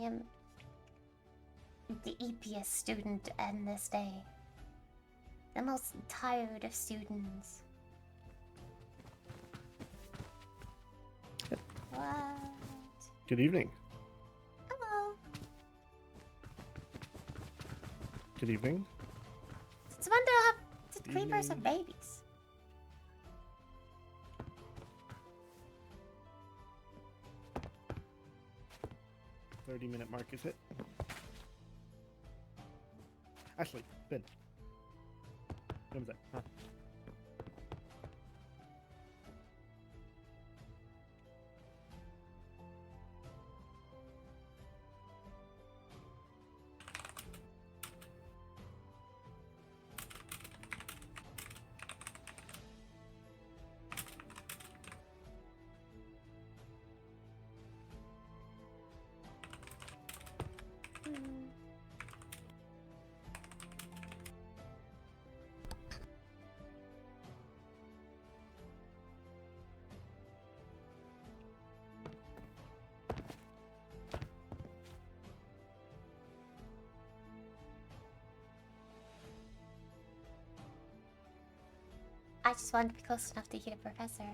am the EPS student and this day. The most tired of students. What? Good evening. Hello. Good evening. Since when did creepers have babies? 30-minute mark is it? Ashley, Ben. When was that? Huh? I just wanted to be close enough to hear the professor.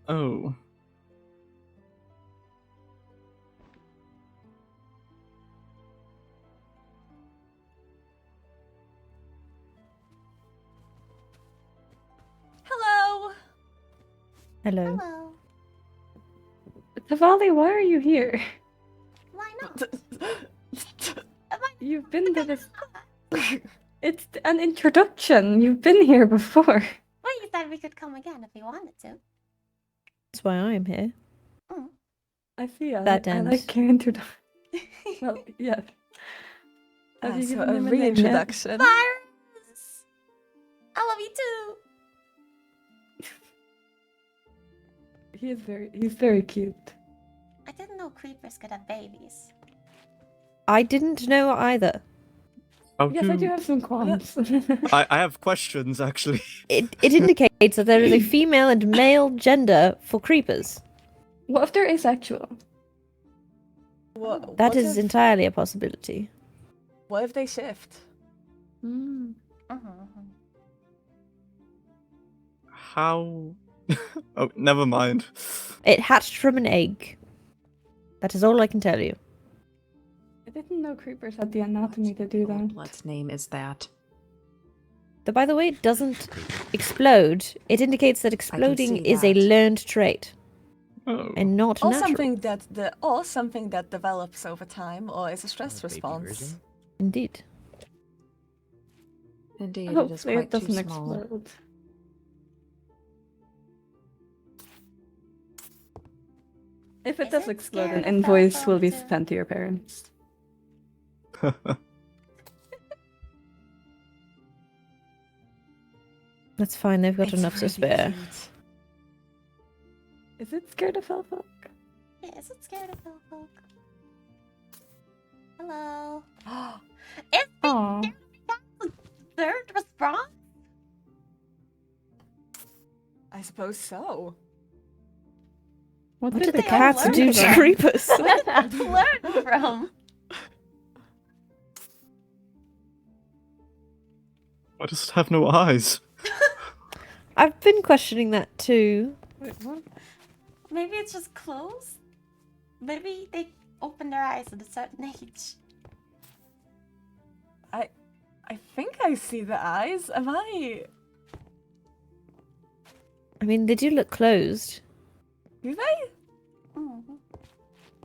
Oh. Hello. Hello. Hello. Tavali, why are you here? Why not? You've been to this. It's an introduction. You've been here before. Well, you said we could come again if we wanted to. That's why I'm here. Mm. I see. That I ends. like your introduction. Well, yeah. Have you So given a him a name yet? reintroduction. Virus! I love you too! He's very cute. I didn't know creepers could have babies. I didn't know either. Yes, I do have some qualms. I have questions, actually. It indicates that there is a female and male gender for creepers. What if they're asexual? That is entirely a possibility. What if they shift? Mm. How? Oh, never mind. It hatched from an egg. That is all I can tell you. I didn't know creepers had the anatomy to do that. What name is that? Though, by the way, it doesn't explode. It indicates that exploding see is a that. learned trait Oh. and not Or natural. something that develops over time, or is a stress response. Indeed. Indeed, it is Hopefully quite it doesn't too small. explode. If it Is does it explode, scary an to invoice fall will be into? sent to your parents. That's fine, they've got It's enough to really spare. cute. Is it scared of Elfolk? Yeah, is it scared of little folk? Hello. Is Aww. the third response? I suppose so. What What did the they all cats learn do to from? creepers? Where did they learn from? Why does it have no eyes? I've been questioning that too. Wait, what? Maybe it's just closed? Maybe they open their eyes at a certain age. I think I see the eyes. Am I? I mean, they do look closed. Do they? Mhm.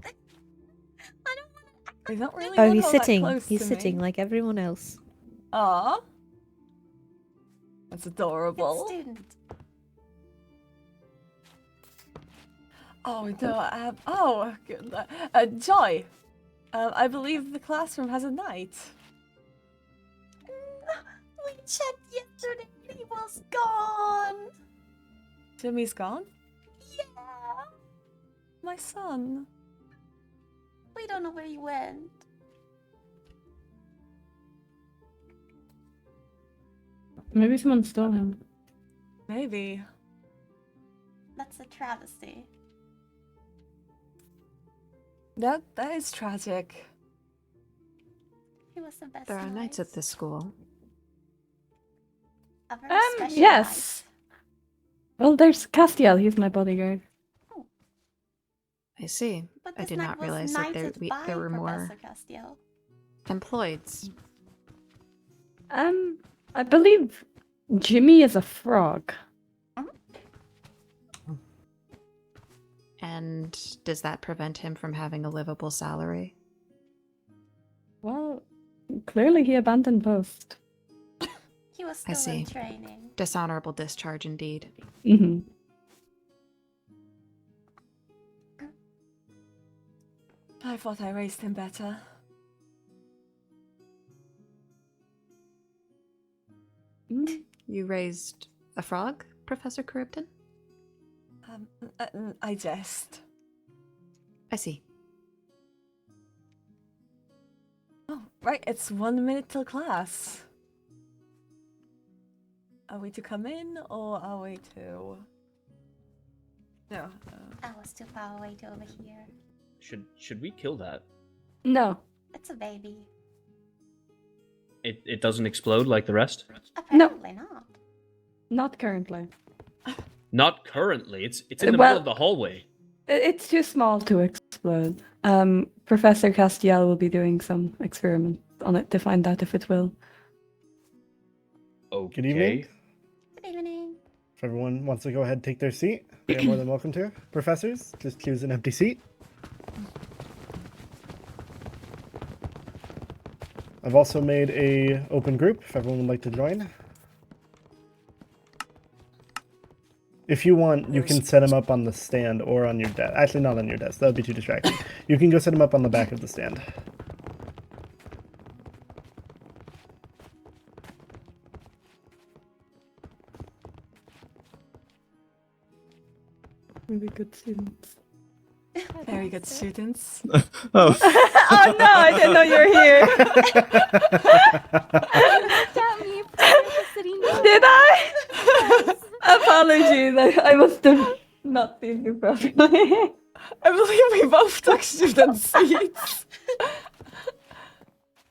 I don't want to. They don't really Oh, look he's all that sitting. close He's to sitting me. like everyone else. Aw. That's adorable. Student. Oh, no, Joy. I believe the classroom has a knight. We checked yesterday and he was gone. Jimmy's gone? Yeah. My son. We don't know where he went. Maybe someone stole him. Maybe. That's a travesty. That is tragic. He was the best. There are knights at this school. A very special Yes. Well, there's Castiel. He's my bodyguard. I see. knight. But I this did knight not was realize that knighted by there were more Professor Castiel. employeds. I believe Jimmy is a frog. And does that prevent him from having a livable salary? Well, clearly he abandoned post. He was I still in see. training. Dishonorable discharge indeed. Mm-hmm. I thought I raised him better. You raised a frog, Professor Charybdin? I jest. I see. Oh, right, it's 1 minute till class. Are we to come in, or are we to... No. I was too far away to overhear. Should we kill that? No. It's a baby. It doesn't explode like the rest? Apparently not. Not currently. Not currently. It's in the Well- middle of the hallway. It's too small to explode. Professor Castiel will be doing some experiments on it to find out if it will. Okay. Good evening. Good evening. If everyone wants to go ahead and take their seat, they're more than welcome to. Professors, just choose an empty seat. I've also made a open group if everyone would like to join. If you want, you can set them up on the stand or on your desk. Actually, not on your desk. That would be too distracting. You can go set them up on the back of the stand. Really good students. Very good students. Oh, Oh no, I didn't know you were here. Did I? Apologies, I must have not seen you properly. I believe we both took student seats.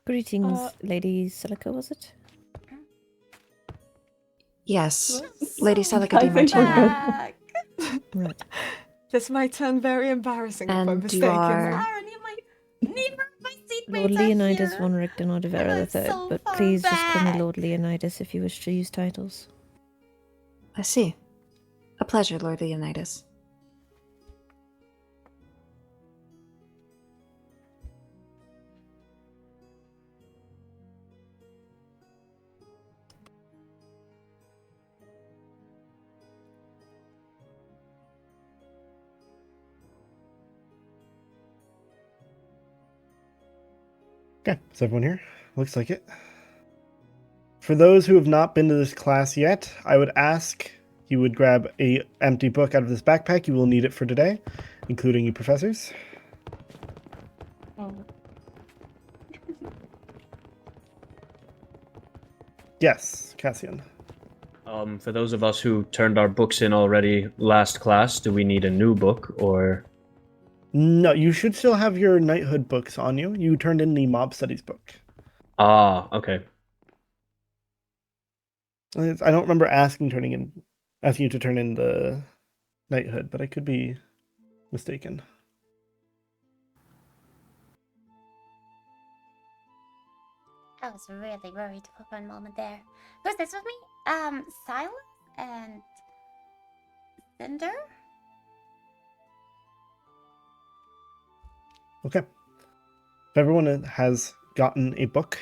Greetings, Lady Celica, was it? Yes. Lady Celica I de think we're Martino. good. Back. Right. This might turn very embarrassing if I'm And mistaken. you are... Aaron, neither of my seatmates Lord are Leonidas here. von Richten or de Vera I'm III, so but far please just call me back. Lord Leonidas if you wish to use titles. I see. A pleasure, Lord Leonidas. Okay, is everyone here? Looks like it. For those who have not been to this class yet, I would ask you would grab a empty book out of this backpack. You will need it for today, including you professors. Oh. Yes, Cassian. For those of us who turned our books in already last class, do we need a new book or? No, you should still have your Knighthood books on you. You turned in the mob studies book. Ah, okay. I don't remember asking you to turn in the Knighthood, but I could be mistaken. I was really worried for one moment there. Who's this with me? Silas and Cinder? Okay. If everyone has gotten a book,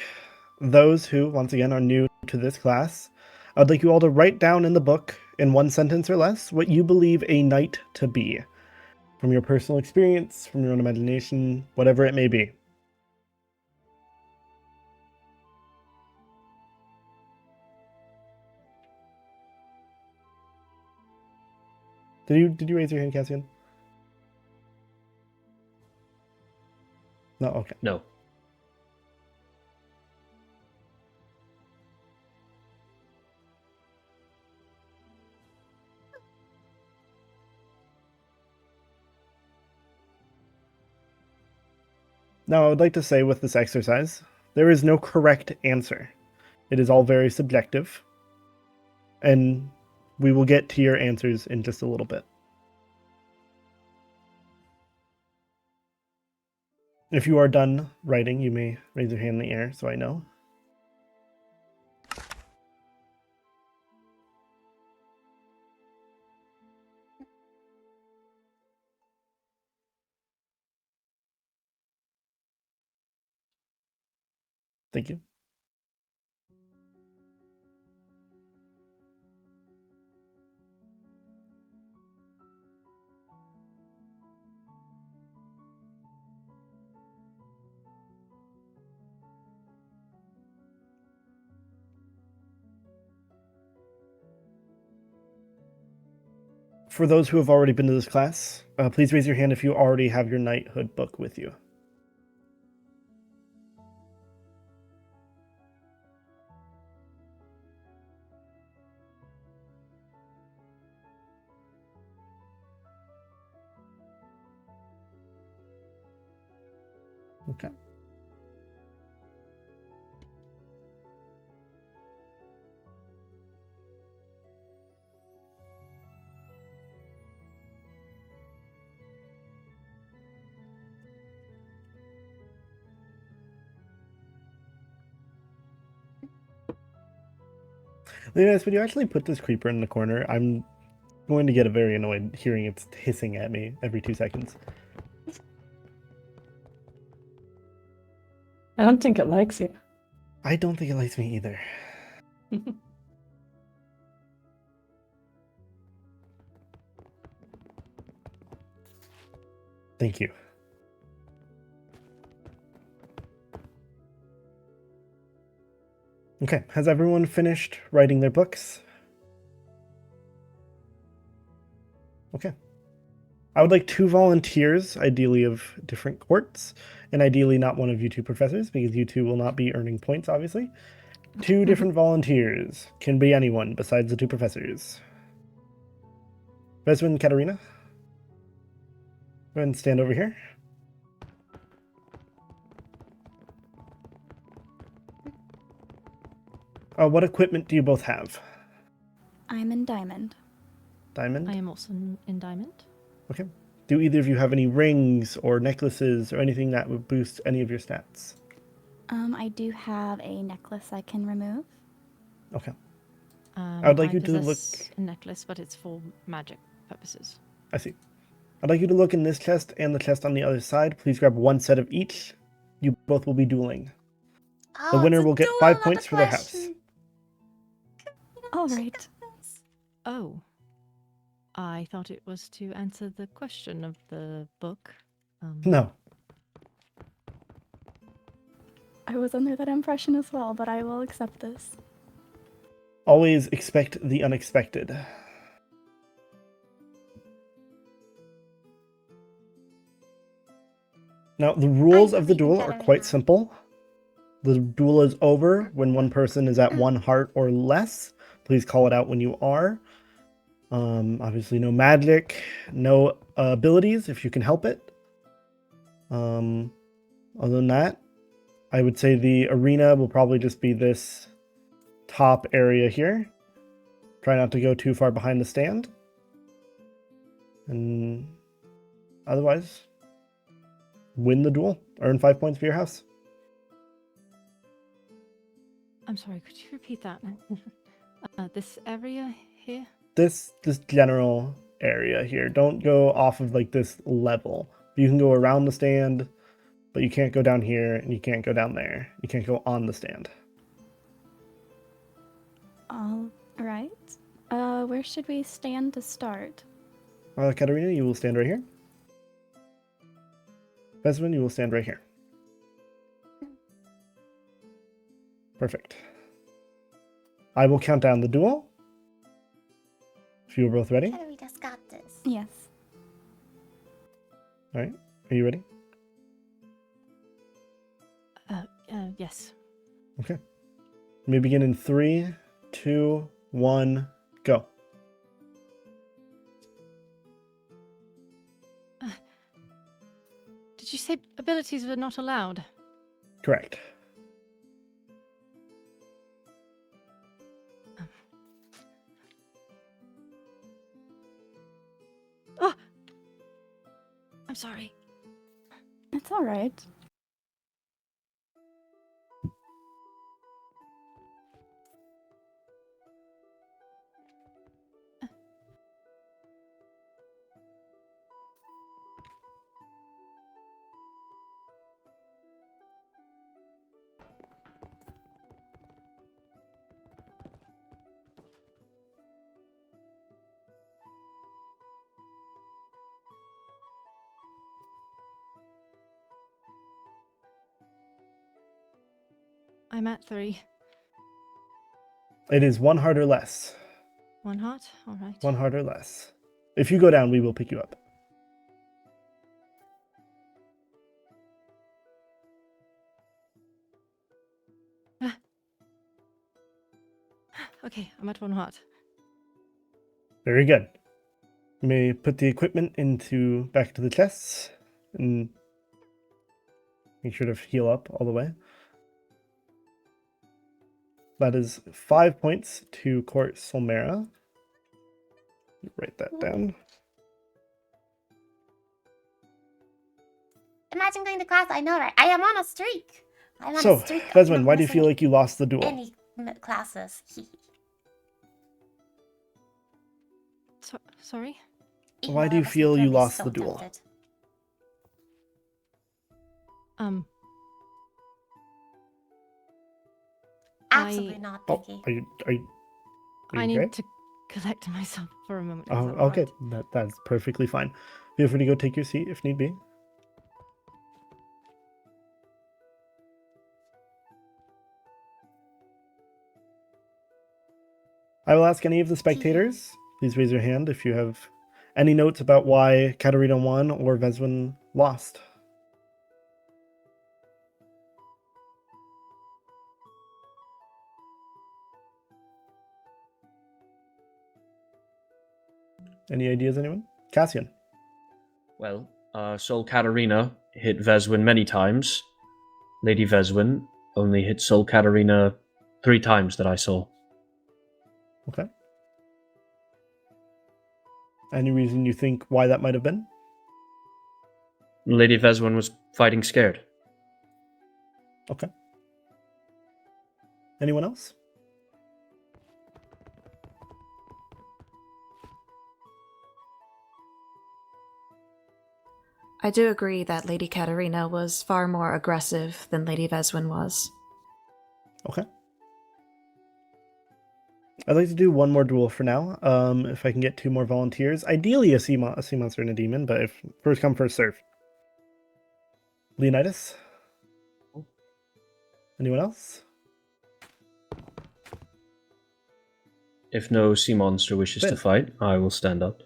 those who, once again, are new to this class, I'd like you all to write down in the book, in one sentence or less, what you believe a knight to be. from your personal experience, from your own imagination, whatever it may be. Did you raise your hand, Cassian? No, okay. No. Now, I would like to say with this exercise, there is no correct answer. It is all very subjective, and we will get to your answers in just a little bit. If you are done writing, you may raise your hand in the air so I know. Thank you. For those who have already been to this class, please raise your hand if you already have your Knighthood book with you. Okay. Leonidas, would you actually put this creeper in the corner? I'm going to get very annoyed hearing it hissing at me every 2 seconds. I don't think it likes you. I don't think it likes me either. Thank you. Okay, has everyone finished writing their books? Okay. I would like 2 volunteers, ideally of different courts, and ideally not one of you 2 professors, because you 2 will not be earning points, obviously. 2 different volunteers. Can be anyone besides the 2 professors. Beswin, Katarina? Go ahead and stand over here. What equipment do you both have? I'm in Diamond. Diamond? I am also in Diamond. Okay. Do either of you have any rings or necklaces or anything that would boost any of your stats? I do have a necklace I can remove. Okay. I would like you to look... possess a necklace, but it's for magic purposes. I see. I'd like you to look in this chest and the chest on the other side. Please grab 1 set of each. You both will be dueling. The winner will get 5 points for their house. All right. Oh. I thought it was to answer the question of the book. No. I was under that impression as well, but I will accept this. Always expect the unexpected. Now, the rules of the duel are quite simple. The duel is over when one person is at 1 heart or less. Please call it out when you are. Obviously no magic, no abilities if you can help it. Other than that, I would say the arena will probably just be this top area here. Try not to go too far behind the stand. And otherwise, win the duel. Earn 5 points for your house. I'm sorry, could you repeat that? This area here? This general area here. Don't go off of like this level. You can go around the stand, but you can't go down here and you can't go down there. You can't go on the stand. All right. Where should we stand to start? Katarina, you will stand right here. Veswin, you will stand right here. Perfect. I will count down the duel. If you are both ready. We just got this. Yes. All right. Are you ready? Yes. Okay. Let me begin in 3, 2, 1, go. Did you say abilities were not allowed? Correct. Oh! I'm sorry. It's all right. I'm at 3. It is 1 heart or less. 1 heart? All right. 1 heart or less. If you go down, we will pick you up. Okay, I'm at 1 heart. Very good. You may put the equipment back to the chests and make sure to heal up all the way. That is 5 points to Court Solmera. Write that down. Imagine going to class. I know, right? I am on a streak. I'm on So, a streak. of Veswin, not why do you feel missing like you lost the duel? any classes? Sorry? Even Why though do I you was feel you literally lost so the duel? tempted. Absolutely not, Oh, Becky. are you I okay? need to collect myself for a moment. Oh, Is that all okay. right? That's perfectly fine. Feel free to go take your seat if need be. I will ask any of the spectators, please raise your hand if you have any notes about why Katarina won or Veswin lost. Any ideas, anyone? Cassian. Well, Sol Katarina hit Veswin many times. Lady Veswin only hit Sol Katarina 3 times that I saw. Okay. Any reason you think why that might have been? Lady Veswin was fighting scared. Okay. Anyone else? I do agree that Lady Katarina was far more aggressive than Lady Veswin was. Okay. I'd like to do one more duel for now. If I can get 2 more volunteers. Ideally a sea monster and a demon, but if first come, first serve. Leonidas? Anyone else? If no sea monster wishes to Finn. fight, I will stand up.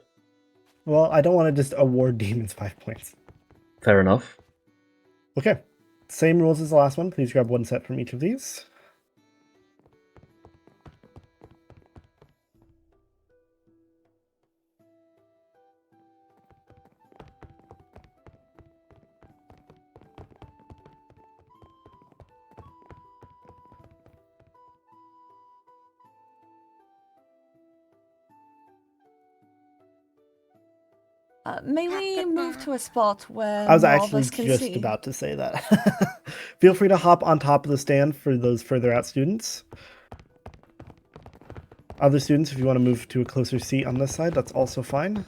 Well, I don't want to just award demons 5 points. Fair enough. Okay. Same rules as the last one. Please grab 1 set from each of these. May we move to a spot where I was more of actually us can just see? about to say that. Feel free to hop on top of the stand for those further out students. Other students, if you want to move to a closer seat on this side, that's also fine.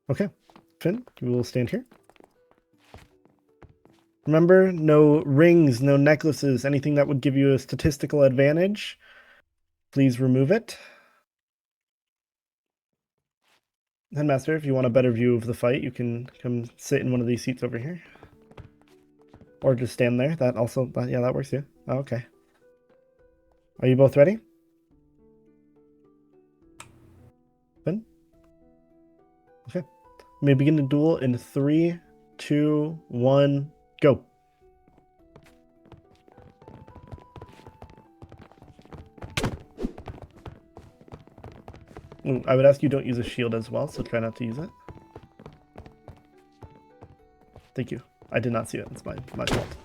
Okay. Finn, you will stand here. Remember, no rings, no necklaces, anything that would give you a statistical advantage. Please remove it. Headmaster, if you want a better view of the fight, you can come sit in one of these seats over here. Or just stand there. That also, yeah, that works too. Oh, okay. Are you both ready? Finn? Okay. We may begin the duel in 3, 2, 1, go. Ooh, I would ask you don't use a shield as well, so try not to use it. Thank you. I did not see it. It's my fault.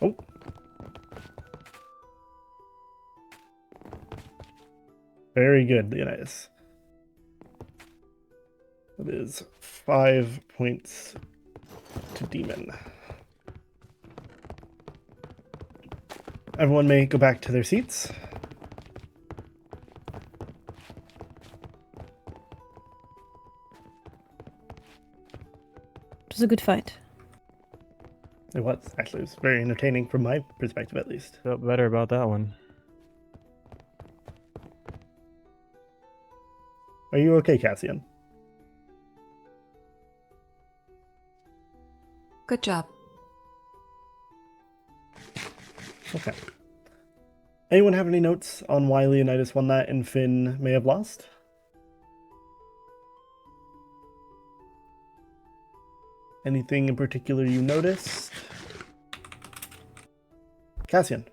Oh. Very good, Leonidas. That is 5 points to Demon. Everyone may go back to their seats. It was a good fight. It was. Actually, it was very entertaining from my perspective, at least. Felt better about that one. Are you okay, Cassian? Good job. Okay. Anyone have any notes on why Leonidas won that and Finn may have lost? Anything in particular you noticed? Cassian.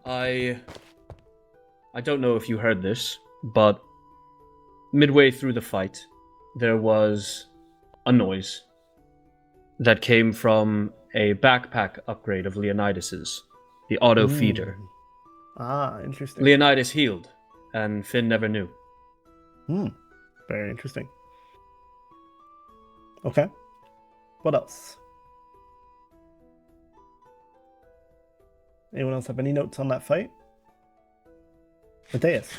I don't know if you heard this, but midway through the fight, there was a noise that came from a backpack upgrade of Leonidas's, the auto feeder. Ah, interesting. Leonidas healed, and Finn never knew. Very interesting. Okay. What else? Anyone else have any notes on that fight? Matthias.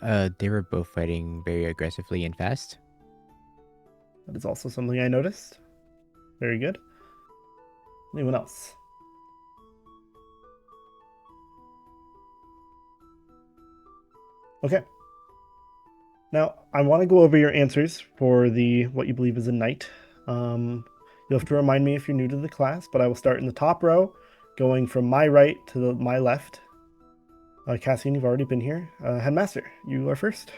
They were both fighting very aggressively and fast. That is also something I noticed. Very good. Anyone else? Okay. Now, I want to go over your answers for the what you believe is a knight. You'll have to remind me if you're new to the class, but I will start in the top row, going from my right to my left. Cassian, you've already been here. Headmaster, you are first.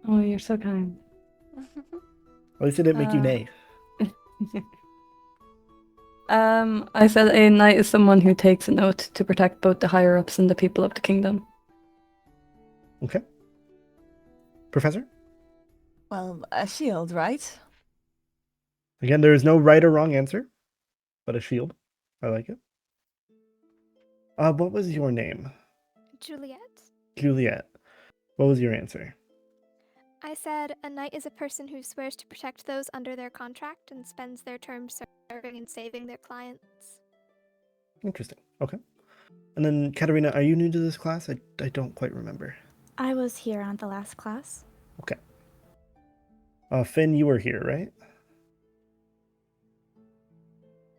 Oh, you're so kind. At least I didn't make you nay. I said a knight is someone who takes an oath to protect both the higher-ups and the people of the kingdom. Okay. Professor? Well, a shield, right? Again, there is no right or wrong answer, but a shield. I like it. What was your name? Juliet? Juliet. What was your answer? I said a knight is a person who swears to protect those under their contract and spends their term serving and saving their clients. Interesting. Okay. And then, Katerina, are you new to this class? I don't quite remember. I was here on the last class. Okay. Finn, you were here, right?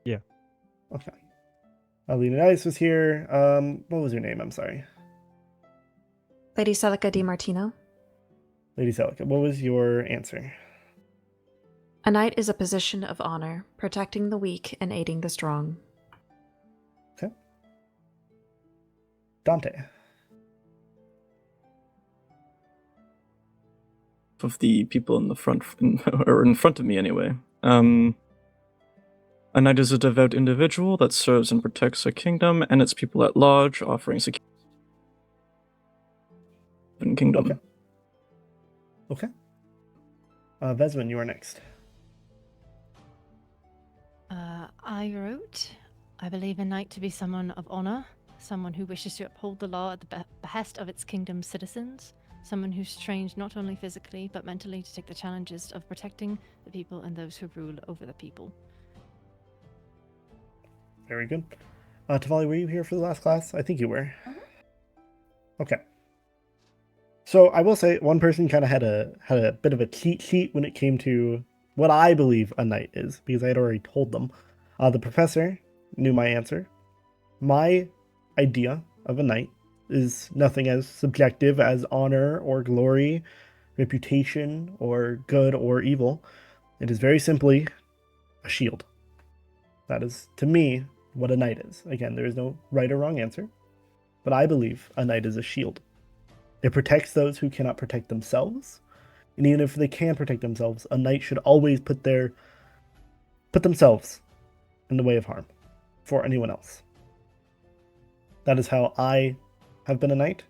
Yeah. Okay. Leonidas was here. What was your name? I'm sorry. Lady Celica DiMartino. Lady Celica, what was your answer? A knight is a position of honor, protecting the weak and aiding the strong. Okay. Dante. Of the people in the front, or in front of me anyway. A knight is a devout individual that serves and protects a kingdom and its people at large, offering security in kingdom. Okay. Okay. Veswin, you are next. I wrote, I believe a knight to be someone of honor, someone who wishes to uphold the law at the behest of its kingdom's citizens, someone who's trained not only physically but mentally to take the challenges of protecting the people and those who rule over the people. Very good. Tavali, were you here for the last class? I think you were. Okay. So I will say one person kind of had a bit of a cheat sheet when it came to what I believe a knight is, because I had already told them. The professor knew my answer. My idea of a knight is nothing as subjective as honor or glory, reputation, or good or evil. It is very simply a shield. That is, to me, what a knight is. Again, there is no right or wrong answer, but I believe a knight is a shield. It protects those who cannot protect themselves, and even if they can protect themselves, a knight should always put themselves in the way of harm for anyone else. That is how I have been a knight.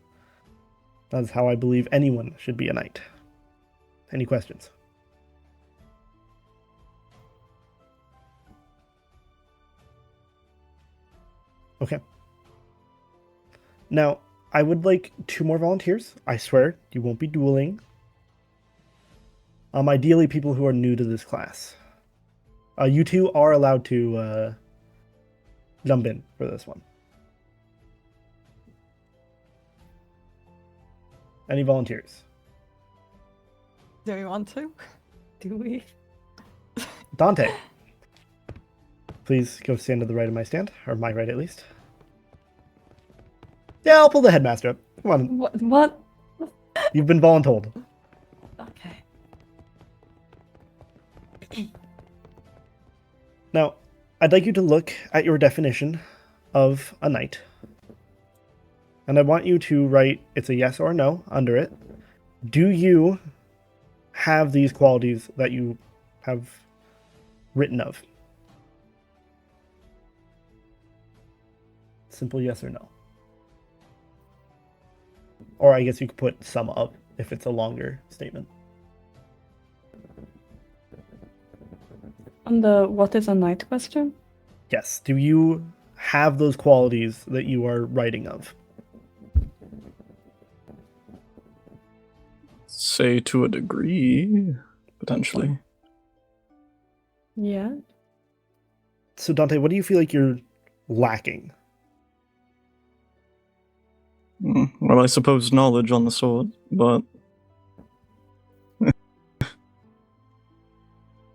That is how I believe anyone should be a knight. Any questions? Okay. Now, I would like 2 more volunteers. I swear, you won't be dueling. Ideally, people who are new to this class. You 2 are allowed to jump in for this one. Any volunteers? Do we want to? Do we? Dante. Please go stand to the right of my stand, or my right at least. Yeah, I'll pull the headmaster up. Come on. What? You've been voluntold. Okay. Now, I'd like you to look at your definition of a knight. And I want you to write it's a yes or a no under it. Do you have these qualities that you have written of? Simple yes or no. Or I guess you could put some of if it's a longer statement. On the what is a knight question? Yes. Do you have those qualities that you are writing of? Say to a degree, potentially. Yeah. So Dante, what do you feel like you're lacking? Well, I suppose knowledge on the sword, but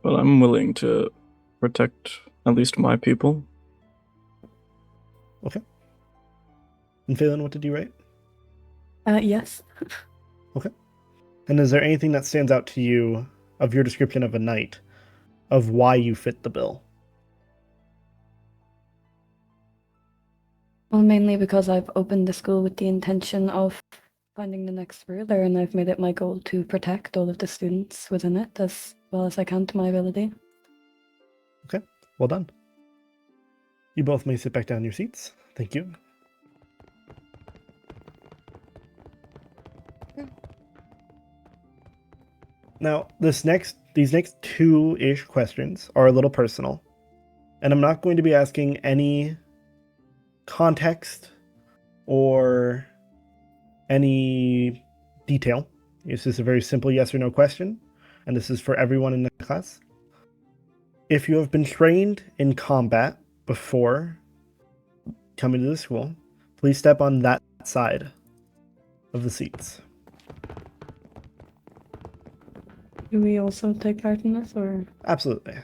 but I'm willing to protect at least my people. Okay. And Falean, what did you write? Yes. Okay. And is there anything that stands out to you of your description of a knight, of why you fit the bill? Well, mainly because I've opened the school with the intention of finding the next ruler, and I've made it my goal to protect all of the students within it as well as I can to my ability. Okay, well done. You both may sit back down in your seats. Thank you. Now, these next 2-ish questions are a little personal, and I'm not going to be asking any context or any detail. It's just a very simple yes or no question, and this is for everyone in the class. If you have been trained in combat before coming to the school, please step on that side of the seats. Do we also take part in this, or? Absolutely.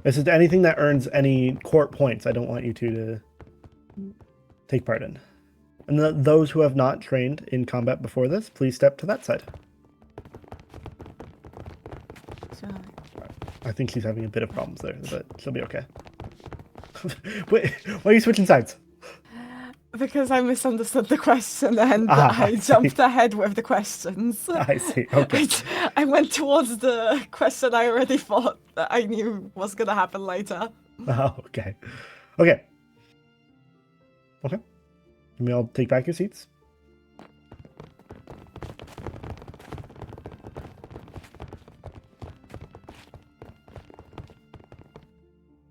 This is anything that earns any court points. I don't want you to take part in. And those who have not trained in combat before this, please step to that side. I think she's having a bit of problems there, but she'll be okay. Wait, why are you switching sides? Because I misunderstood the question and I jumped ahead with the questions. I see, okay. I went towards the question I already thought that I knew was going to happen later. Oh, okay. Okay. Okay. You may all take back your seats.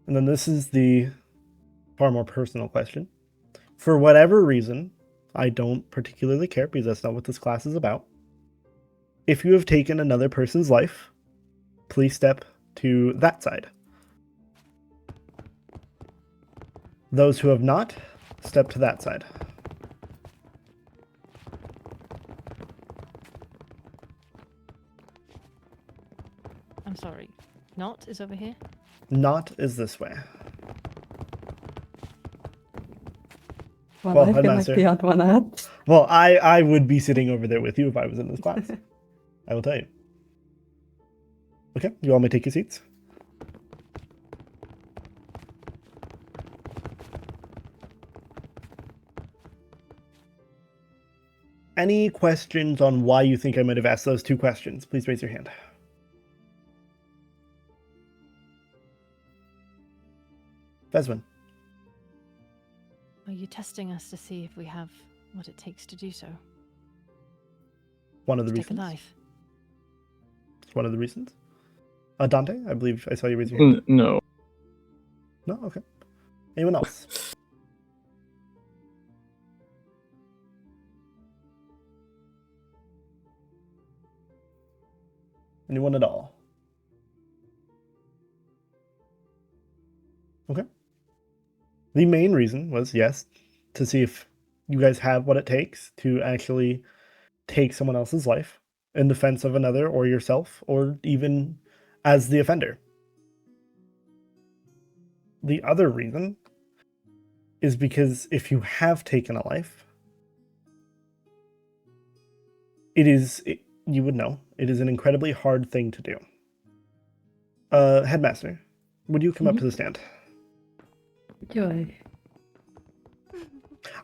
And then this is the far more personal question. For whatever reason, I don't particularly care because that's not what this class is about. If you have taken another person's life, please step to that side. Those who have not, step to that side. I'm sorry. Not is over here? Not is this way. Well, I feel like Headmaster. the odd one out. Well, I would be sitting over there with you if I was in this class. I will tell you. Okay, you all may take your seats. Any questions on why you think I might have asked those two questions? Please raise your hand. Veswin. Are you testing us to see if we have what it takes to do so? One of the To take a reasons. life? It's one of the reasons. Dante, I believe I saw you raise your hand. No. No? Okay. Anyone else? Anyone at all? Okay. The main reason was, yes, to see if you guys have what it takes to actually take someone else's life in defense of another or yourself, or even as the offender. The other reason is because if you have taken a life, you would know, it is an incredibly hard thing to do. Headmaster, would you come up to the stand? Joy.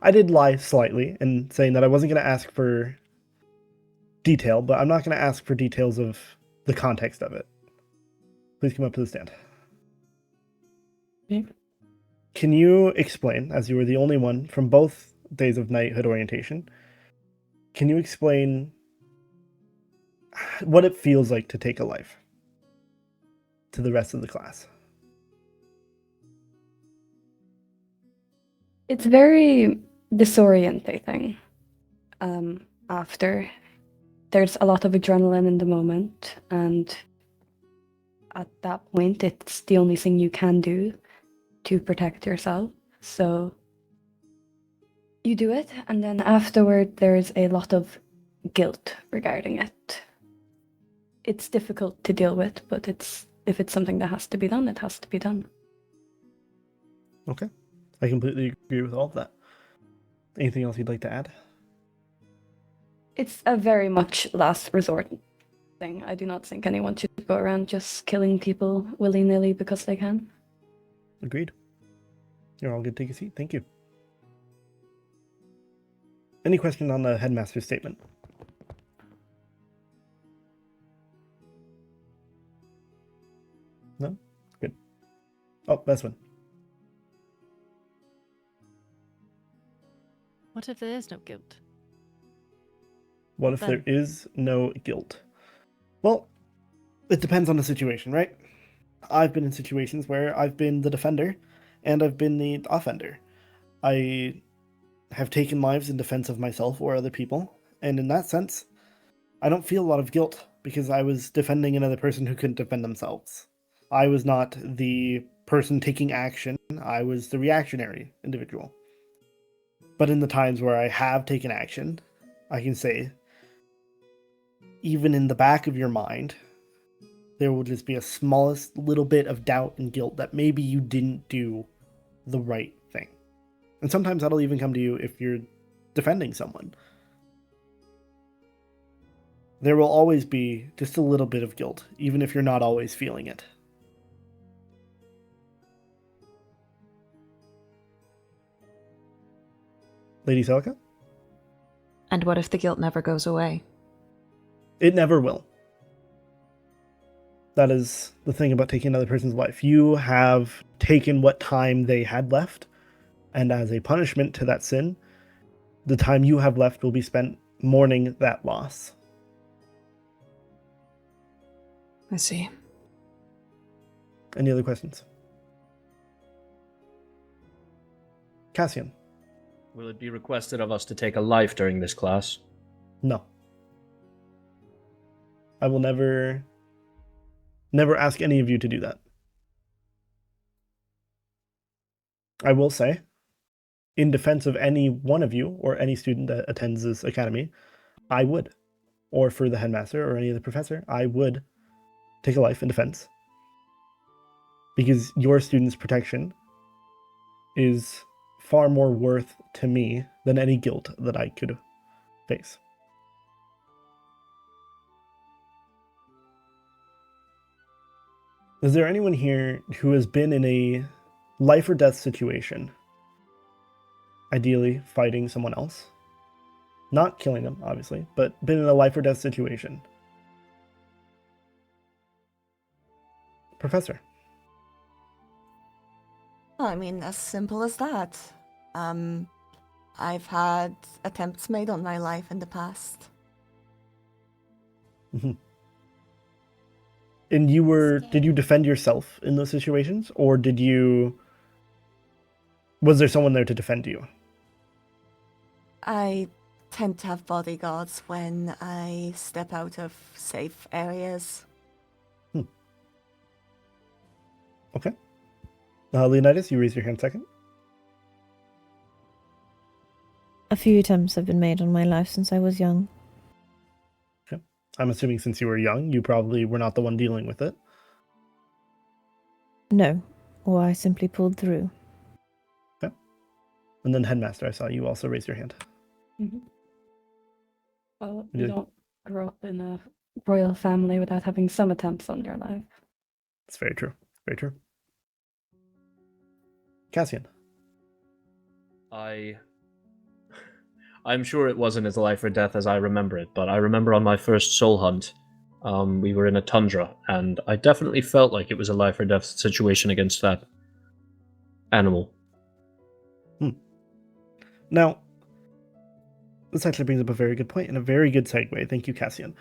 I did lie slightly in saying that I wasn't going to ask for detail, but I'm not going to ask for details of the context of it. Please come up to the stand. Okay. Can you explain, as you were the only one from both days of knighthood orientation, can you explain what it feels like to take a life to the rest of the class? It's very disorientating. After there's a lot of adrenaline in the moment, and at that point, it's the only thing you can do to protect yourself. So you do it, and then afterward, there's a lot of guilt regarding it. It's difficult to deal with, but if it's something that has to be done, it has to be done. Okay. I completely agree with all of that. Anything else you'd like to add? It's a very much last resort thing. I do not think anyone should go around just killing people willy-nilly because they can. Agreed. You're all good to take a seat. Thank you. Any question on the headmaster's statement? No? Good. Oh, Beswin. What if there is no guilt? What if there is no guilt? Well, it depends on the situation, right? I've been in situations where I've been the defender and I've been the offender. I have taken lives in defense of myself or other people, and in that sense, I don't feel a lot of guilt because I was defending another person who couldn't defend themselves. I was not the person taking action, I was the reactionary individual. But in the times where I have taken action, I can say, even in the back of your mind, there will just be a smallest little bit of doubt and guilt that maybe you didn't do the right thing. And sometimes that'll even come to you if you're defending someone. There will always be just a little bit of guilt, even if you're not always feeling it. Lady Celica? And what if the guilt never goes away? It never will. That is the thing about taking another person's life. You have taken what time they had left, and as a punishment to that sin, the time you have left will be spent mourning that loss. I see. Any other questions? Cassian. Will it be requested of us to take a life during this class? No. I will never ask any of you to do that. I will say, in defense of any one of you or any student that attends this academy, I would, or for the headmaster or any other professor, I would take a life in defense. Because your student's protection is far more worth to me than any guilt that I could face. Is there anyone here who has been in a life or death situation? Ideally, fighting someone else. Not killing them, obviously, but been in a life or death situation. Professor. I mean, as simple as that. I've had attempts made on my life in the past. Mm-hmm. And did you defend yourself in those situations? Or was there someone there to defend you? I tend to have bodyguards when I step out of safe areas. Okay. Leonidas, you raise your hand second. A few attempts have been made on my life since I was young. Okay. I'm assuming since you were young, you probably were not the one dealing with it. No, or I simply pulled through. Okay. And then Headmaster, I saw you also raise your hand. Mm-hmm. Well, you don't grow up in a royal family without having some attempts on your life. It's very true. Very true. Cassian. I'm sure it wasn't as life or death as I remember it, but I remember on my first soul hunt, we were in a tundra, and I definitely felt like it was a life or death situation against that animal. Now, this actually brings up a very good point and a very good segue. Thank you, Cassian.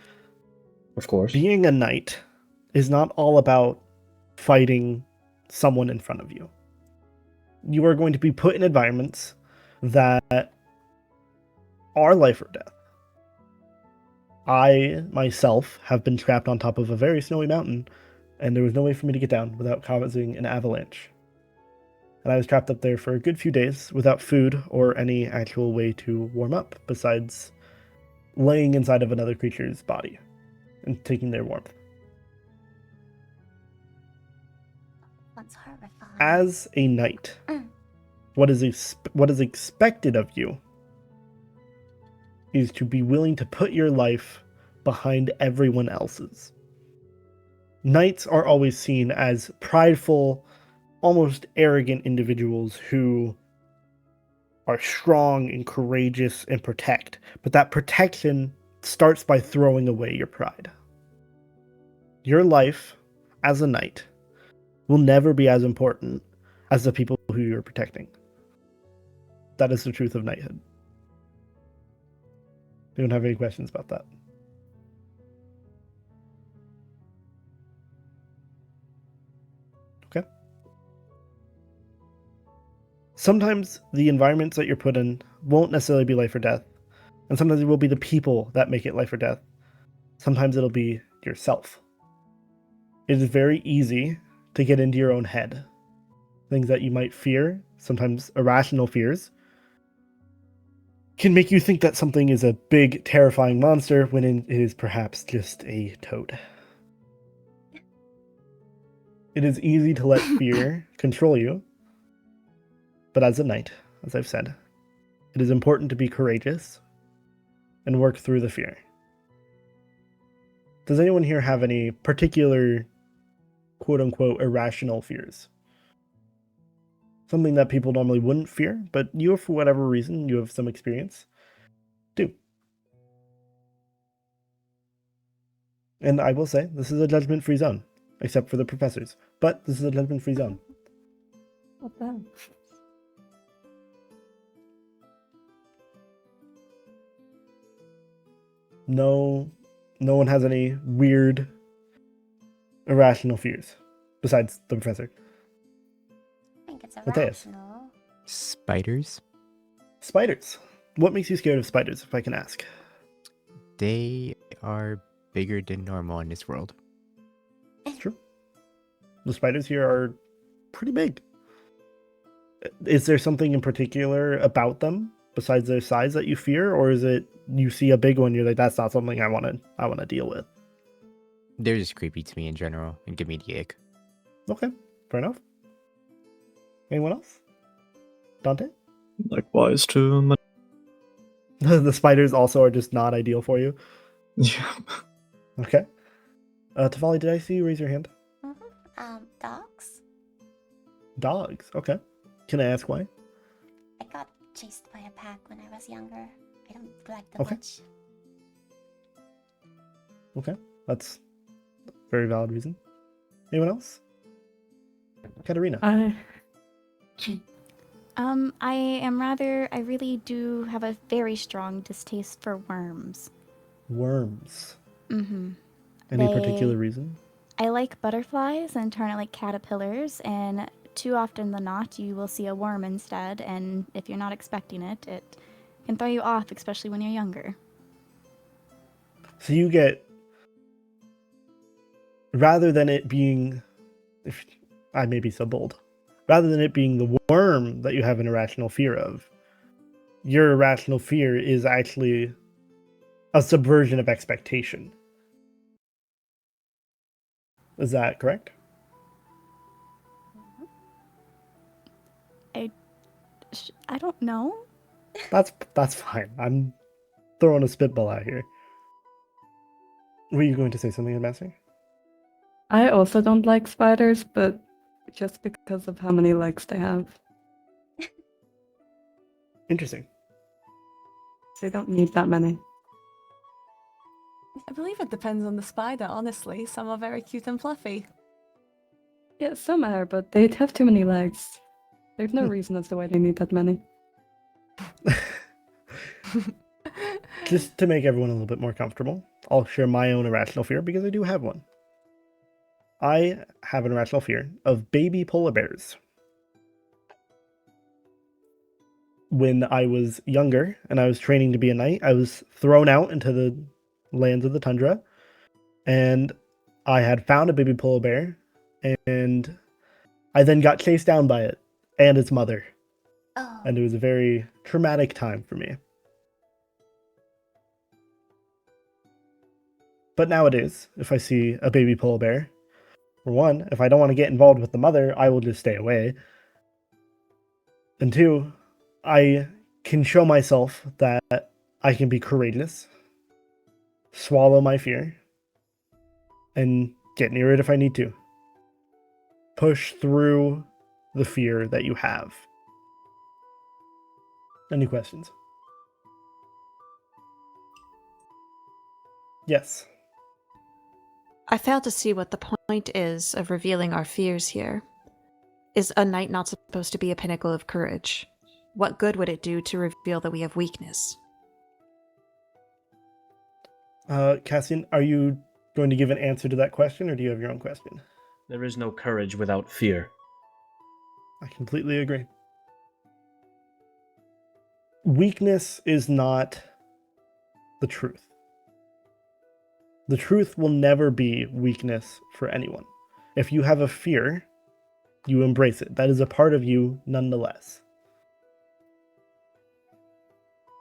Of course. Being a knight is not all about fighting someone in front of you. You are going to be put in environments that are life or death. I, myself, have been trapped on top of a very snowy mountain, and there was no way for me to get down without causing an avalanche. And I was trapped up there for a good few days without food or any actual way to warm up besides laying inside of another creature's body and taking their warmth. That's horrifying. As a knight, what is expected of you is to be willing to put your life behind everyone else's. Knights are always seen as prideful, almost arrogant individuals who are strong and courageous and protect, but that protection starts by throwing away your pride. Your life as a knight will never be as important as the people who you're protecting. That is the truth of knighthood. You don't have any questions about that? Okay. Sometimes the environments that you're put in won't necessarily be life or death, and sometimes it will be the people that make it life or death. Sometimes it'll be yourself. It is very easy to get into your own head. Things that you might fear, sometimes irrational fears, can make you think that something is a big, terrifying monster when it is perhaps just a toad. It is easy to let fear control you, but as a knight, as I've said, it is important to be courageous and work through the fear. Does anyone here have any particular, quote-unquote, irrational fears? Something that people normally wouldn't fear, but you, for whatever reason, you have some experience, do. And I will say, this is a judgment-free zone, except for the professors. But this is a judgment-free zone. What then? No one has any weird, irrational fears, besides the professor. I think it's Matthias. irrational. Spiders? Spiders. What makes you scared of spiders, if I can ask? They are bigger than normal in this world. It's true. The spiders here are pretty big. Is there something in particular about them besides their size that you fear, or is it you see a big one, you're like, that's not something I want to deal with? They're just creepy to me in general and give me the ick. Okay, fair enough. Anyone else? Dante? Likewise to The spiders also are just not ideal for you. yeah. Okay. Tavali, did I see you raise your hand? Dogs? Dogs. Okay. Can I ask why? I got chased by a pack when I was younger. I don't like them Okay. much. Okay. That's a very valid reason. Anyone else? Katerina. I really do have a very strong distaste for worms. Worms. Mm-hmm. Any particular reason? I like butterflies and trying to like caterpillars, and too often than not, you will see a worm instead, and if you're not expecting it, it can throw you off, especially when you're younger. So you get, rather than it being, if I may be so bold, rather than it being the worm that you have an irrational fear of, your irrational fear is actually a subversion of expectation. Is that correct? I don't know. That's fine. I'm throwing a spitball out here. Were you going to say something, Headmaster? I also don't like spiders, but just because of how many legs they have. Interesting. They don't need that many. I believe it depends on the spider, honestly. Some are very cute and fluffy. Yeah, some are, but they have too many legs. There's no reason as to why they need that many. Just to make everyone a little bit more comfortable, I'll share my own irrational fear because I do have one. I have an irrational fear of baby polar bears. When I was younger and I was training to be a knight, I was thrown out into the lands of the tundra, and I had found a baby polar bear, and I then got chased down by it and its mother. Oh. And it was a very traumatic time for me. But nowadays, if I see a baby polar bear, for one, if I don't want to get involved with the mother, I will just stay away. And two, I can show myself that I can be courageous, swallow my fear, and get near it if I need to. Push through the fear that you have. Any questions? Yes. I fail to see what the point is of revealing our fears here. Is a knight not supposed to be a pinnacle of courage? What good would it do to reveal that we have weakness? Cassian, are you going to give an answer to that question, or do you have your own question? There is no courage without fear. I completely agree. Weakness is not the truth. The truth will never be weakness for anyone. If you have a fear, you embrace it. That is a part of you nonetheless.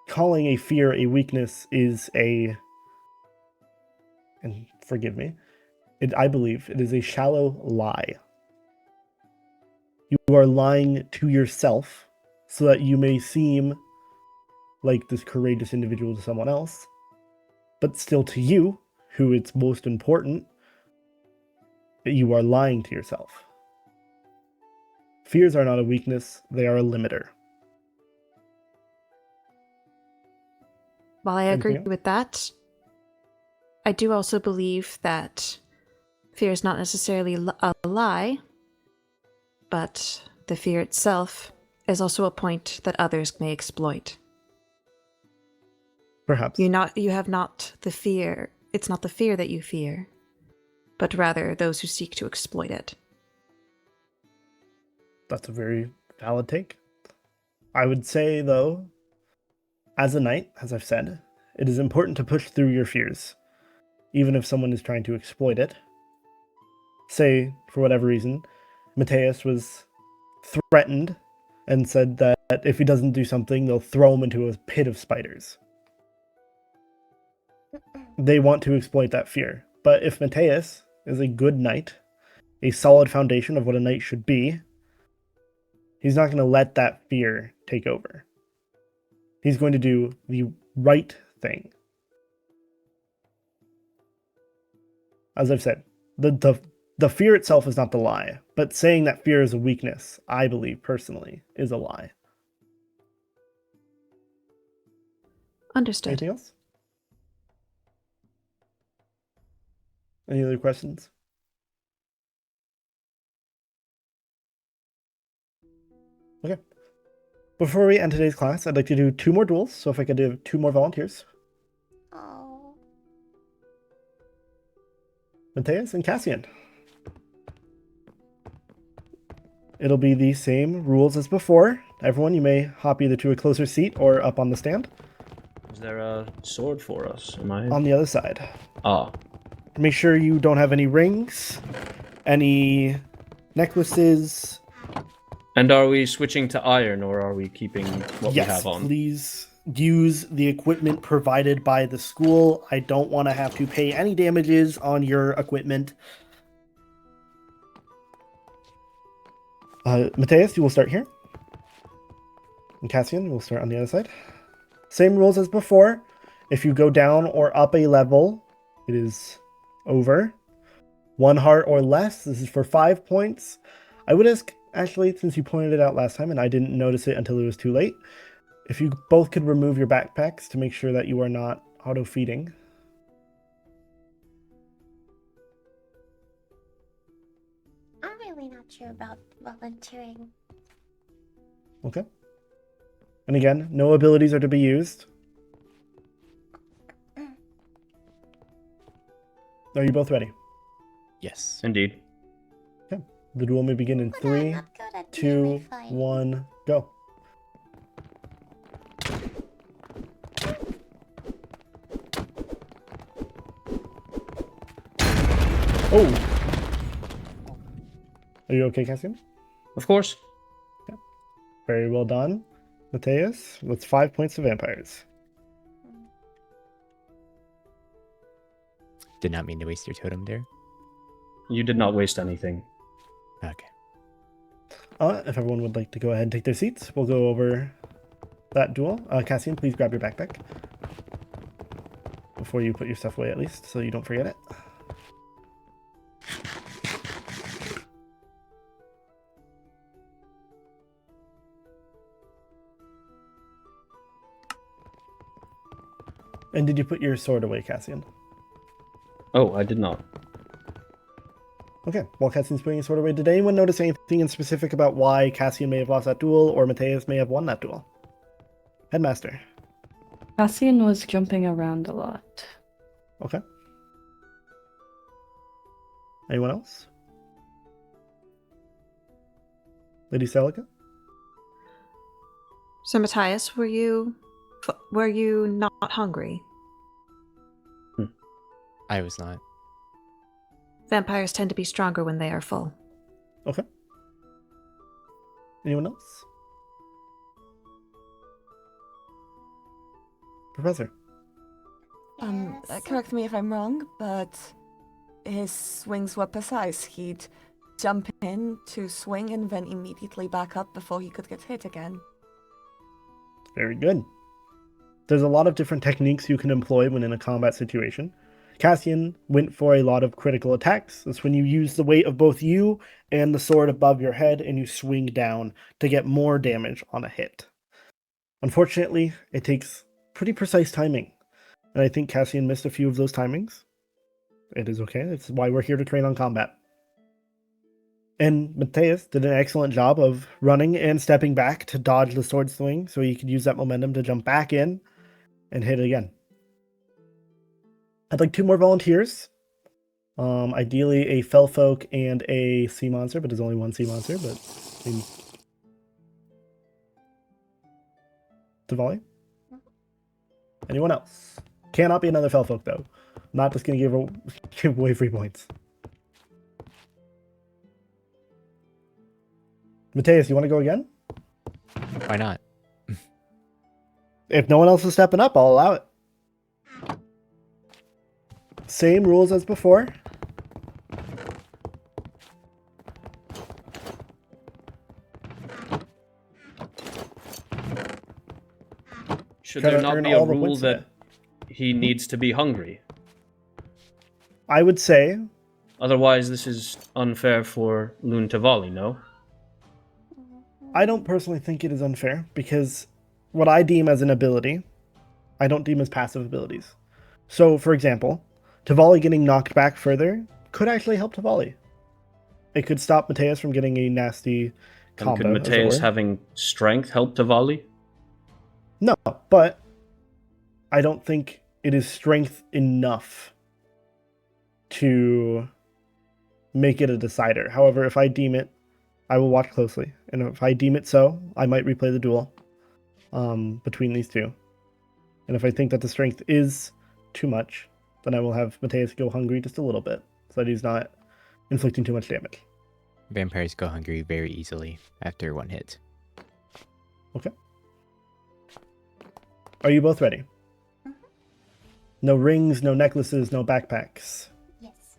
Calling a fear a weakness is and forgive me, I believe it is a shallow lie. You are lying to yourself so that you may seem like this courageous individual to someone else, but still to you, who it's most important, you are lying to yourself. Fears are not a weakness, they are a limiter. While I agree with that, I do also believe that fear is not necessarily a lie, but the fear itself is also a point that others may exploit. Perhaps. You have not the fear. It's not the fear that you fear, but rather those who seek to exploit it. That's a very valid take. I would say, though, As a knight, as I've said, it is important to push through your fears, even if someone is trying to exploit it. Say, for whatever reason, Matthias was threatened and said that if he doesn't do something, they'll throw him into a pit of spiders. They want to exploit that fear. But if Matthias is a good knight, a solid foundation of what a knight should be, he's not going to let that fear take over. He's going to do the right thing. As I've said, the fear itself is not the lie, but saying that fear is a weakness, I believe personally, is a lie. Understood. Anything else? Any other questions? Okay. Before we end today's class, I'd like to do 2 more duels, so if I could do 2 more volunteers. Oh. Matthias and Cassian. It'll be the same rules as before. Everyone, you may hop either to a closer seat or up on the stand. Is there a sword for us? Am I on the other side? Ah. Make sure you don't have any rings, any necklaces. And are we switching to iron, or are we keeping what we have on? Yes, please use the equipment provided by the school. I don't want to have to pay any damages on your equipment. Matthias, you will start here. And Cassian will start on the other side. Same rules as before. If you go down or up a level, it is over. 1 heart or less. This is for 5 points. I would ask, actually, since you pointed it out last time and I didn't notice it until it was too late, if you both could remove your backpacks to make sure that you are not auto-feeding. I'm really not sure about volunteering. Okay. And again, no abilities are to be used. Are you both ready? Yes. Indeed. Okay. The duel may begin in 3, 2, 1, go. Oh! Are you okay, Cassian? Of course. Okay. Very well done. Matthias, that's 5 points to vampires. Did not mean to waste your totem there. You did not waste anything. Okay. If everyone would like to go ahead and take their seats, we'll go over that duel. Cassian, please grab your backpack. Before you put your stuff away, at least, so you don't forget it. And did you put your sword away, Cassian? Oh, I did not. Okay, while Cassian's putting his sword away, did anyone notice anything in specific about why Cassian may have lost that duel or Matthias may have won that duel? Headmaster. Cassian was jumping around a lot. Okay. Anyone else? Lady Celica? So, Matthias, were you not hungry? I was not. Vampires tend to be stronger when they are full. Okay. Anyone else? Professor. Correct me if I'm wrong, but his swings were precise. He'd jump in to swing and then immediately back up before he could get hit again. Very good. There's a lot of different techniques you can employ when in a combat situation. Cassian went for a lot of critical attacks. That's when you use the weight of both you and the sword above your head and you swing down to get more damage on a hit. Unfortunately, it takes pretty precise timing. And I think Cassian missed a few of those timings. It is okay. That's why we're here to train on combat. And Matthias did an excellent job of running and stepping back to dodge the sword swing so he could use that momentum to jump back in and hit again. I'd like 2 more volunteers. Ideally a fell folk and a sea monster, but there's only 1 sea monster, but Diwali. Anyone else? Cannot be another Felfolk, though. I'm not just going to give away free points. Mateus, you want to go again? Why not? If no one else is stepping up, I'll allow it. Same rules as before. Should Try there to not earn be a all the rule points that today. he needs to be hungry? I would say Otherwise, this is unfair for Lune Tavali, no? I don't personally think it is unfair because what I deem as an ability, I don't deem as passive abilities. So, for example, Tavali getting knocked back further could actually help Tavali. It could stop Mateus from getting a nasty combo. And could as it Mateus were. having strength help Tavali? No, but I don't think it is strength enough to make it a decider. However, if I deem it, I will watch closely. And if I deem it so, I might replay the duel between these two. And if I think that the strength is too much, then I will have Mateus go hungry just a little bit so that he's not inflicting too much damage. Vampires go hungry very easily after one hit. Okay. Are you both ready? Mhm. No rings, no necklaces, no backpacks. Yes.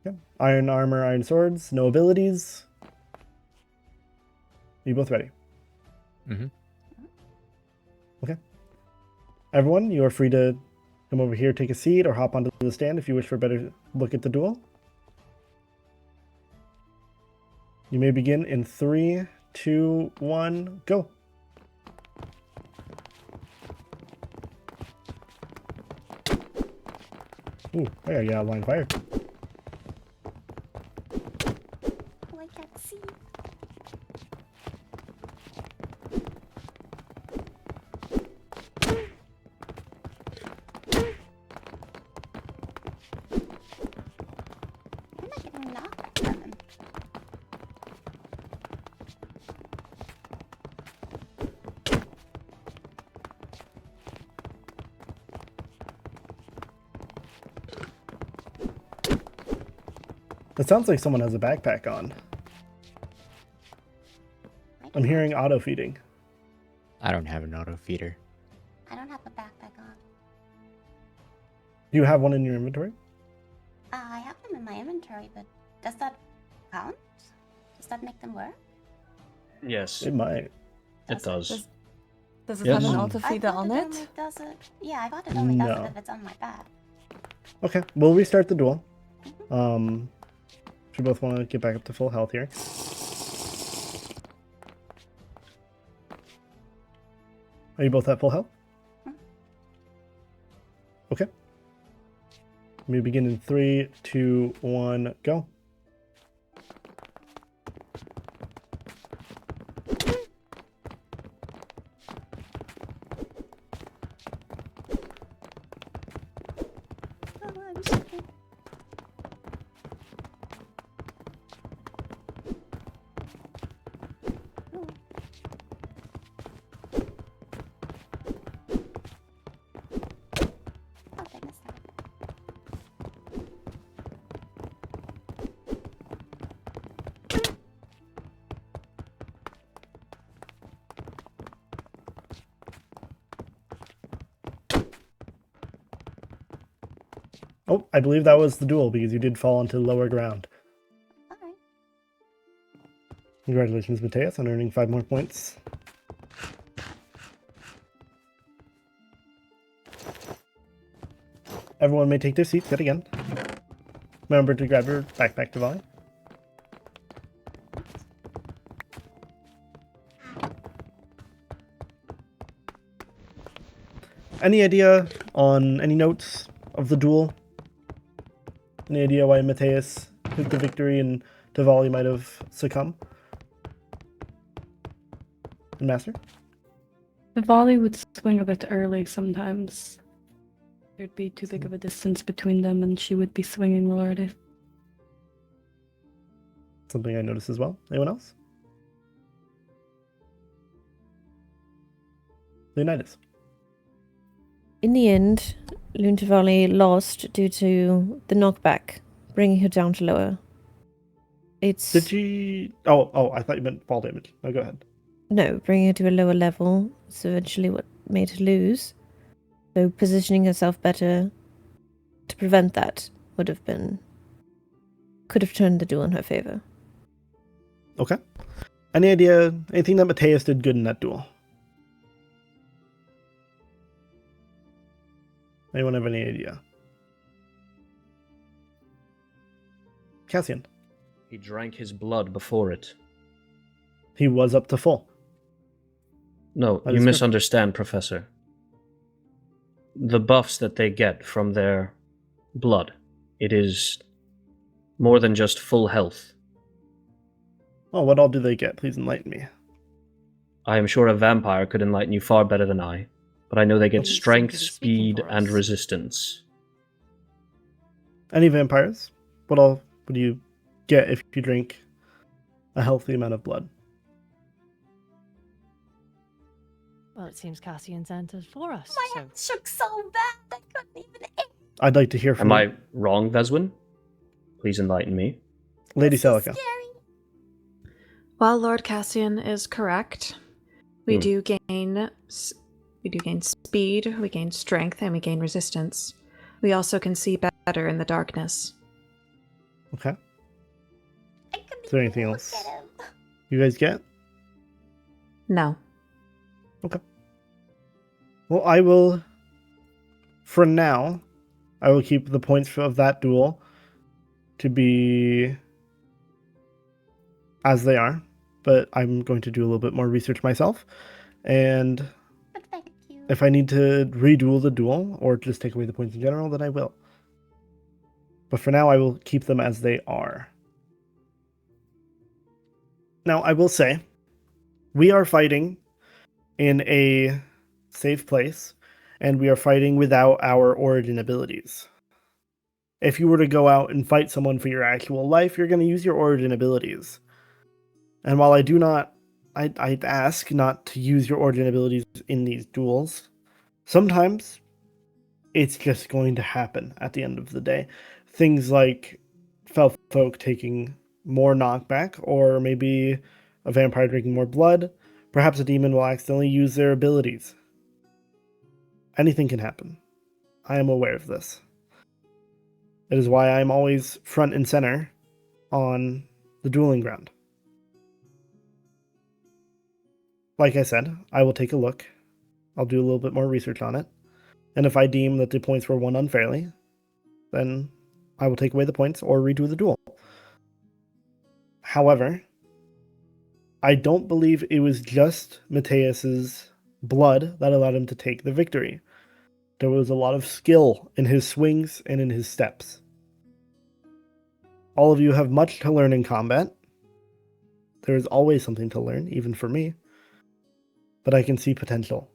Okay. Iron armor, iron swords, no abilities. Are you both ready? Mm-hmm. Okay. Everyone, you are free to come over here, take a seat, or hop onto the stand if you wish for a better look at the duel. You may begin in 3, 2, 1, go. Ooh, I gotta get out of line of fire. Oh, I can't see. I'm not getting knocked back from him. It sounds like someone has a backpack on. I'm hearing auto feeding. I don't have an auto feeder. I don't have a backpack on. Do you have one in your inventory? I have them in my inventory, but does that count? Does that make them work? Yes, It might. it does. Does it Yes. have an auto I feeder thought on it it? only does it. Yeah, I thought it only does No. it if it's on my back. Okay, we'll restart the duel. If you both want to get back up to full health here. Are you both at full health? Okay. We begin in 3, 2, 1, go. Oh, I'm shaking. Oh. Oh, they missed that. Oh, I believe that was the duel because you did fall onto lower ground. Alright. Congratulations, Mateus, on earning 5 more points. Everyone may take their seats yet again. Remember to grab your backpack to volley. Any idea on any notes of the duel? Any idea why Mateus took the victory and Tavali might have succumbed? Master? The volley would swing a bit early sometimes. There'd be too big of a distance between them and she would be swinging already. Something I noticed as well. Anyone else? Leonidas. In the end, Lune Tavali lost due to the knockback, bringing her down to lower. It's Did she? Oh, I thought you meant fall damage. No, go ahead. no, bringing her to a lower level. It's eventually what made her lose. So positioning herself better to prevent that could have turned the duel in her favor. Okay. Any idea? Anything that Mateus did good in that duel? Anyone have any idea? Cassian. He drank his blood before it. He was up to full. No, That you is correct. misunderstand, Professor. The buffs that they get from their blood, it is more than just full health. Oh, what all do they get? Please enlighten me. I am sure a vampire could enlighten you far better than I, but I know they get He seemed strength, to be speaking speed, for and us. resistance. Any vampires? What all would you get if you drink a healthy amount of blood? Well, it seems Cassian's entered for us. My so. head shook so bad I couldn't even aim. I'd like to hear from Am you. I wrong, Veswin? Please enlighten me. Lady So Celica. scary. While Lord Cassian is correct, we do gain speed, we gain strength, and we gain resistance. We also can see better in the darkness. Okay. I couldn't Is there even anything look else at him. you guys get? No. Okay. Well, I will, for now, I will keep the points of that duel to be as they are, but I'm going to do a little bit more research myself, and But thank you. if I need to reduel the duel or just take away the points in general, then I will. But for now, I will keep them as they are. Now, I will say, we are fighting in a safe place, and we are fighting without our origin abilities. If you were to go out and fight someone for your actual life, you're going to use your origin abilities. And while I'd ask not to use your origin abilities in these duels, sometimes it's just going to happen at the end of the day. Things like fel folk taking more knockback, or maybe a vampire drinking more blood. Perhaps a demon will accidentally use their abilities. Anything can happen. I am aware of this. It is why I'm always front and center on the dueling ground. Like I said, I will take a look. I'll do a little bit more research on it. And if I deem that the points were won unfairly, then I will take away the points or redo the duel. However, I don't believe it was just Mateus's blood that allowed him to take the victory. There was a lot of skill in his swings and in his steps. All of you have much to learn in combat. There is always something to learn, even for me. But I can see potential.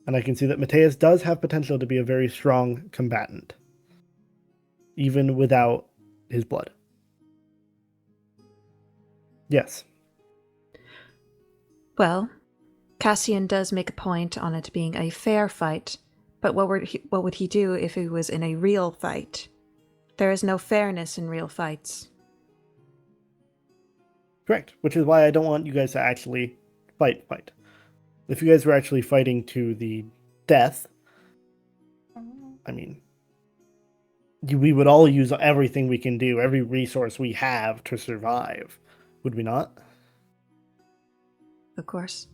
And I can see that Mateus does have potential to be a very strong combatant, even without his blood. Yes. Well, Cassian does make a point on it being a fair fight, but what would he do if he was in a real fight? There is no fairness in real fights. Correct. Which is why I don't want you guys to actually fight. If you guys were actually fighting to the death, I mean, we would all use everything we can do, every resource we have to survive. Would we not? Of course.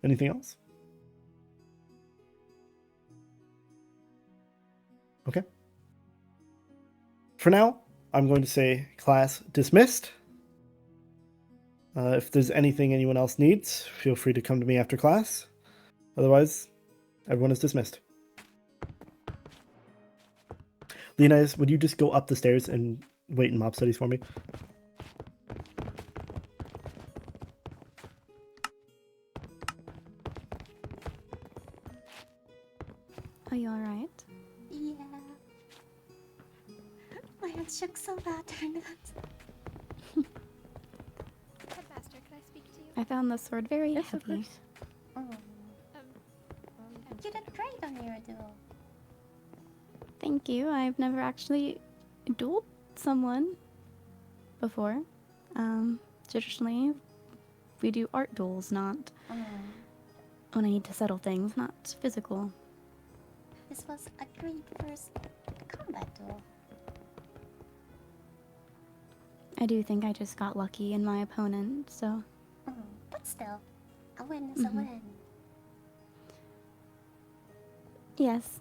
Anything else? Okay. For now, I'm going to say class dismissed. If there's anything anyone else needs, feel free to come to me after class. Otherwise, everyone is dismissed. Leonidas, would you just go up the stairs and wait in mob studies for me? Are you alright? Yeah. My head shook so bad during that. Headmaster, can I speak to you? I found the sword very Yes, of heavy. course. Oh. You did great on your duel. Thank you. I've never actually dueled someone before. Traditionally, we do art duels, not when I need to settle things, not physical. This was a great first combat duel. I do think I just got lucky in my opponent, so. But still, a win is a win. Yes.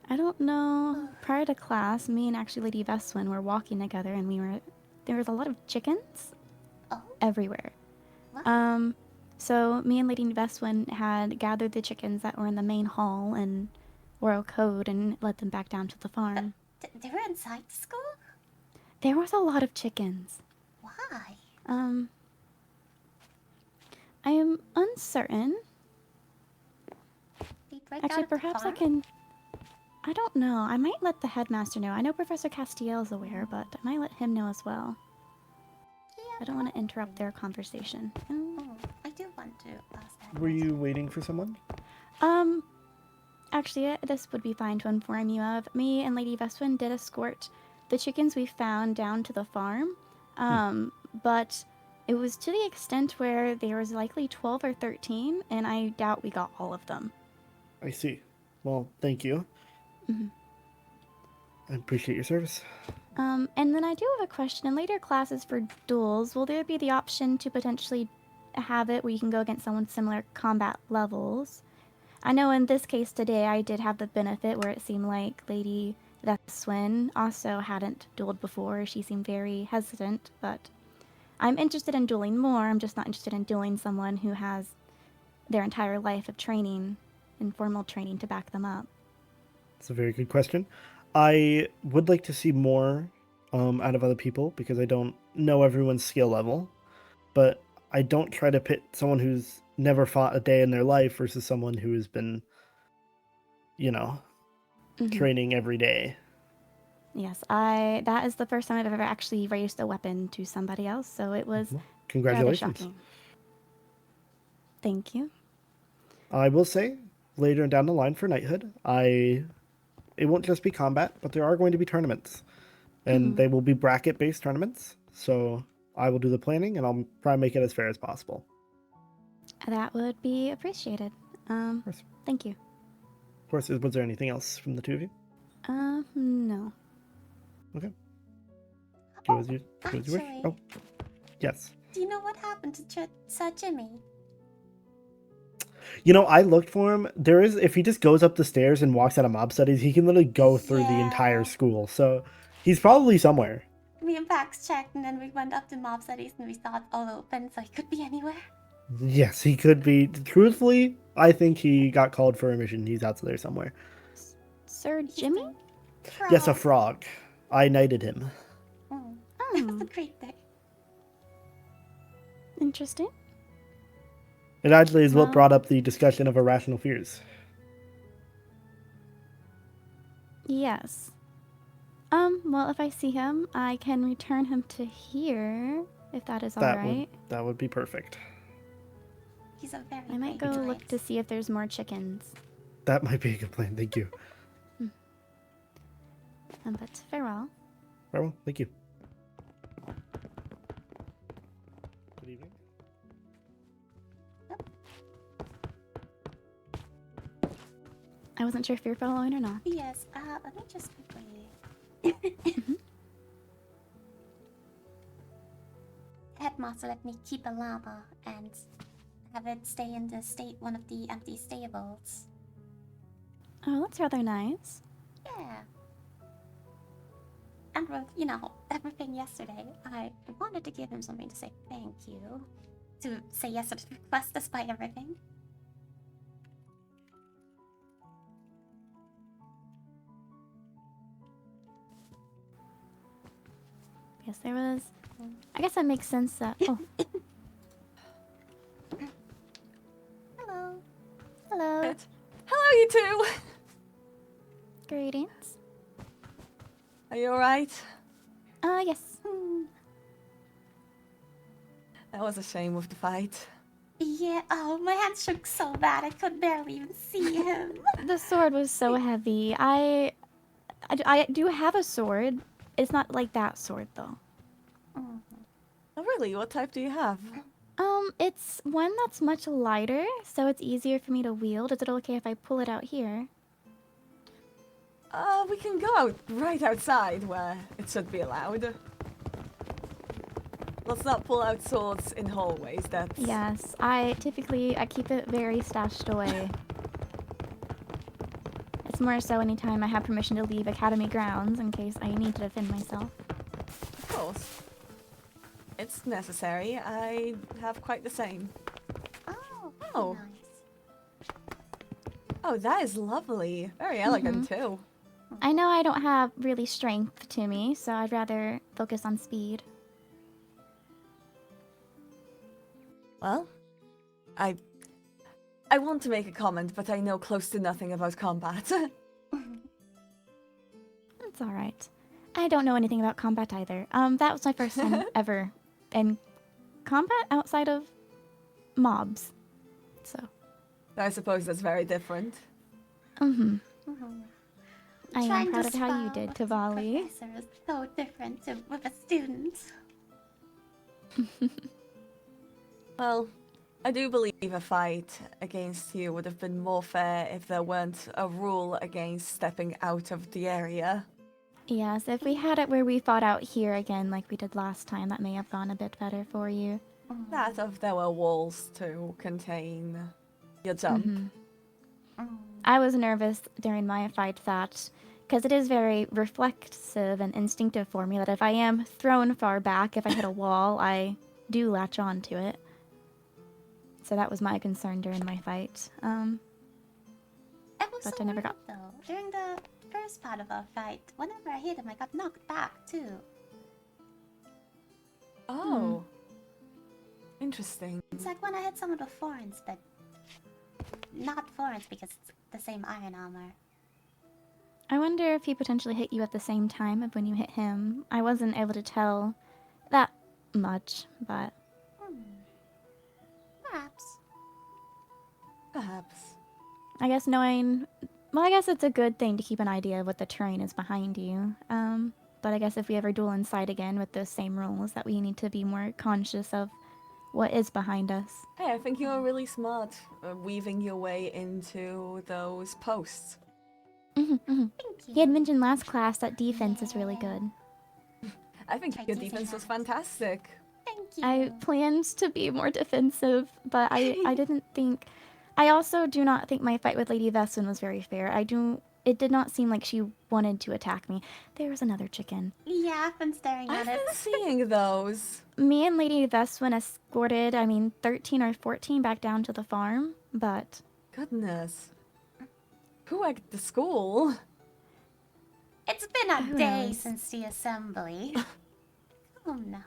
I don't know. Prior to class, me and actually Lady Veswin were walking together, and there was a lot of chickens everywhere. So me and Lady Veswin had gathered the chickens that were in the main hall and Royal Code and led them back down to the farm. They were inside the school? There was a lot of chickens. Why? I am uncertain. Actually, perhaps I can. I don't know. I might let the headmaster know. I know Professor Castiel is aware, but I might let him know as well. I don't want to interrupt their conversation. I do want to ask that. Were you waiting for someone? Actually, this would be fine to inform you of. Me and Lady Veswin did escort the chickens we found down to the farm, but it was to the extent where there was likely 12 or 13, and I doubt we got all of them. I see. Well, thank you. I appreciate your service. And then I do have a question. In later classes for duels, will there be the option to potentially have it where you can go against someone with similar combat levels? I know in this case today I did have the benefit where it seemed like Lady Veswin also hadn't dueled before. She seemed very hesitant, but I'm interested in dueling more. I'm just not interested in dueling someone who has their entire life of training, informal training to back them up. That's a very good question. I would like to see more out of other people because I don't know everyone's skill level, but I don't try to pit someone who's never fought a day in their life versus someone who has been, training every day. Yes, that is the first time I've ever actually raised a weapon to somebody else, so it was Congratulations. rather shocking. Thank you. I will say, later down the line for Knighthood, it won't just be combat, but there are going to be tournaments. And they will be bracket-based tournaments, so I will do the planning, and I'll try and make it as fair as possible. That would be appreciated. Thank you. Of course, was there anything else from the two of you? No. Okay. Go as you wish. Oh, yes. Do you know what happened to Sir Jimmy? I looked for him. If he just goes up the stairs and walks out of mob studies, he can literally go through the entire school. So he's probably somewhere. Me and Pax checked, and then we went up to mob studies, and we saw it all open, so he could be anywhere. Yes, he could be. Truthfully, I think he got called for a mission. He's out there somewhere. Sir Jimmy? Yes, a frog. I knighted him. That's a great thing. Interesting. It actually is what brought up the discussion of irrational fears. Yes. Well, if I see him, I can return him to here, if that is alright. That would be perfect. He's a very I might go look to see if there's more chickens. That might be a good plan. Thank you. But farewell. Farewell. Thank you. Good evening. I wasn't sure if you're following or not. Yes, let me just quickly... Headmaster let me keep a llama and have it stay in one of the empty stables. Oh, that's rather nice. Yeah. And with, everything yesterday, I wanted to give him something to say thank you. To say yes to the request despite everything. Yes, there was... I guess that makes sense that... Oh. Hello. Hello. Hello, you two! Greetings. Are you alright? Yes. That was a shame with the fight. Yeah, oh, my hand shook so bad I could barely even see him. The sword was so heavy. I do have a sword. It's not like that sword, though. Oh. Oh, really? What type do you have? It's one that's much lighter, so it's easier for me to wield. Is it okay if I pull it out here? We can go out right outside where it should be allowed. Let's not pull out swords in hallways, that's... Yes, I keep it very stashed away. It's more so anytime I have permission to leave Academy grounds in case I need to defend myself. Of course. It's necessary. I have quite the same. Oh, Oh. nice. Oh, that is lovely. Very elegant, too. I know I don't have really strength to me, so I'd rather focus on speed. Well, I want to make a comment, but I know close to nothing about combat. That's alright. I don't know anything about combat either. That was my first time ever in combat outside of mobs. So. I suppose that's very different. Mm-hmm. Mhm. I am Trying proud to of how you spell did, with a Tavali. professor is so different with a student. Well, I do believe a fight against you would have been more fair if there weren't a rule against stepping out of the area. Yes, if we had it where we fought out here again like we did last time, that may have gone a bit better for you. That if there were walls to contain your jump. I was nervous during my fight that, because it is very reflexive and instinctive for me, that if I am thrown far back, if I hit a wall, I do latch on to it. So that was my concern during my fight. It was But so I never weird, got... though. During the first part of our fight, whenever I hit him, I got knocked back too. Oh. Interesting. It's like when I hit someone with thorns, but not thorns because it's the same iron armor. I wonder if he potentially hit you at the same time of when you hit him. I wasn't able to tell that much, but... Perhaps. Perhaps. I guess knowing... Well, I guess it's a good thing to keep an idea of what the terrain is behind you. But I guess if we ever duel inside again with those same rules, that we need to be more conscious of what is behind us. Hey, I think you were really smart weaving your way into those posts. Thank you. He had mentioned last class that defense is really good. I think your defense was fantastic. Thank you. I planned to be more defensive, but I didn't think... I also do not think my fight with Lady Veswin was very fair. It did not seem like she wanted to attack me. There was another chicken. Yeah, I've been staring at I've it. been seeing those. Me and Lady Veswin escorted, 13 or 14 back down to the farm, but... Goodness. Who egged the school? It's been a Who day knows? since the assembly. Oh no.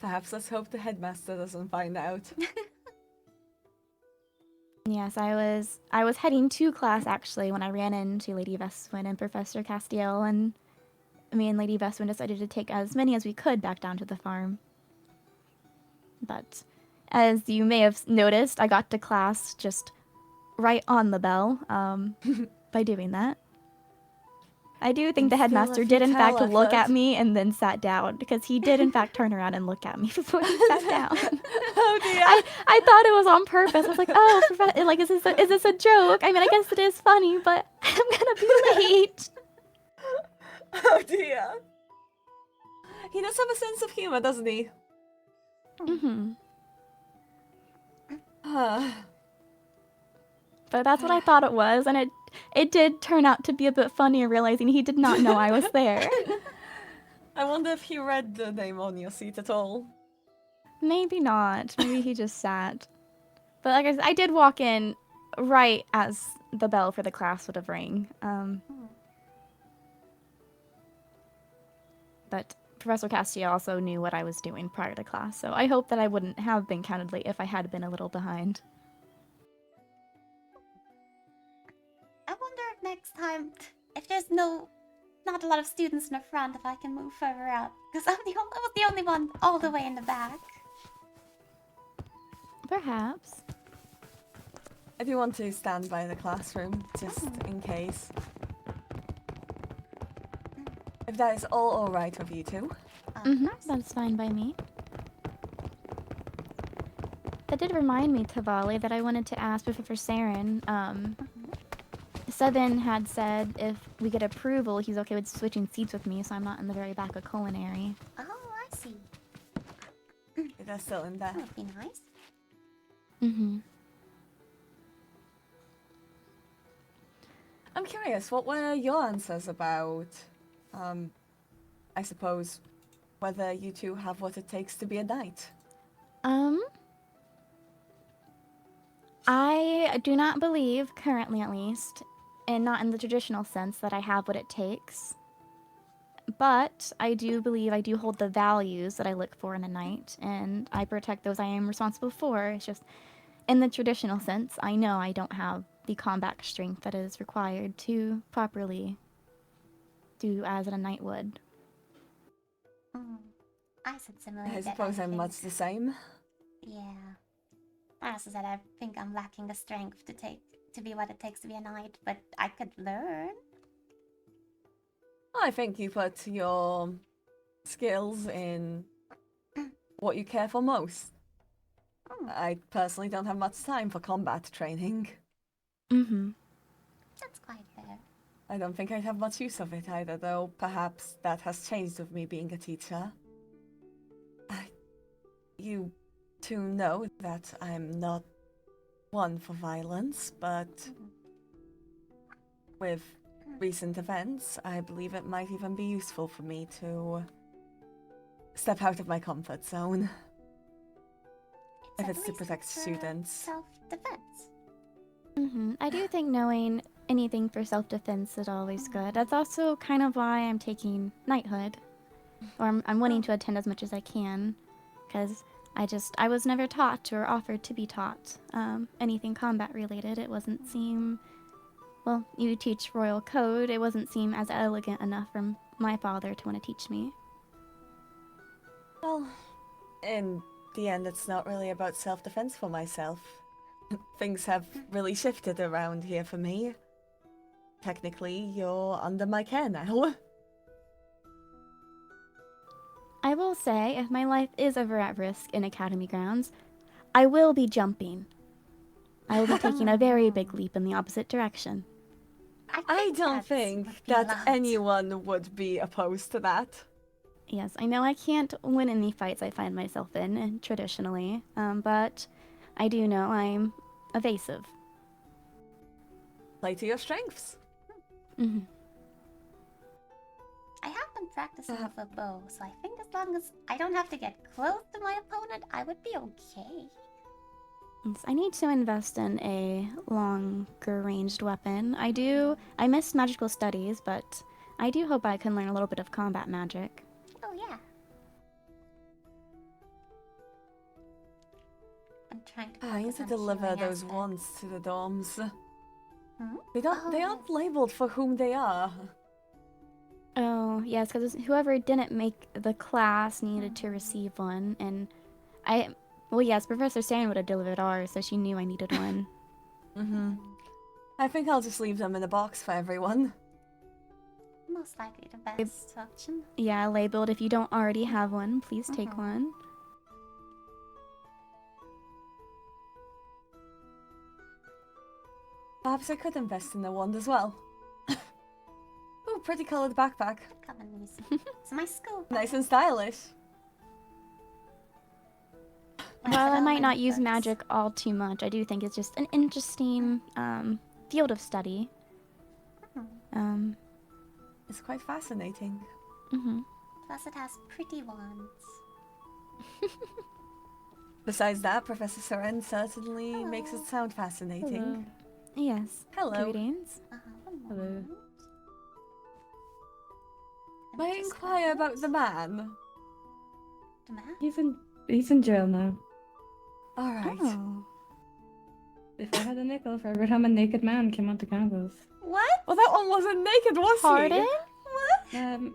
Perhaps let's hope the headmaster doesn't find out. Yes, I was heading to class actually when I ran into Lady Veswin and Professor Castiel, and me and Lady Veswin decided to take as many as we could back down to the farm. But as you may have noticed, I got to class just right on the bell by doing that. I do think the headmaster did in fact look at me and then sat down, because he did in fact turn around and look at me before he sat down. Oh dear. I thought it was on purpose. I was like, oh, like, is this a joke? I mean, I guess it is funny, but I'm gonna be late. Oh dear. He does have a sense of humor, doesn't he? Mm-hmm. Uh, But that's what I thought it was, and it did turn out to be a bit funnier realizing he did not know I was there. I wonder if he read the name on your seat at all. Maybe not. Maybe he just sat. But like I said, I did walk in right as the bell for the class would have rang. But Professor Castiel also knew what I was doing prior to class, so I hope that I wouldn't have been counted late if I had been a little behind. I wonder if next time, if there's not a lot of students in the front, if I can move further out. Because I was the only one all the way in the back. Perhaps. I do want to stand by the classroom, just in case. If that is all alright with you two. That's fine by me. That did remind me, Tavali, that I wanted to ask Professor Saren. Seven had said if we get approval, he's okay with switching seats with me, so I'm not in the very back of culinary. Oh, I see. It is still in there. That would be nice. I'm curious, what were your answers about, I suppose, whether you two have what it takes to be a knight? I do not believe, currently at least, and not in the traditional sense, that I have what it takes. But I do believe I do hold the values that I look for in a knight, and I protect those I am responsible for. It's just, in the traditional sense, I know I don't have the combat strength that is required to properly do as a knight would. I said similar. I suppose I'm much the same. Yeah. I also said I think I'm lacking the strength to be what it takes to be a knight, but I could learn. I think you put your skills in what you care for most. I personally don't have much time for combat training. That's quite fair. I don't think I'd have much use of it either, though perhaps that has changed with me being a teacher. You two know that I'm not one for violence, but with recent events, I believe it might even be useful for me to step out of my comfort zone. If it's to protect students. Self-defense. I do think knowing anything for self-defense is always good. That's also kind of why I'm taking Knighthood. Or I'm wanting to attend as much as I can. Because I was never taught or offered to be taught anything combat related. It wasn't seem... Well, you teach royal code. It wasn't seem as elegant enough for my father to want to teach me. Well, in the end, it's not really about self-defense for myself. Things have really shifted around here for me. Technically, you're under my care now. I will say, if my life is ever at risk in Academy grounds, I will be jumping. I will be taking a very big leap in the opposite direction. I don't think that anyone would be opposed to that. Yes, I know I can't win any fights I find myself in, traditionally, but I do know I'm evasive. Play to your strengths. I have been practicing with a bow, so I think as long as I don't have to get close to my opponent, I would be okay. Yes, I need to invest in a longer ranged weapon. I missed magical studies, but I do hope I can learn a little bit of combat magic. Oh yeah. I'm trying to I need to deliver those wands to the dorms. They Oh, aren't labeled for whom they are. Oh, yes, because whoever didn't make the class needed to receive one, and well, yes, Professor Saren would have delivered ours, so she knew I needed one. I think I'll just leave them in a box for everyone. Most likely the best option. Yeah, labeled, if you don't already have one, please take one. Perhaps I could invest in a wand as well. Oh, pretty colored backpack. Come on, it's my school. Nice and stylish. While I might not use magic all too much, I do think it's just an interesting field of study. It's quite fascinating. Plus it has pretty wands. Besides that, Professor Saren certainly makes it sound fascinating. Hello. Yes. Hello. Greetings. Hello. May I inquire about the man? The man? He's in jail now. Alright. Oh. If I had a nickel for every time a naked man came onto campus. What? Well, that one wasn't naked, was Pardon? What?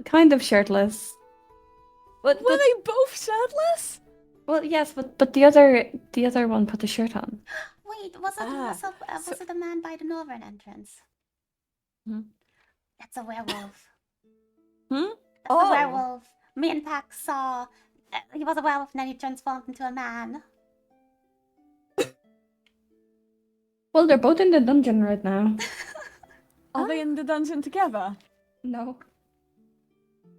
Kind of shirtless. Were they both shirtless? Well, yes, but the other one put the shirt on. Wait, was it a man by the northern entrance? Hmm? That's a werewolf. Hmm? That's a werewolf. Me and Pax saw. He was a werewolf and then he transformed into a man. Well, they're both in the dungeon right now. Are they in the dungeon together? No.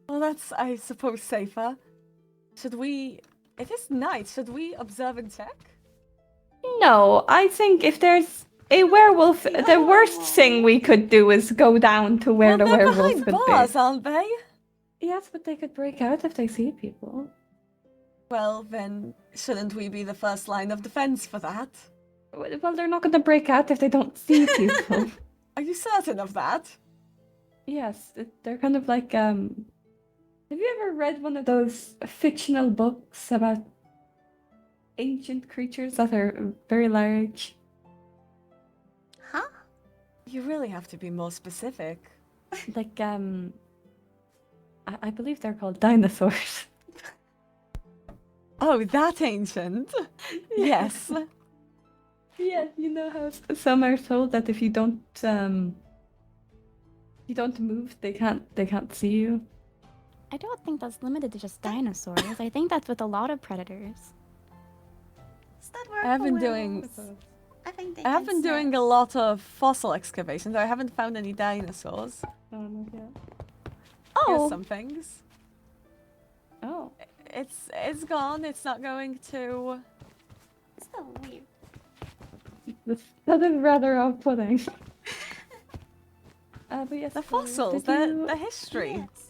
Well, that's, I suppose, safer. Should we... It is night. Should we observe and check? No, I think if there's a werewolf, the worst thing we could do is go down to where the they're werewolf behind could bars, be. aren't they? Yes, but they could break out if they see people. Well, then, shouldn't we be the first line of defense for that? Well, they're not going to break out if they don't see people. Are you certain of that? Yes, they're kind of like, Have you ever read one of those fictional books about ancient creatures that are very large? Huh? You really have to be more specific. Like, I believe they're called dinosaurs. Oh, that ancient? Yes. Yeah, you know how some are told that if you don't move, they can't see you. I don't think that's limited to just dinosaurs. I think that's with a lot of predators. I have been doing doing a lot of fossil excavations. I haven't found any dinosaurs. Oh, no, yeah. Here's Oh, some things. Oh. It's gone. It's not going to. So weird. That is rather off-putting. But yes, The so fossils, did the history. Yes.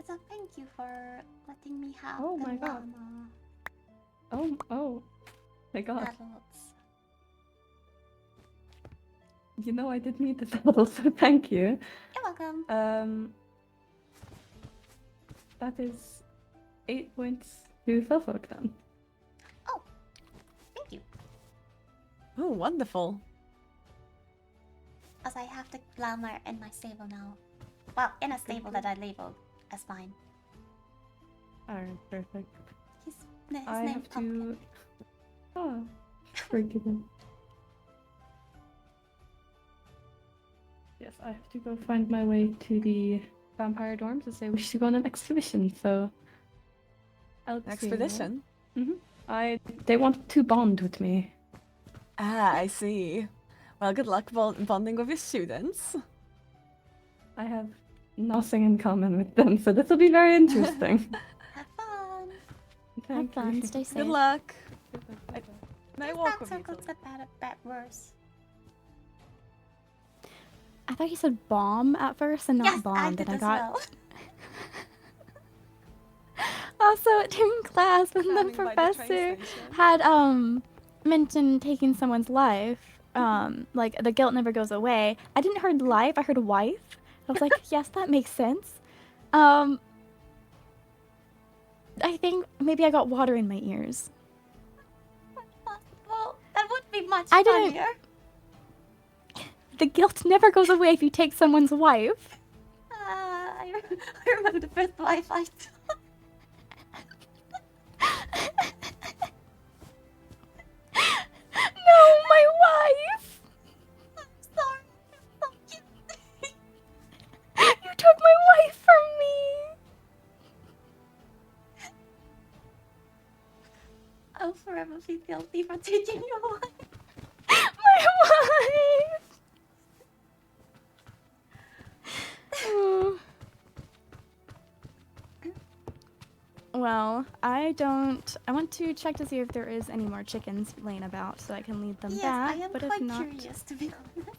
So thank you for letting me have Oh the my god. llama Oh my god. adults. You know, I did meet the title, so thank you. You're welcome. That is 8 points to Felfolk then. Thank you. Oh, wonderful. As I have the llama in my stable now. Well, in a stable that I labeled as mine. Alright, perfect. His I name's have Pumpkin. to... Oh, forgiven. Yes, I have to go find my way to the vampire dorms as they wish to go on an expedition, so... Expedition? They want to bond with me. Ah, I see. Well, good luck bonding with your students. I have nothing in common with them, so this will be very interesting. Have fun. Thank have fun. you. Stay safe. Good luck. May I These walk back with you? circles get bad worse. I thought you said bomb at first and not Yes, bond, I did and I as got. well. Also, during class, when the Coming by the train professor station. had mentioned taking someone's life, like the guilt never goes away. I didn't heard life, I heard wife. I was like, yes, that makes sense. I think maybe I got water in my ears. Well, that would be much I didn't- funnier. The guilt never goes away if you take someone's wife. I remember the first wife I took. No, my wife! I'm sorry. I'm so cute. You took my wife from me! I'll forever be guilty for taking your wife. My wife! Oh. Well, I want to check to see if there is any more chickens laying about so I can lead them Yes, back. I am but quite if not, curious to be honest.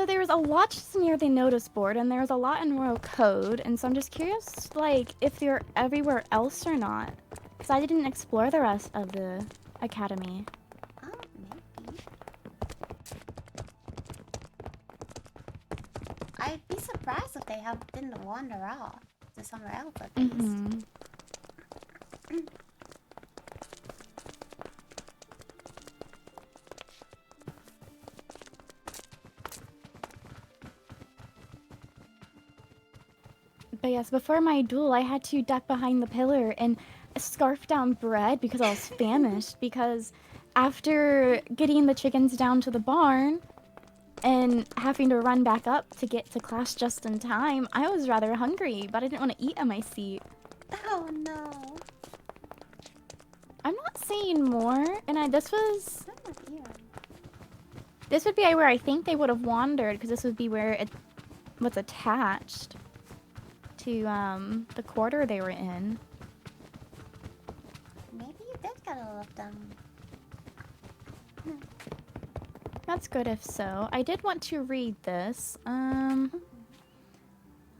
there was a lot just near the notice board, and there was a lot in Royal Code, and so I'm just curious, like, if they're everywhere else or not, because I didn't explore the rest of the academy. Oh, maybe. I'd be surprised if they didn't wander off to somewhere else at least. Mm-hmm. But yes, before my duel, I had to duck behind the pillar and scarf down bread because I was famished. Because after getting the chickens down to the barn and having to run back up to get to class just in time, I was rather hungry, but I didn't want to eat on my seat. Oh no. I'm not saying more, and this was... Oh dear. This would be where I think they would have wandered, because this would be where it was attached to the quarter they were in. Maybe you did get all of them. That's good if so. I did want to read this.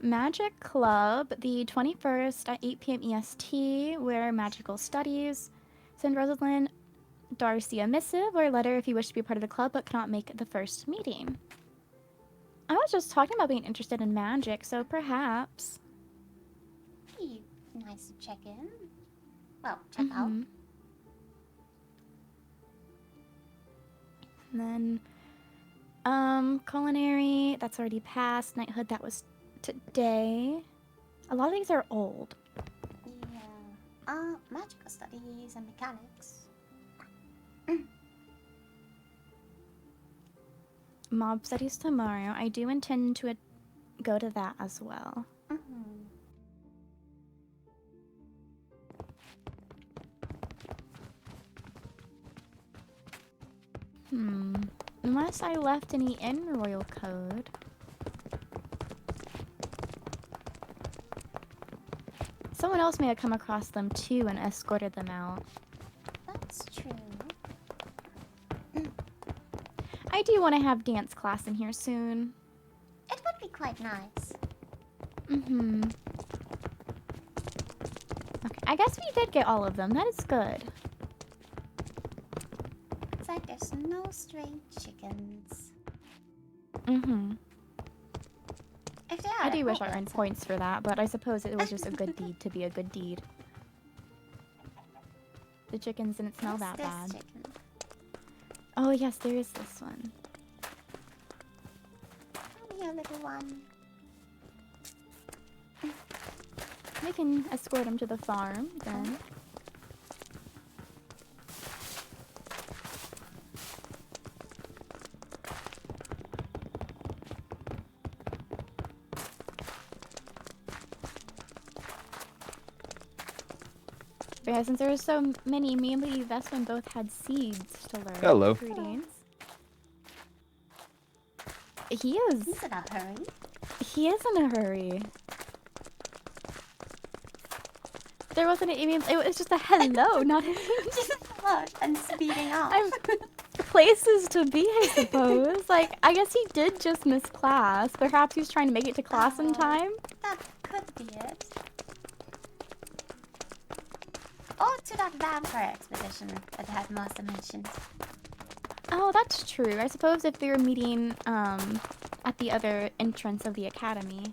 Magic Club, the 21st at 8 p.m. EST, where magical studies. Send Rosalind Darcy a missive or a letter if you wish to be a part of the club but cannot make the first meeting. I was just talking about being interested in magic, so perhaps. Be nice to check in. Well, check out. And then, culinary, that's already passed. Knighthood, that was today. A lot of these are old. Yeah. Magical studies and mechanics. Mob studies tomorrow. I do intend to go to that as well. Unless I left any in Royal Code. Someone else may have come across them too and escorted them out. That's true. I do want to have dance class in here soon. It would be quite nice. Okay, I guess we did get all of them. That is good. It's like there's no stray chickens. If they are, I do wish I earned points for that, but I suppose it was just a good deed to be a good deed. The chickens didn't smell that bad. Chicken? Oh yes, there is this one. Come here, little one. We can escort him to the farm then. But yeah, since there were so many, me and Lady Veswin both had seeds to learn. Hello. Greetings. He is. He's in a hurry. He is in a hurry. There wasn't even. It was just a hello, not a. Just look and speeding off. Places to be, I suppose. Like, I guess he did just miss class. Perhaps he was trying to make it to class in time. That could be it. Or to that vampire expedition that the Headmaster mentioned. Oh, that's true. I suppose if they were meeting at the other entrance of the academy.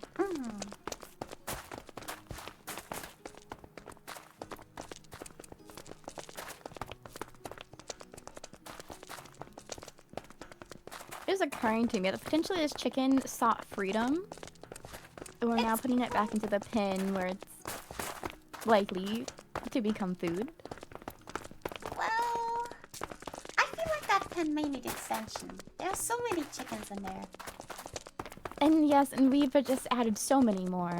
It was occurring to me that potentially this chicken sought freedom. And we're now putting it back into the pen where it's likely to become food. Well, I feel like that pen may need extension. There are so many chickens in there. And yes, and we've just added so many more.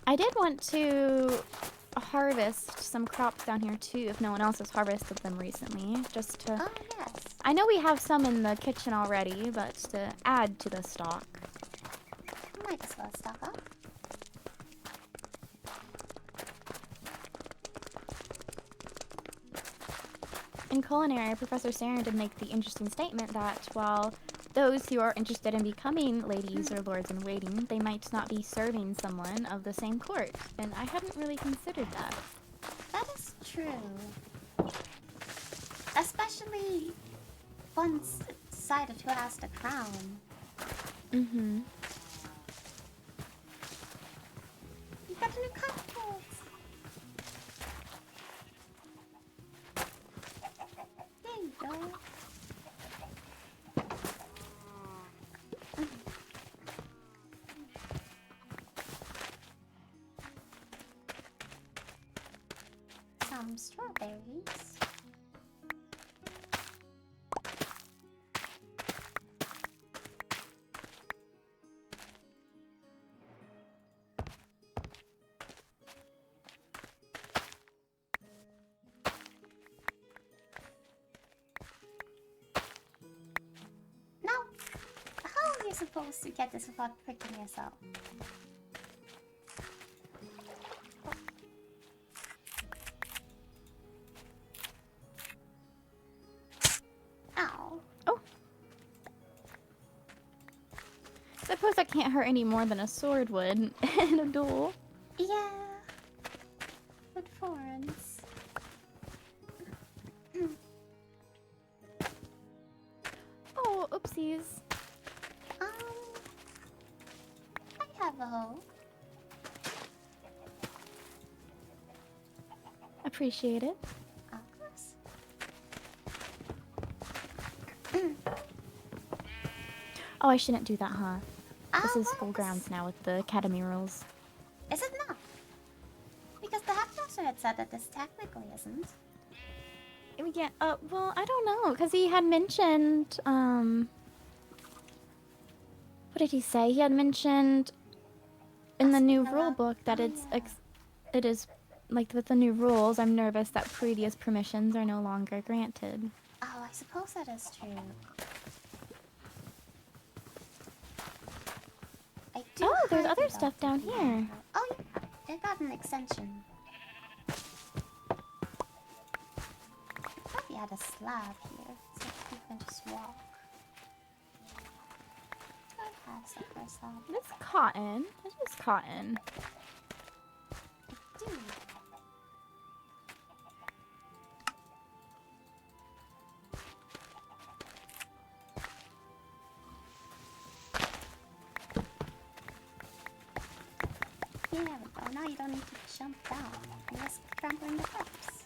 I did want to harvest some crops down here too, if no one else has harvested them recently, just to... Oh, yes. I know we have some in the kitchen already, but to add to the stock. Might as well stock up. In culinary, Professor Saren did make the interesting statement that while those who are interested in becoming ladies or lords in waiting, they might not be serving someone of the same court, and I hadn't really considered that. That is true. Especially once decided who has the crown. Mm-hmm. You got a new cupcake. There you go. some strawberries. Now, how are you supposed to get this without pricking yourself? Ow. Oh. Suppose that can't hurt any more than a sword would in a duel. Yeah. With thorns. Oh, oopsies. I have a hoe. Appreciate it. Of course. Oh, I shouldn't do that, huh? This Oh, is school grounds now with the academy rules. Is it not? Because the headmaster had said that this technically isn't. Yeah, well, I don't know, because he had mentioned, what did he say? He had mentioned in the new rule book that it is, like, with the new rules, I'm nervous that previous permissions are no longer granted. Oh, I suppose that is true. I do Oh, there's highly other doubt stuff down that we here. have- Oh, yeah. It got an extension. I thought we had a slab here, so you can just walk. Do I have stuff for a slab? This cotton. This is cotton. Dude. There we go. Now you don't need to jump down and risk trampling the steps.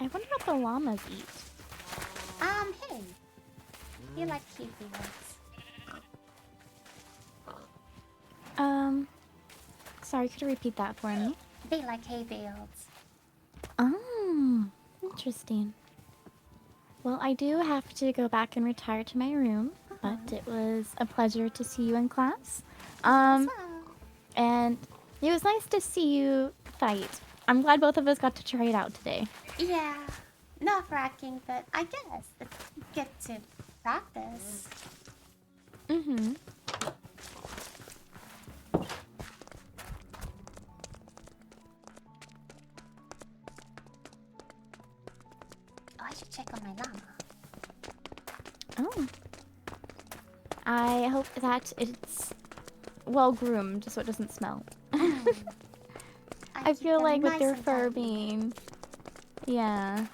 I wonder what the llamas eat. Hey. You like cute words. Sorry, could you repeat that for me? They like hay bales. Oh, interesting. Well, I do have to go back and retire to my room, but it was a pleasure to see you in class. And it was nice to see you fight. I'm glad both of us got to try it out today. Yeah. Not fracking, but I guess it's good to practice. Mm-hmm. Oh, I should check on my llama. Oh. I hope that it's well groomed so it doesn't smell. I feel like with their fur being... Yeah.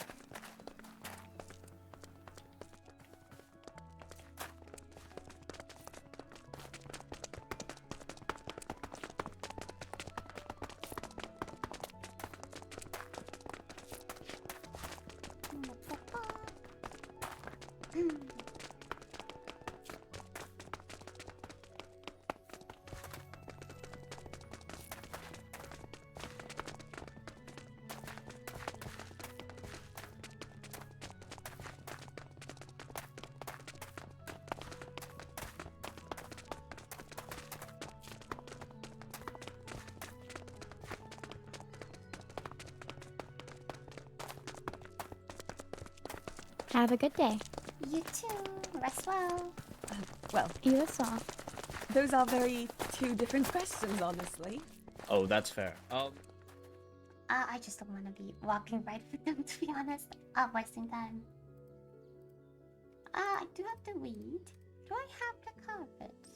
Have a good day. You too. Rest well. Well, you as well. Those are two different questions, honestly. Oh, that's fair. I just don't want to be walking right with them, to be honest. Wasting time. I do have to read. Do I have the carpet?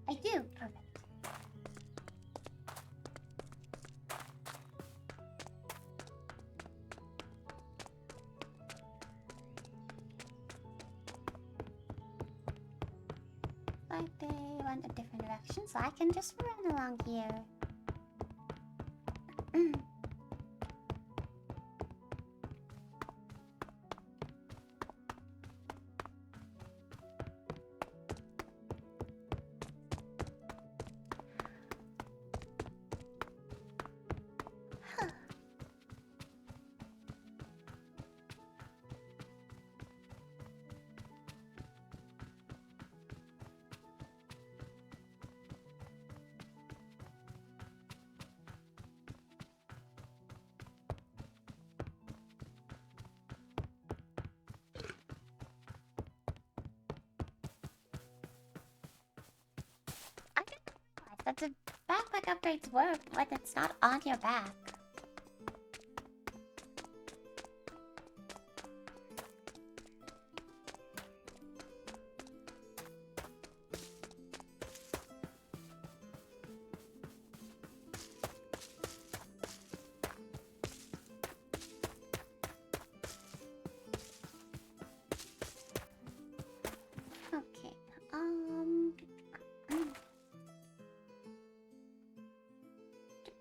I do. Perfect. like they went a different direction, so I can just run along here. That the backpack upgrades work when it's not on your back. Okay,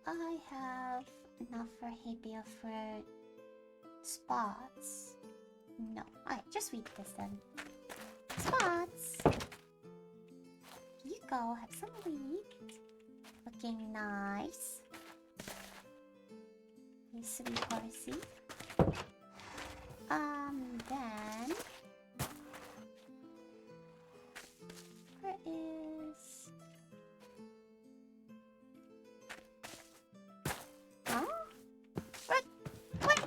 I have enough for Hebia for spots. No. Alright, just read this then. Spots! Here you go, have some weed. Looking nice. You sweet horsey. Then... Where is... Huh? What? What?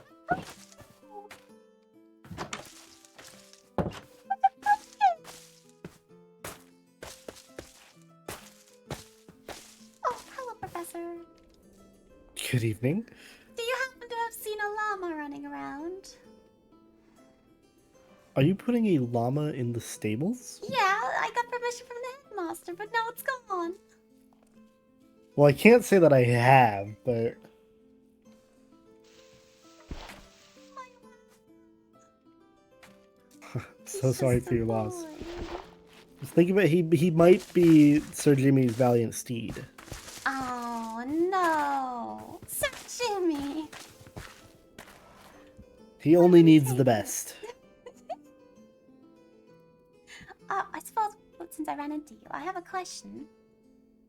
Oh, hello, Professor. Good evening. Do you happen to have seen a llama running around? Are you putting a llama in the stables? Yeah, I got permission from the headmaster, but now it's gone. Well, I can't say that I have, but... So sorry for your loss. Just think about it, he might be Sir Jimmy's valiant steed. Oh no, Sir Jimmy. He only needs the best. I suppose since I ran into you, I have a question.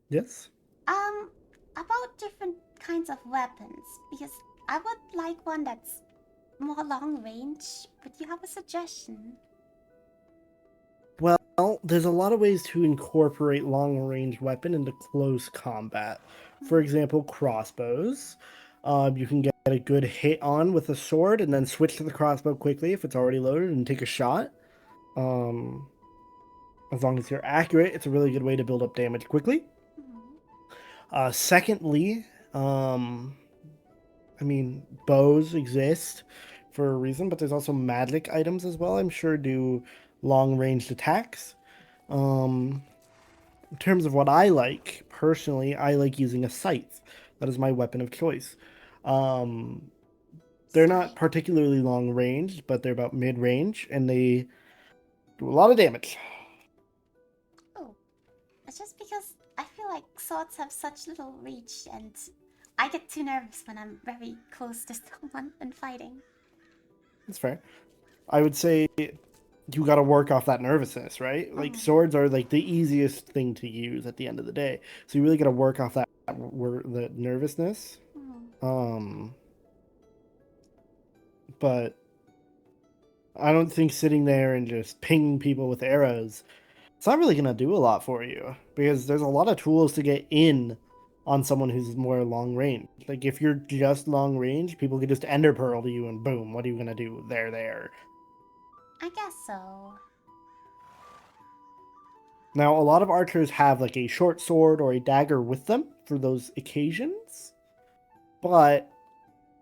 Yes? About different kinds of weapons, because I would like one that's more long range. Would you have a suggestion? Well, there's a lot of ways to incorporate long-range weapon into close combat. For example, crossbows. You can get a good hit on with a sword and then switch to the crossbow quickly if it's already loaded and take a shot. As long as you're accurate, it's a really good way to build up damage quickly. Secondly, I mean, bows exist for a reason, but there's also magic items as well, I'm sure, do long-ranged attacks. In terms of what I like, personally, I like using a scythe. That is my weapon of choice. They're not particularly long-ranged, but they're about mid-range, and they do a lot of damage. Oh, it's just because I feel like swords have such little reach, and I get too nervous when I'm very close to someone and fighting. That's fair. I would say you got to work off that nervousness, right? Like, swords are like the easiest thing to use at the end of the day. So you really got to work off that the nervousness. But I don't think sitting there and just pinging people with arrows, it's not really going to do a lot for you, because there's a lot of tools to get in on someone who's more long range. Like, if you're just long range, people could just ender pearl to you and boom, what are you going to do? They're there. I guess so. Now, a lot of archers have like a short sword or a dagger with them for those occasions, but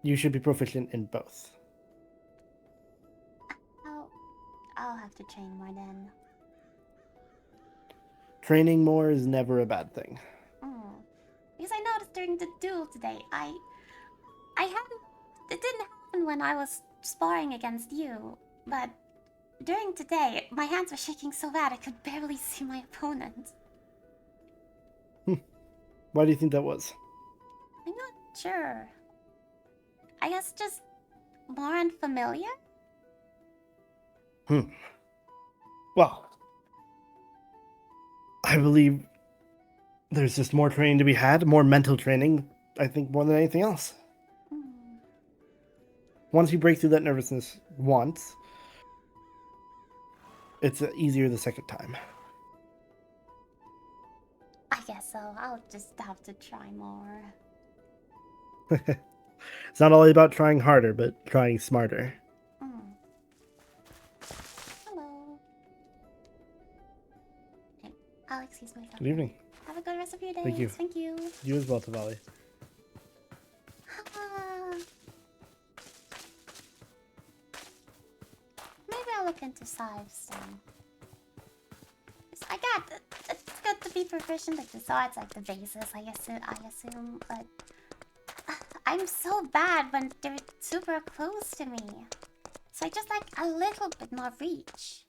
you should be proficient in both. I'll have to train more then. Training more is never a bad thing. Because I noticed during the duel today, it didn't happen when I was sparring against you, but during today, my hands were shaking so bad I could barely see my opponent. Why do you think that was? I'm not sure. I guess just more unfamiliar? Well, I believe there's just more training to be had, more mental training, I think, more than anything else. Once you break through that nervousness once, it's easier the second time. I guess so. I'll just have to try more. It's not all about trying harder, but trying smarter. Hello. Hey, I'll excuse myself. Good evening. Have a good rest of your day. Thank you. Thank you. You as well, Tavali. Maybe I'll look into Sives then. It's good to be proficient at the swords, like the bases, I assume, but I'm so bad when they're super close to me. So I just like a little bit more reach.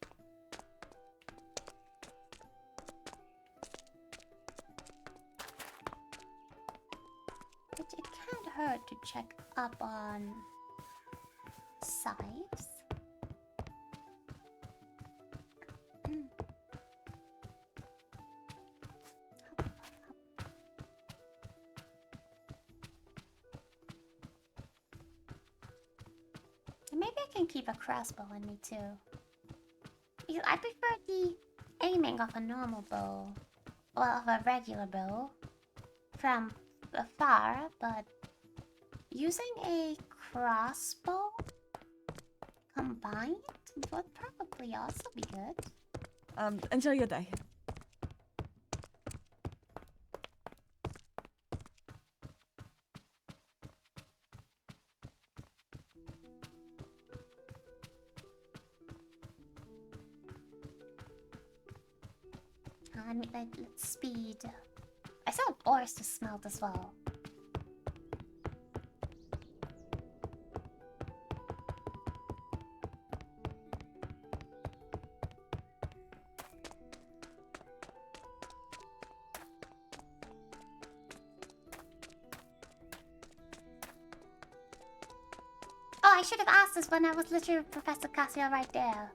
But it can't hurt to check up on Sives. Maybe I can keep a crossbow on me too. Because I prefer the aiming of a normal bow. Well, of a regular bow. From afar, but using a crossbow combined would probably also be good. Enjoy your day. I mean, let's speed. I still have ores to smelt as well. Oh, I should have asked this when I was literally with Professor Cassio right there.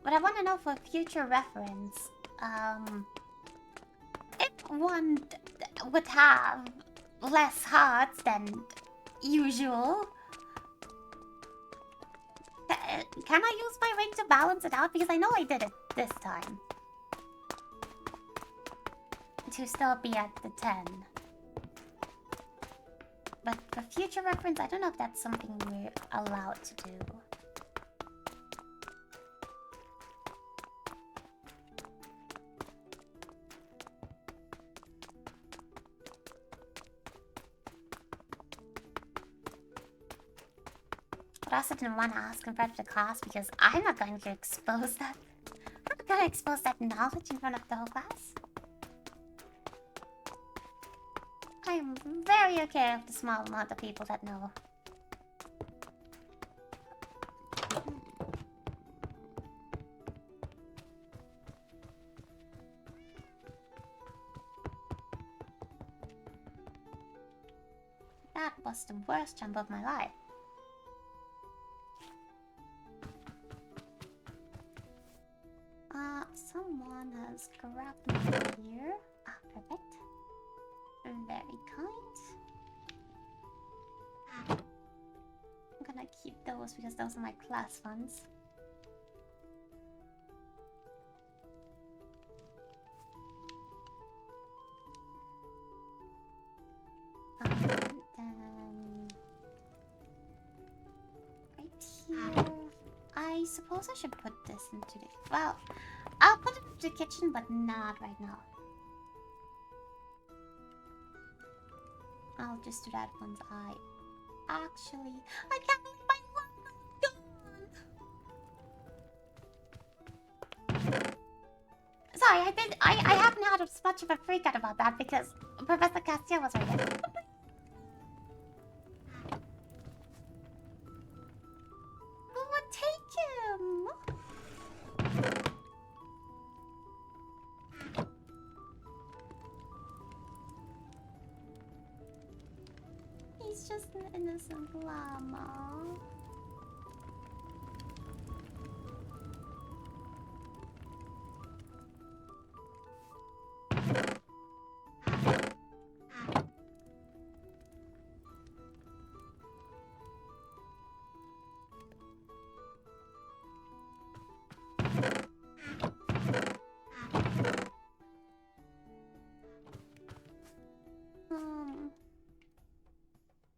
But I want to know for future reference, if one would have less hearts than usual, can I use my ring to balance it out? Because I know I did it this time. To still be at the 10. But for future reference, I don't know if that's something we're allowed to do. But I also didn't want to ask in front of the class because I'm not going to expose that. I'm not going to expose that knowledge in front of the whole class. I'm very okay with the small amount of people that know. That was the worst jump of my life. Someone has grabbed me here. Ah, perfect. Very kind. I'm gonna keep those because those are my class funds. Then right here. I suppose I should put this into the... Well, I'll put it into the kitchen, but not right now. I'll just do that once I can't believe my luck is gone! Sorry, I haven't had as much of a freak out about that because Professor Castillo was right there. Who would take him? It's just an innocent llama.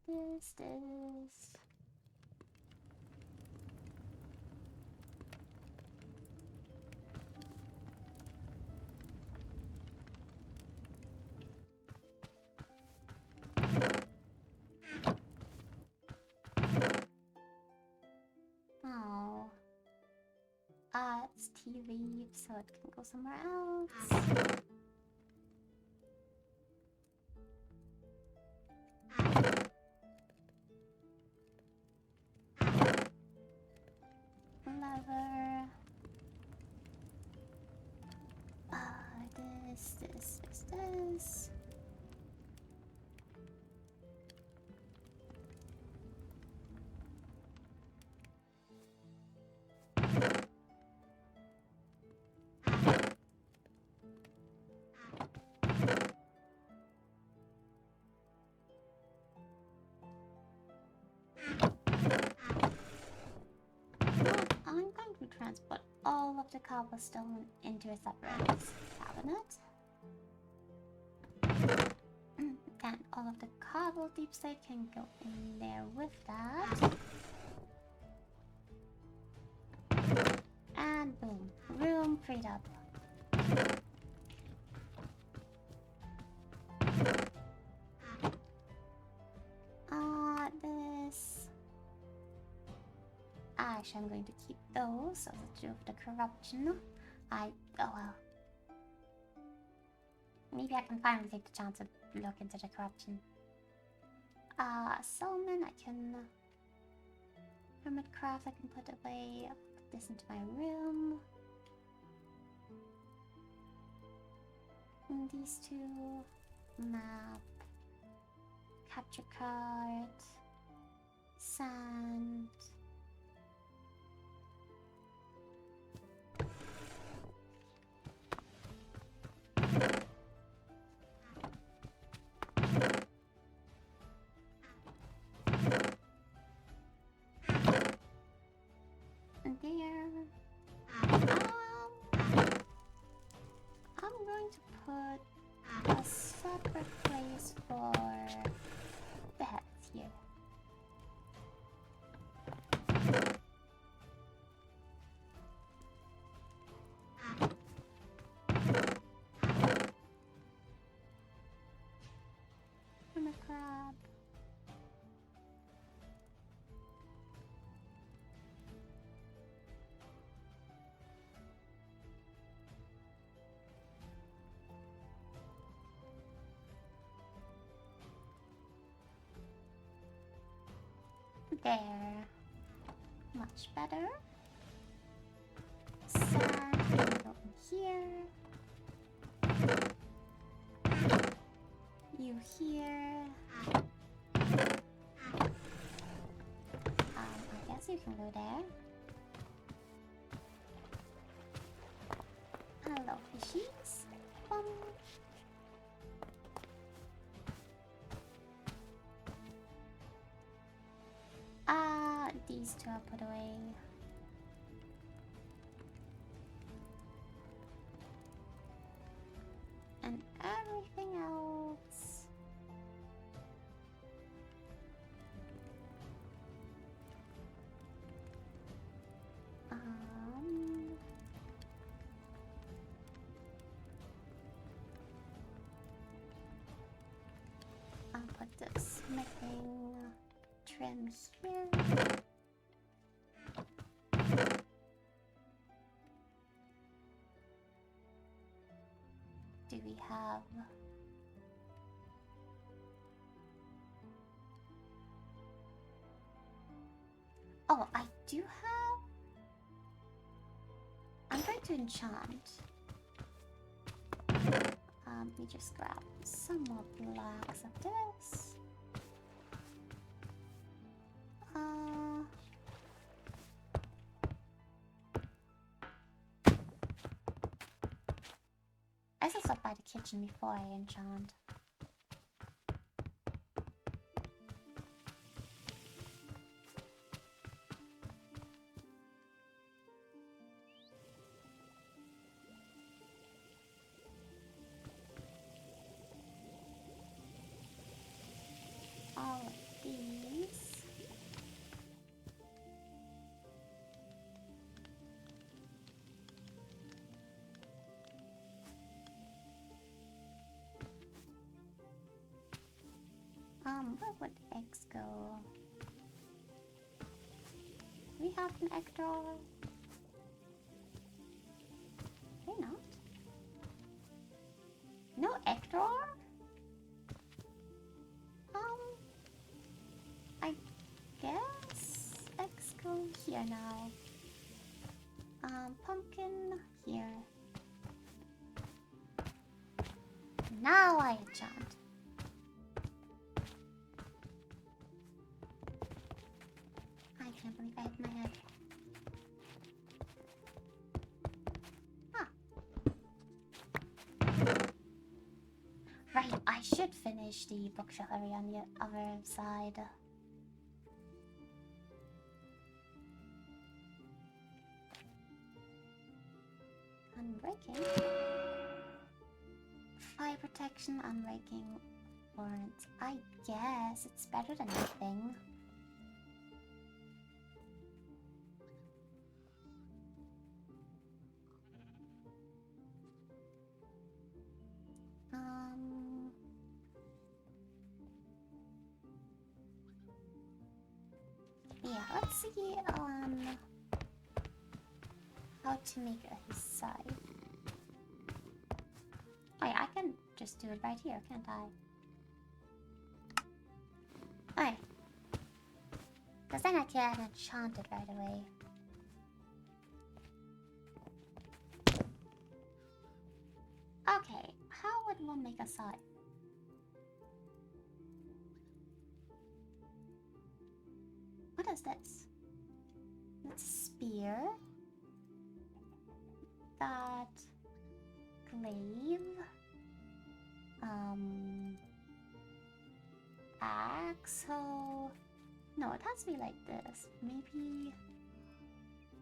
This is... Oh. It's TV, so it can go somewhere else. Lever. This. I'm going to transport all of the cobblestone into a separate cabinet. And all of the cobble deep slate can go in there with that. And boom, room freed up. This. Actually, I'm going to keep those so that of the corruption. Oh well. Maybe I can finally take the chance to look into the corruption. Solomon, I can... Hermitcraft, I can put away. I'll put this into my room. And these two. Map. Capture card. Sand. There. I'm going to put a separate place for the heads here. And a crab. There. Much better. Sand can go in here. You here. I guess you can go there. Hello, fishies. These two I'll put away. And everything else. I'll put the smithing trim here. Do we have... Oh, I do have... I'm going to enchant. Let me just grab some more blocks of this. I should stop by the kitchen before I enchant. All of these. Where would eggs go? We have an egg drawer. They not? No egg drawer? I guess eggs go here now. Pumpkin here. Now I enchant. I can't believe I hit my head. Huh. Right, I should finish the bookshelfery on the other side. Unbreaking. Fire protection, unbreaking warrants. I guess it's better than nothing. Yeah, let's see how to make a scythe. Oh yeah, I can just do it right here, can't I? Okay. Because then I can enchant it right away. Okay, how would one make a scythe? What is this? That's a spear. That glaive. Axe. So no, it has to be like this. Maybe.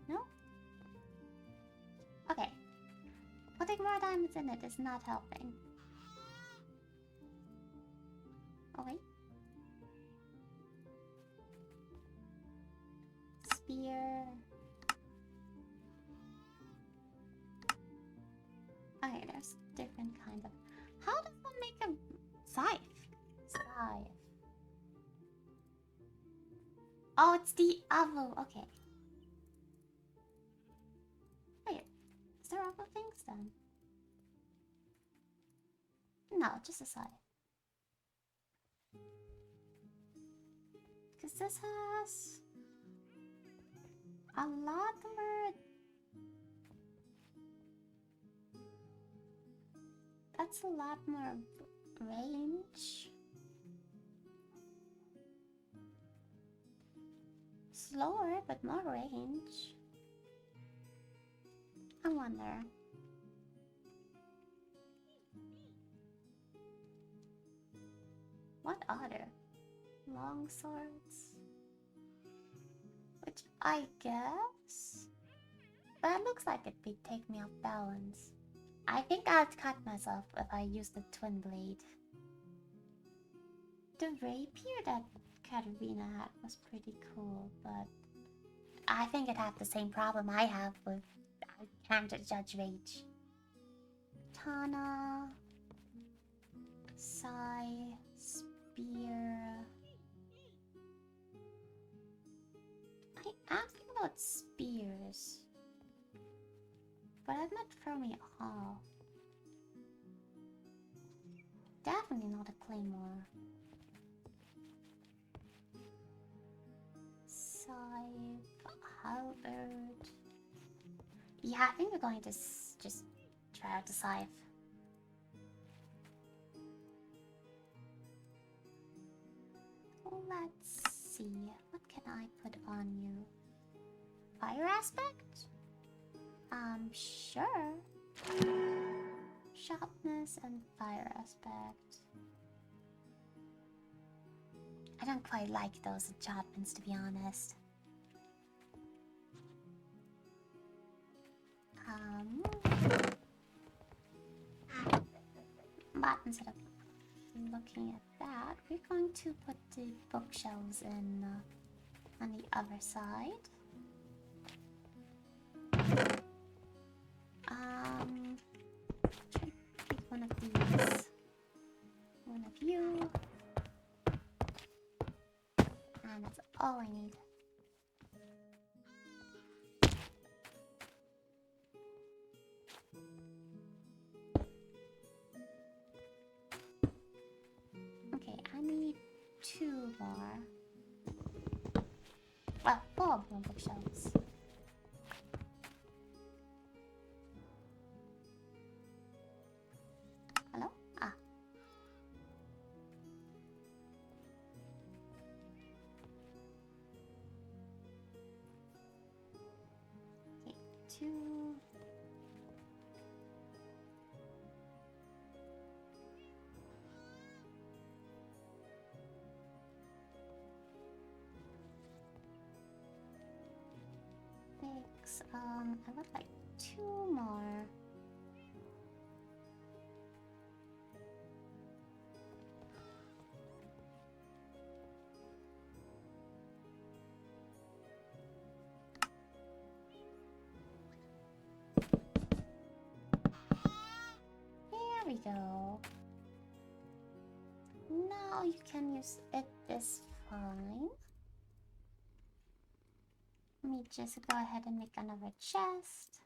No? Okay. Putting more diamonds in it is not helping. Oh wait. Spear. Okay, there's different kinds of. How does one make a scythe? Scythe. Oh, it's the oval. Okay. Wait, is there other things then? No, just a scythe. Because this has a lot more. That's a lot more range. Slower, but more range. I wonder. What other? Long swords? Which I guess? But it looks like it'd take me off balance. I think I'd cut myself if I used the twin blade. The rapier that Katarina had was pretty cool, but I think it had the same problem I have with I can't judge rage. Katana, sai, spear. I am thinking about spears. But it might throw me off. Definitely not a claymore. Scythe, halberd. Yeah, I think we're going to just try out the scythe. Let's see. What can I put on you? Fire aspect? Sure. sharpness and fire aspect. I don't quite like those enchantments, to be honest. But instead of looking at that, we're going to put the bookshelves in on the other side. Try to pick one of these. One of you. And that's all I need. Okay, I need 2 more. Well, 4 more bookshelves. Hello? Ah. Okay, 2. I would like 2 more. Here we go. Now you can use it this fine. Let me just go ahead and make another chest.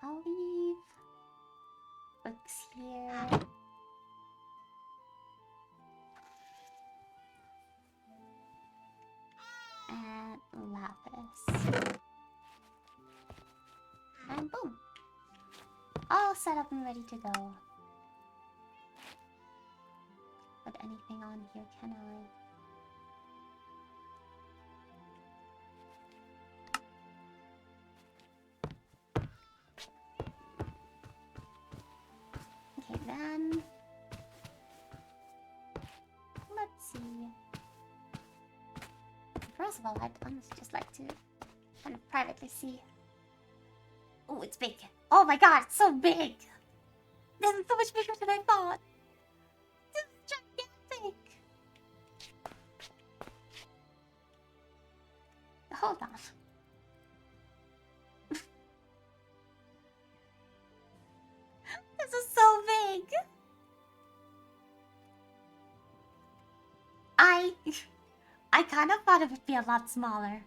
I'll leave books here. And lapis. And boom! All set up and ready to go. Put anything on here, can I? Okay, then. Let's see. First of all, I'd honestly just like to kind of privately see. Oh, it's big. Oh my god, it's so big! This is so much bigger than I thought. This is gigantic. Hold on. This is so big. I kind of thought it would be a lot smaller.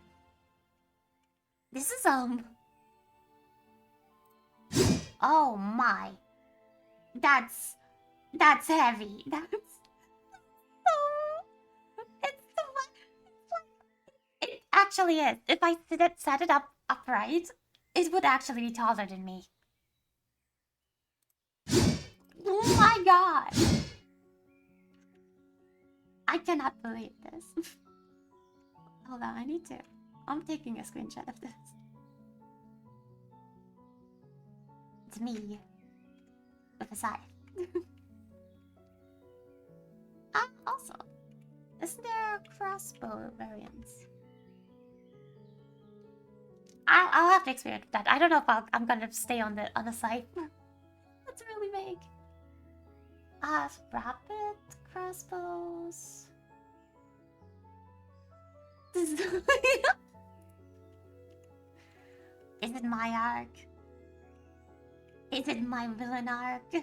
This is oh my. That's heavy. That's so it's so much. It actually is. If I set it up upright, it would actually be taller than me. Oh my god. I cannot believe this. Hold on, I'm taking a screenshot of this. It's me. With a scythe. Also, isn't there crossbow variants? I'll have to experiment with that. I don't know if I'm gonna stay on the scythe. That's really big. Rapid crossbows. Is it my arc? Is it my villain arc?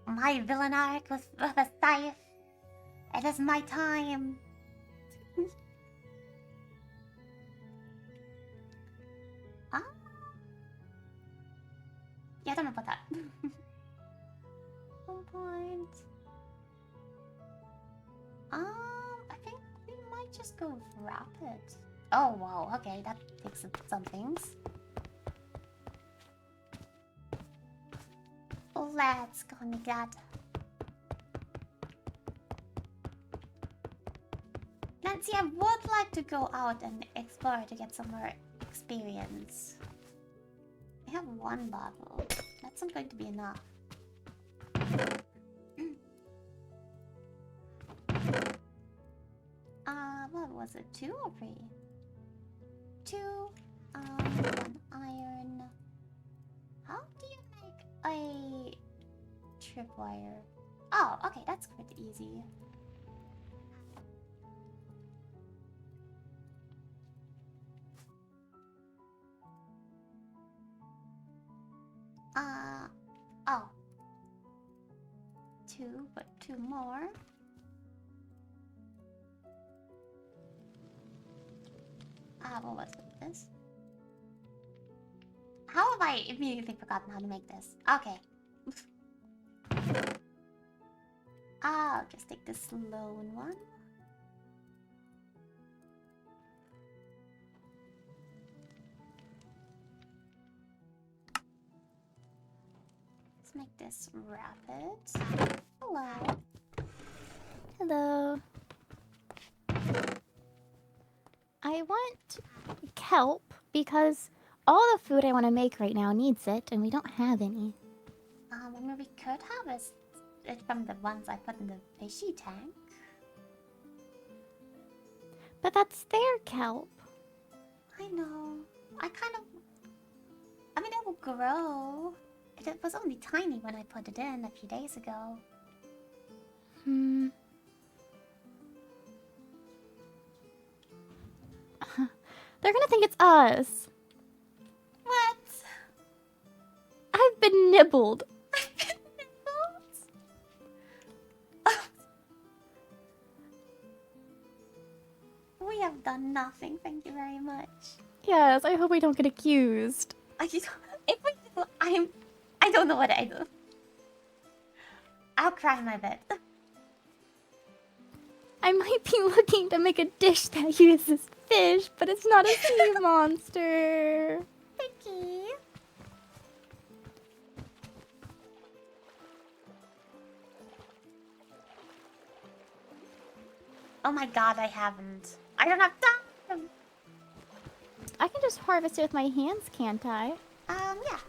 My villain arc with a scythe. It is my time. Yeah, I don't know about that. 1 point. I think we might just go rapid. Oh wow, okay, that takes some things. Let's go, my god. Nancy, I would like to go out and explore to get some more experience. I have one bottle. That's not going to be enough. What was it? 2 or 3? 2. 1 iron. How do you make a tripwire? Oh, okay, that's pretty easy. Oh. 2, but 2 more. What was this? How have I immediately forgotten how to make this? Okay. I'll just take the Sloan one. Let's make this rapid. Hello. Hello. I want kelp because all the food I want to make right now needs it, and we don't have any. I mean, we could harvest it from the ones I put in the fishy tank. But that's their kelp. I know. I mean, it will grow. It was only tiny when I put it in a few days ago. They're gonna think it's us. What? I've been nibbled. We have done nothing, thank you very much. Yes, I hope we don't get accused. If we do, I don't know what I do. I'll cry my bed. I might be looking to make a dish that uses fish, but it's not a sea monster. Vicky. Oh my god, I haven't. I don't have time. I can just harvest it with my hands, can't I? Yeah.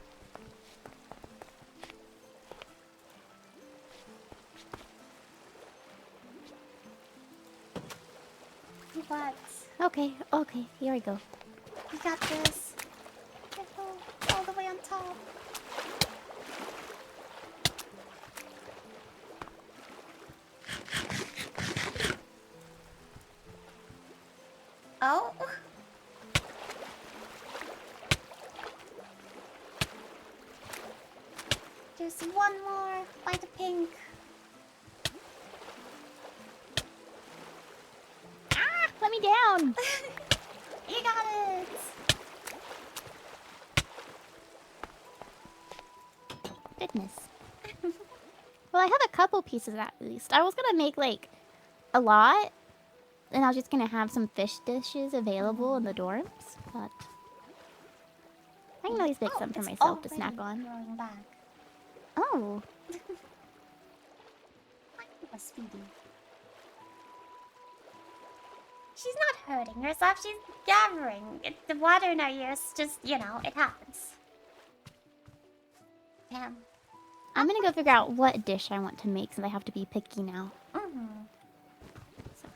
What? Okay, here we go. You got this. Careful, all the way on top. Oh. There's one more. By the pink. Ah! Let me down! You got it! Goodness. Well, I have a couple pieces at least. I was gonna make, like, a lot. And I was just gonna have some fish dishes available in the dorms, but... I can always make some for myself to snack on. Growing back. Oh. A Speedy. She's not hurting herself, she's gathering. The water in her ears just, you know, it happens. Damn. I'm gonna go figure out what dish I want to make since I have to be picky now. So.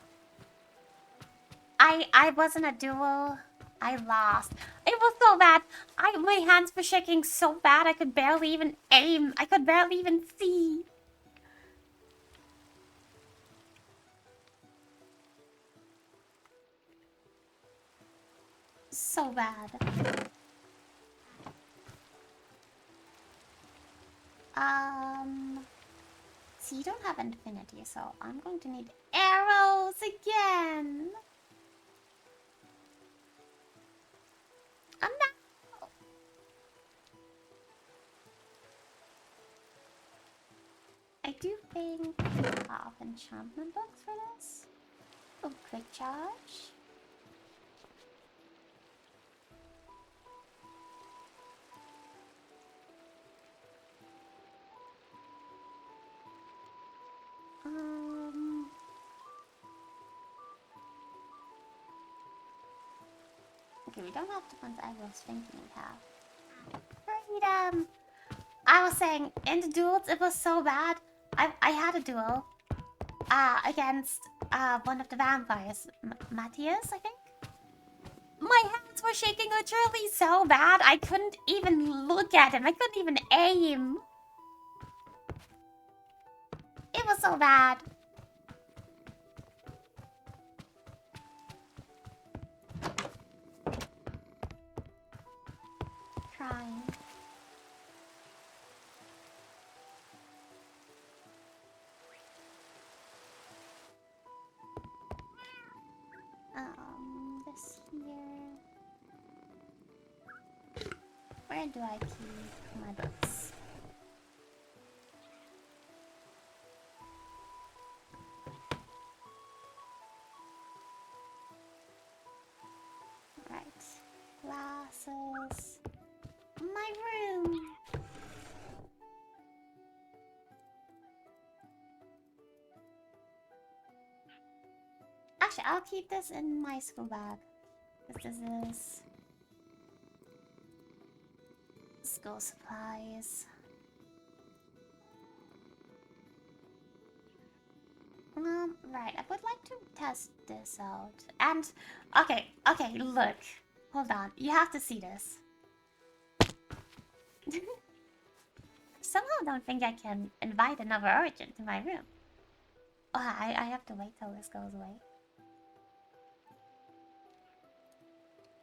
I wasn't a duel. I lost. It was so bad. My hands were shaking so bad I could barely even aim. I could barely even see. So bad. So you don't have infinity, so I'm going to need arrows again. No. I do think I have enchantment books for this. Oh, quick charge. Okay, we don't have the ones I was thinking we have. Freedom! I was saying, in the duels, it was so bad. I had a duel against one of the vampires, Matthias, I think? My hands were shaking literally so bad, I couldn't even look at him. I couldn't even aim. It was so bad. Trying. This here. Where do I keep my books? Right. Glasses. My room. Actually, I'll keep this in my school bag. Because this is school supplies. Right, I would like to test this out. And, okay, look. Hold on, you have to see this. Somehow I don't think I can invite another origin to my room. Oh, I have to wait till this goes away.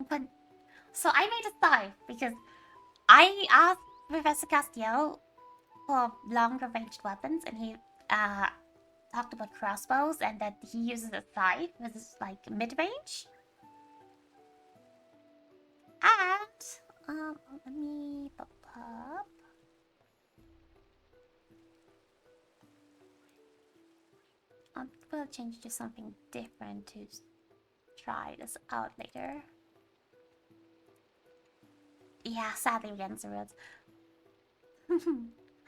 But, so I made a style because I asked Professor Castiel for longer ranged weapons, and he talked about crossbows and that he uses a scythe, which is like mid-range. And let me pop up. We'll change to something different to try this out later. Yeah, sadly against the rules.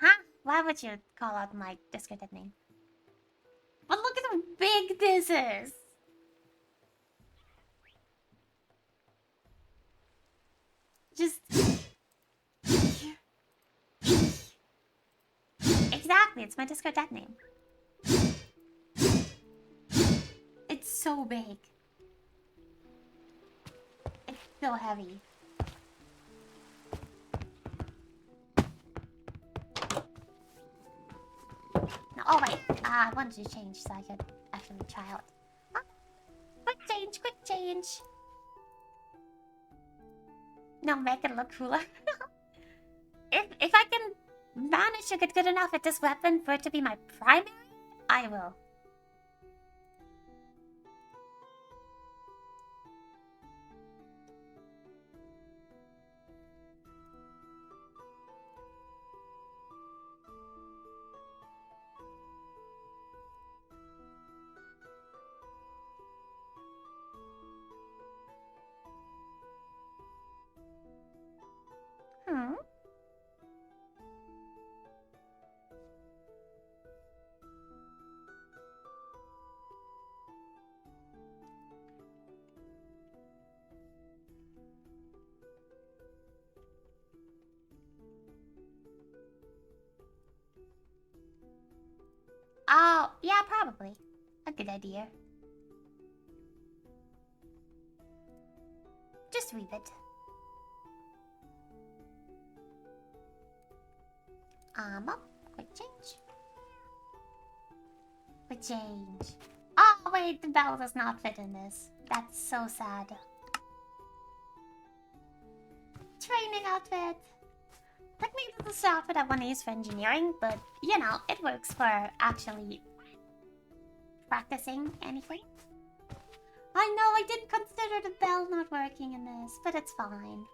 Huh? Why would you call out my discarded name? But look at how big this is! Just... Exactly, it's my discarded name. It's so big. It's so heavy. No, oh wait, I wanted to change so I could actually try out. Huh? Quick change! No, make it look cooler. if I can manage to get good enough at this weapon for it to be my primary, I will. Hmm? Oh, yeah, probably. A good idea. Just read it. Quick change. Quick change. Oh, wait, the bell does not fit in this. That's so sad. Training outfit. Technically, this is the outfit I want to use for engineering, but, you know, it works for actually practicing anything. I know, I didn't consider the bell not working in this, but it's fine.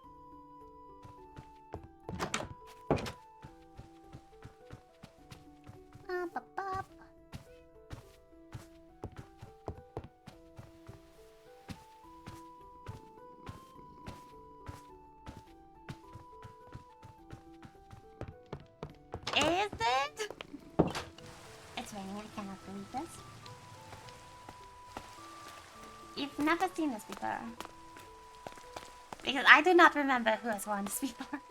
Bop. Is it? It's raining, I cannot believe this. You've never seen this before. Because I do not remember who has won this before.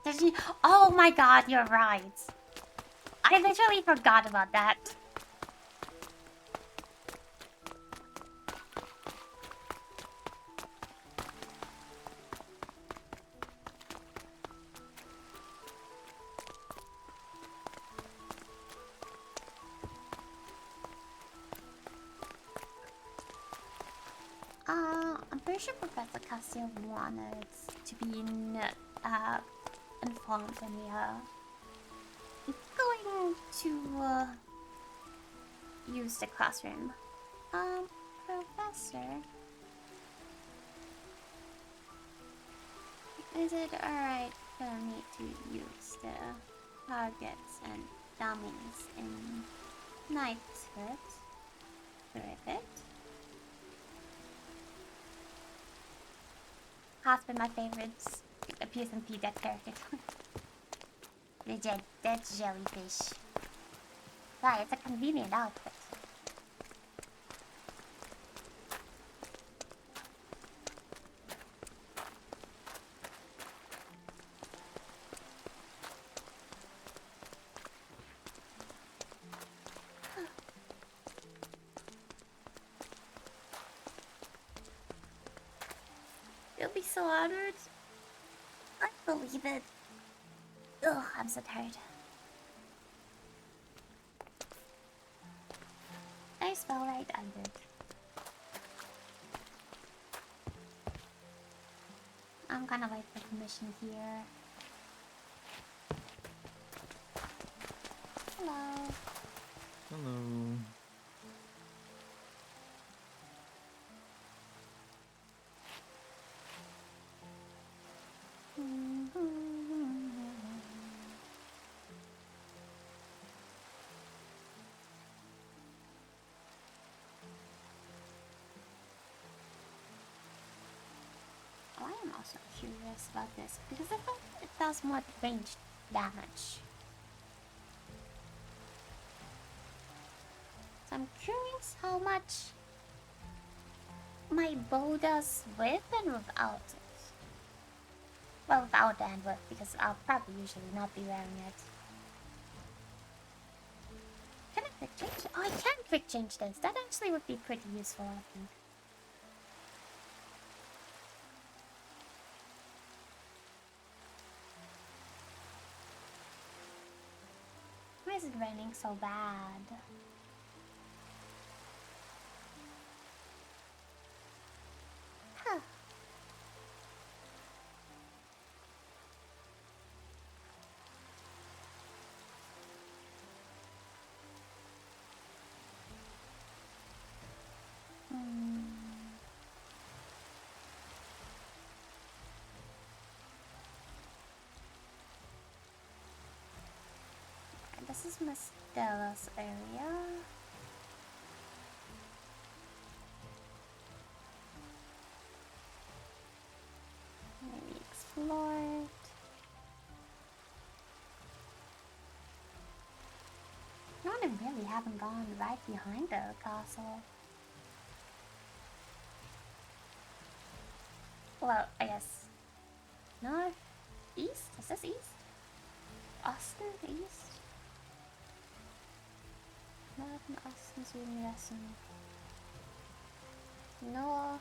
Did she? Oh my god, you're right. I literally forgot about that. I'm pretty sure Professor Cassio wanted to be informed when we are going to use the classroom. Professor, is it alright for me to use the targets and dummies in Knighthood for a bit? Has been my favorite PSMP deck character. The dead jellyfish. Right, it's a convenient outfit. You'll be so honored. I believe it. Ugh, I'm so tired. I spell right under. I'm gonna wait for permission here. Hello. Hello. I am also curious about this because I thought it does more ranged damage. So I'm curious how much my bow does with and without it. Well, without and with, because I'll probably usually not be wearing it. Can I quick change? Oh, I can quick change this. That actually would be pretty useful, I think. Why is it raining so bad? Huh. This is Miss Stella's area. Maybe explore it. No, I really haven't gone right behind the castle. Well, I guess north, east. Is this east? Austin, east. North, Austin, Sweden, Western. North.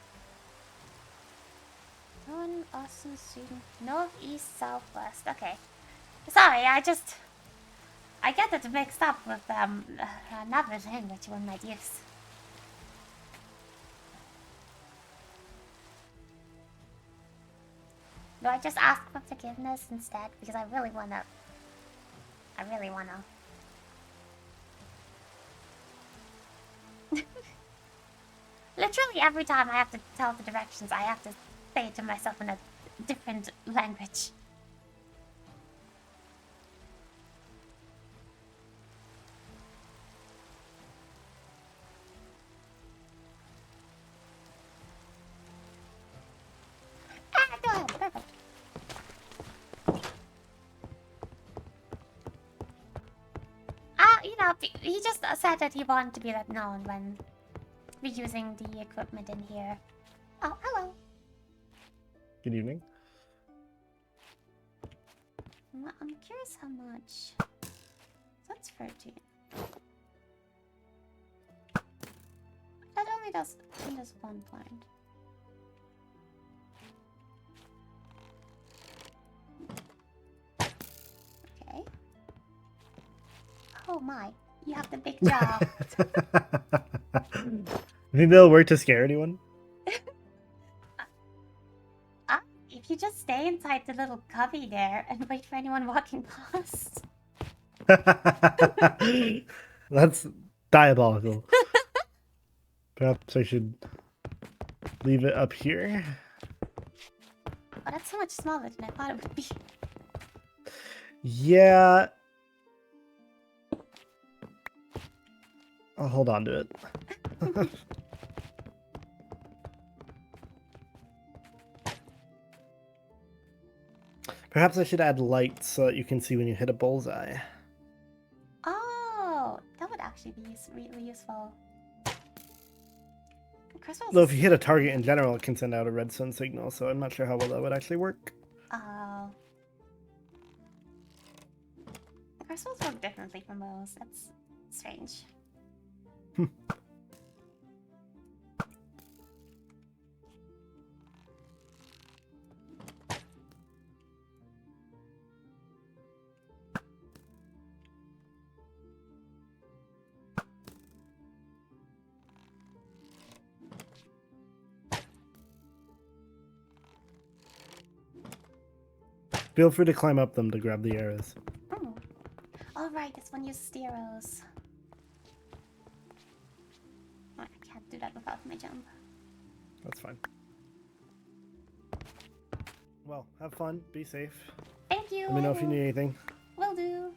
Northern, Austin, Sweden. North, east, southwest. Okay. Sorry, I get it mixed up with another language one might use. Do I just ask for forgiveness instead? Because I really wanna. Literally every time I have to tell the directions, I have to say it to myself in a different language. Go ahead, perfect. You know, he just said that he wanted to be let known when be using the equipment in here. Oh, hello. Good evening. I'm curious how much. That's 13. That only does 1 point. Okay. Oh my, you have the big jaw. You think they'll work to scare anyone? If you just stay inside the little cubby there and wait for anyone walking past. That's diabolical. Perhaps I should leave it up here. Oh, that's so much smaller than I thought it would be. Yeah. I'll hold on to it. Perhaps I should add lights so that you can see when you hit a bullseye. Oh, that would actually be really useful. Crystals. Though if you hit a target in general, it can send out a redstone signal, so I'm not sure how well that would actually work. Oh. Crystals work differently from those. That's strange. Feel free to climb up them to grab the arrows. Oh. All right, this one uses the arrows. Oh, I can't do that without my jump. That's fine. Well, have fun. Be safe. Thank you. Let me know if you need anything. Will do.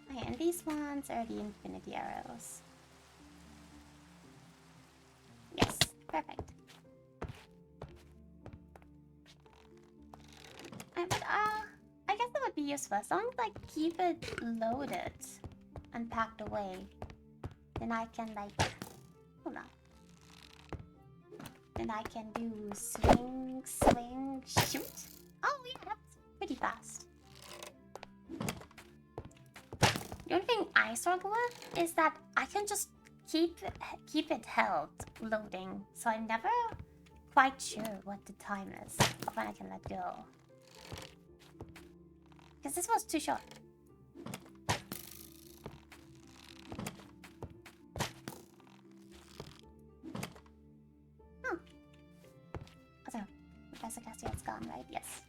Okay, and these ones are the infinity arrows. Yes, perfect. But I guess that would be useful. As long as I keep it loaded and packed away, then I can hold on. Then I can do swing, shoot. Oh yeah, that's pretty fast. The only thing I struggle with is that I can just keep it held loading, so I'm never quite sure what the time is of when I can let go. Because this was too short. Oh. So, Professor Castiel's gone, right? Yes.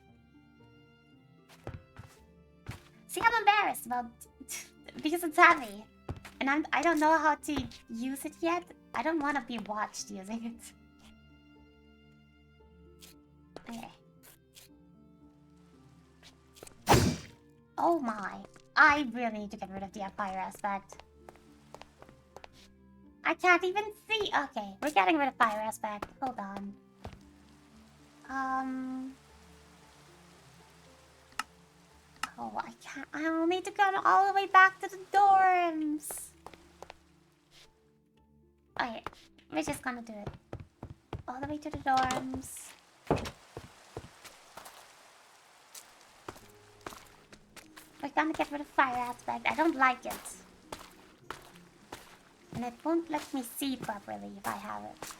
See, I'm embarrassed about because it's heavy, and I don't know how to use it yet. I don't want to be watched using it. Okay. Oh my. I really need to get rid of the fire aspect. I can't even see. Okay, we're getting rid of fire aspect. Hold on. Oh, I can't. I'll need to go all the way back to the dorms. Okay, we're just gonna do it. All the way to the dorms. We're gonna get rid of fire aspect. I don't like it. And it won't let me see properly if I have it.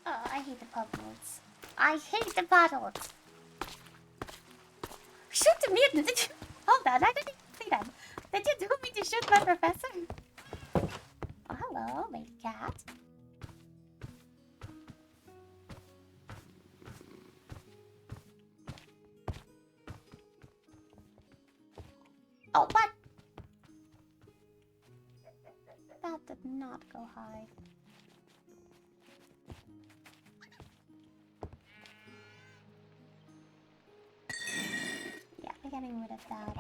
I hate the puddles. I hate the puddles. Shoot the mutant! Did you... Hold on, I didn't even see that. Did you do me to shoot my professor? Oh, hello. Wait. not go high. Yeah, we're getting rid of that.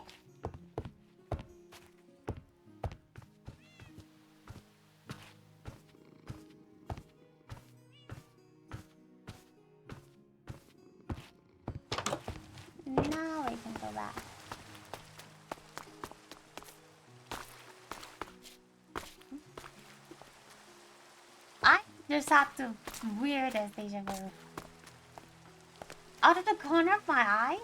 Now we can go back. I just had the weirdest deja vu. Out of the corner of my eye,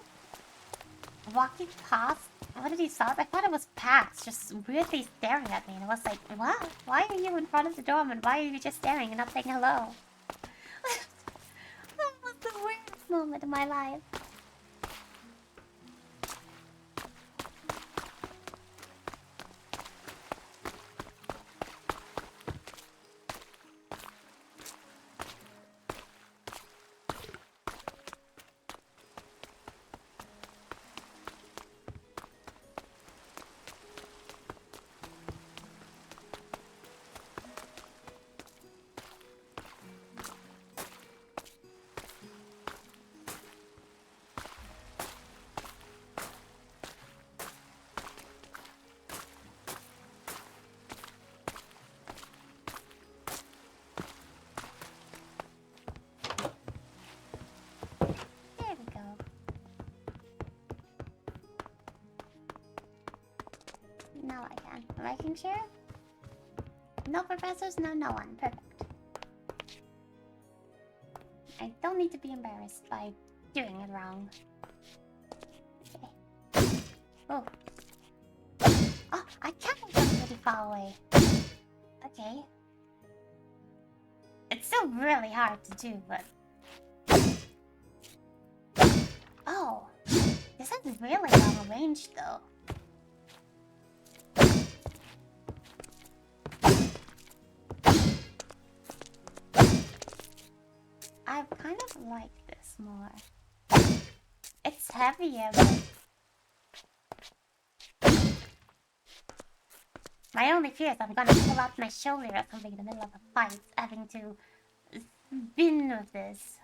walking past, what did he saw? I thought it was Pax, just weirdly staring at me, and I was like, what? Why are you in front of the doorman? Why are you just staring and not saying hello? That was the weirdest moment of my life. Now I can. Viking chair? No professors, no one. Perfect. I don't need to be embarrassed by doing it wrong. Okay. Oh. Oh, I can't go pretty far away. Okay. It's still really hard to do, but... Oh. This is really long range, though. I kind of like this more. It's heavier, but... My only fear is I'm gonna pull out my shoulder or something in the middle of a fight, having to spin with this.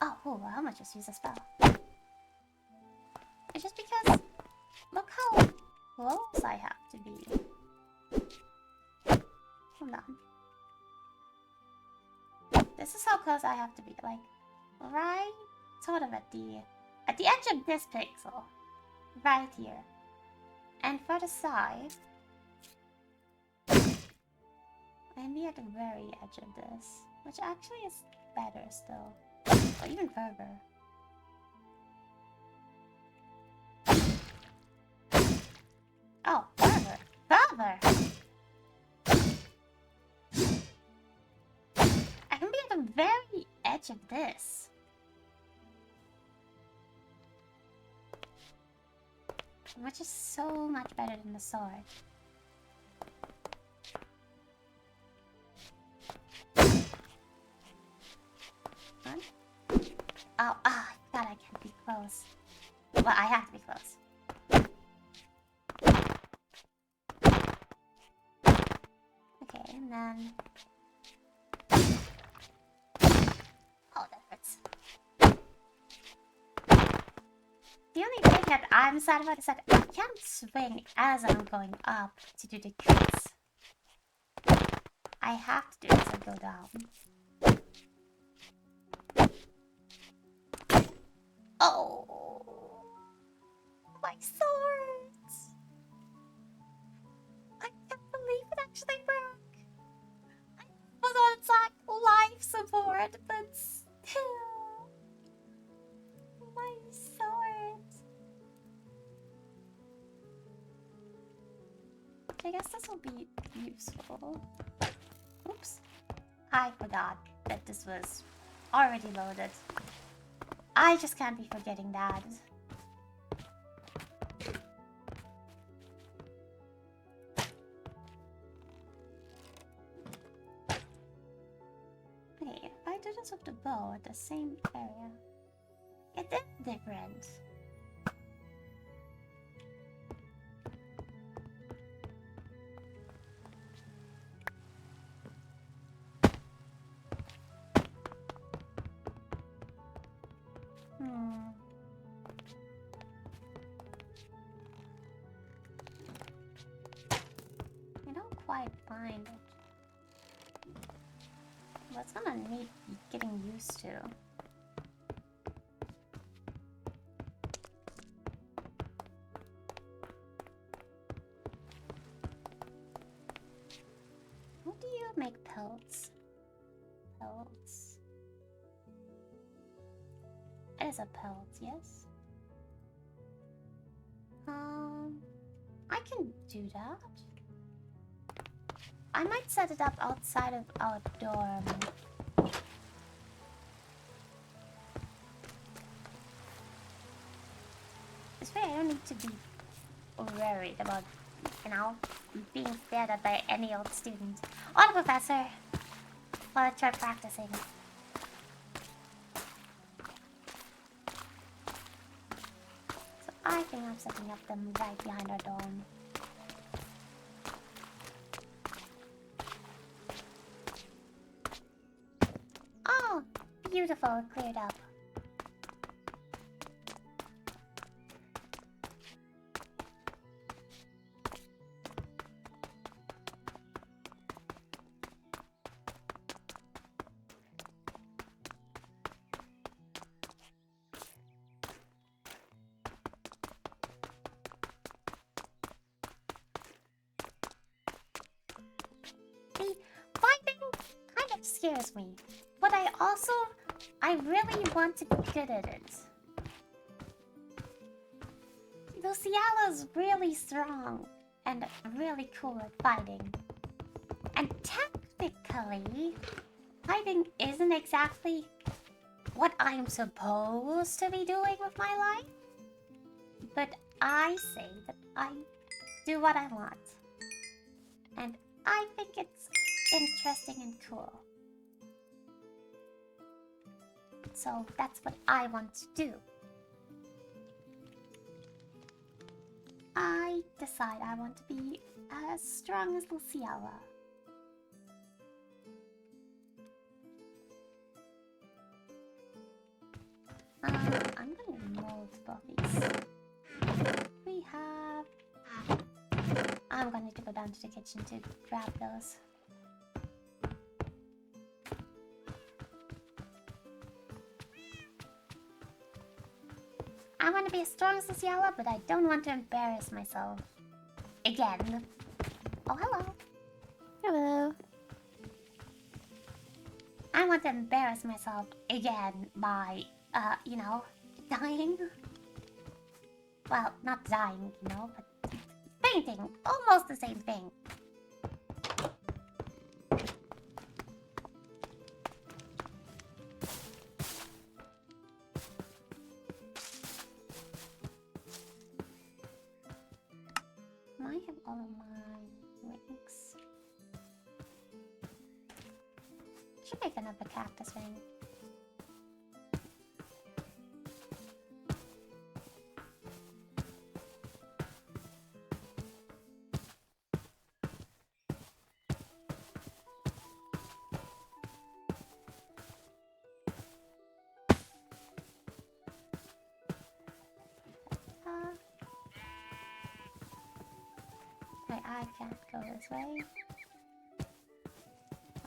Oh, ooh, I'm gonna just use a spell. It's just because... Look how close I have to be. Hold on. This is how close I have to be, like, right sort of at the edge of this pixel. Right here. And for the side, I'd be at the very edge of this, which actually is better still. Or even further. Oh, further! Further! I can be at the very edge of this. Which is so much better than the sword. Huh? Oh, I thought I can't be close. Well, I have to be close. Okay, and then... Oh, that hurts. The only thing that I'm sad about is that I can't swing as I'm going up to do the crits. I have to do it as I go down. Oh, my sword! I can't believe it actually broke. I was on its like life support, but still, my sword. I guess this will be useful. Oops, I forgot that this was already loaded. I just can't be forgetting that. Okay, if I do this with the bow at the same area, it is different. find it. But it's gonna need getting used to. How do you make pelts? Pelts. It is a pelt, yes? I can do that. I might set it up outside of our dorm. It's fair, I don't need to be worried about, you know, being stared at by any old student. Or the professor. While I try practicing. So I think I'm setting up them right behind our dorm. Oh, beautiful, cleared up. Scares me, but I really want to be good at it. Luciala's really strong and really cool at fighting. And technically, fighting isn't exactly what I'm supposed to be doing with my life. But I say that I do what I want. And I think it's interesting and cool. So that's what I want to do. I decide I want to be as strong as Luciala. I'm gonna mold both these. We have... I'm gonna need to go down to the kitchen to grab those. I want to be as strong as Luciala, but I don't want to embarrass myself. Again. Oh, hello. Hello. I want to embarrass myself again by, you know, dying. Well, not dying, you know, but fainting. Almost the same thing. I have all of my rings. Should make another cactus ring. I can't go this way.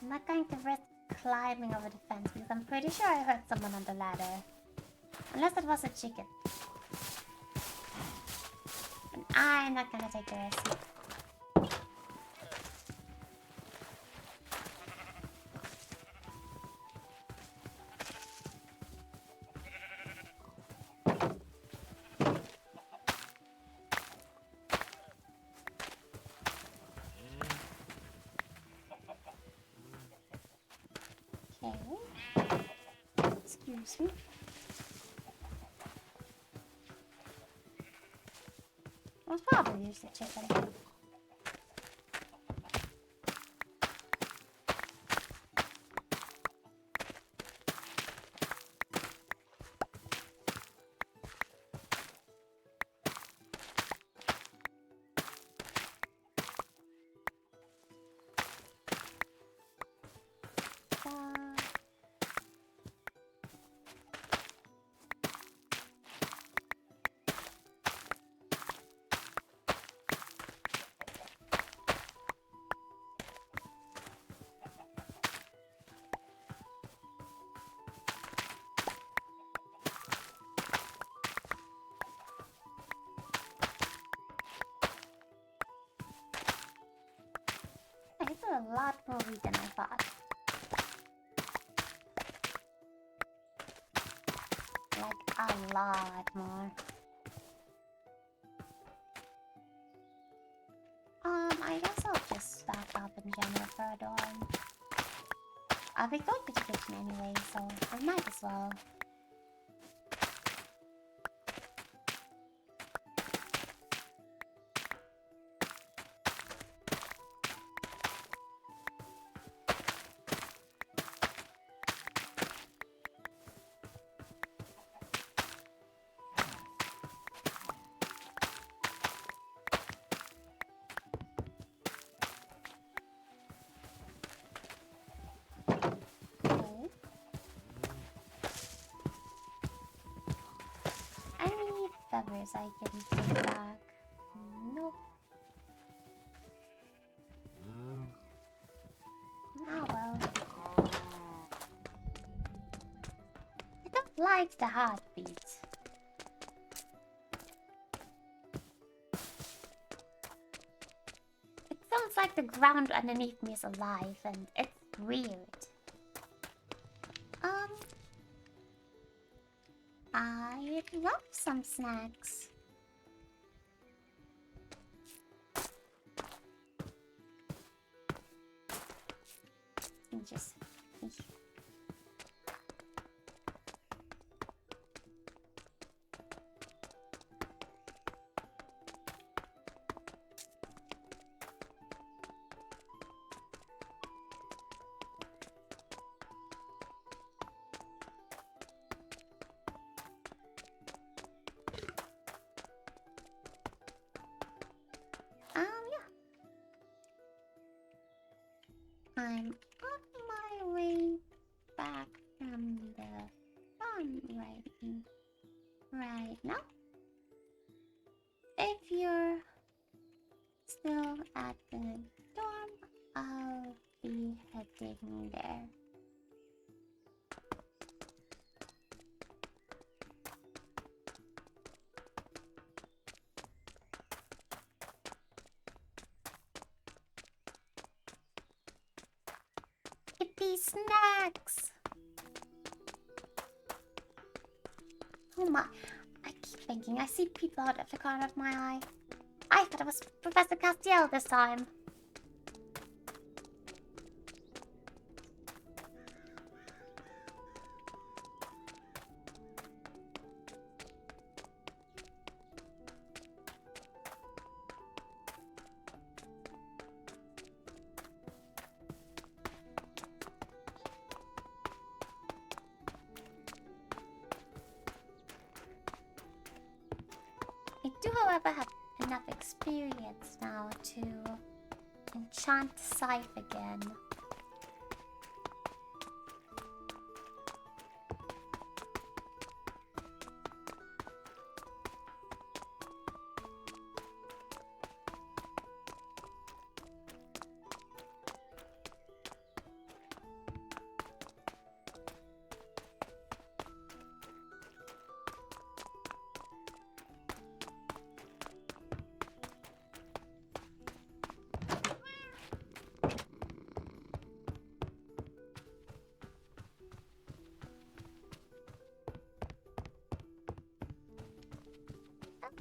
I'm not going to risk climbing over the fence because I'm pretty sure I hurt someone on the ladder. Unless it was a chicken. But I'm not gonna take the risk. Excuse me. I was probably just a chicken. a lot more wheat than I thought. Like, a lot more. I guess I'll just stock up in general for a dorm. I'll be going to the kitchen anyway, so I might as well. Feathers I can take back. Nope. Oh well. I don't like the heartbeat. It sounds like the ground underneath me is alive and it's weird. I'd love some snacks. And just... I'm on my way back from the farm right now. If you're still at the dorm, I'll be heading there. Snacks! Oh my, I keep thinking I see people out of the corner of my eye. I thought it was Professor Castiel this time. I have enough experience now to enchant the scythe again.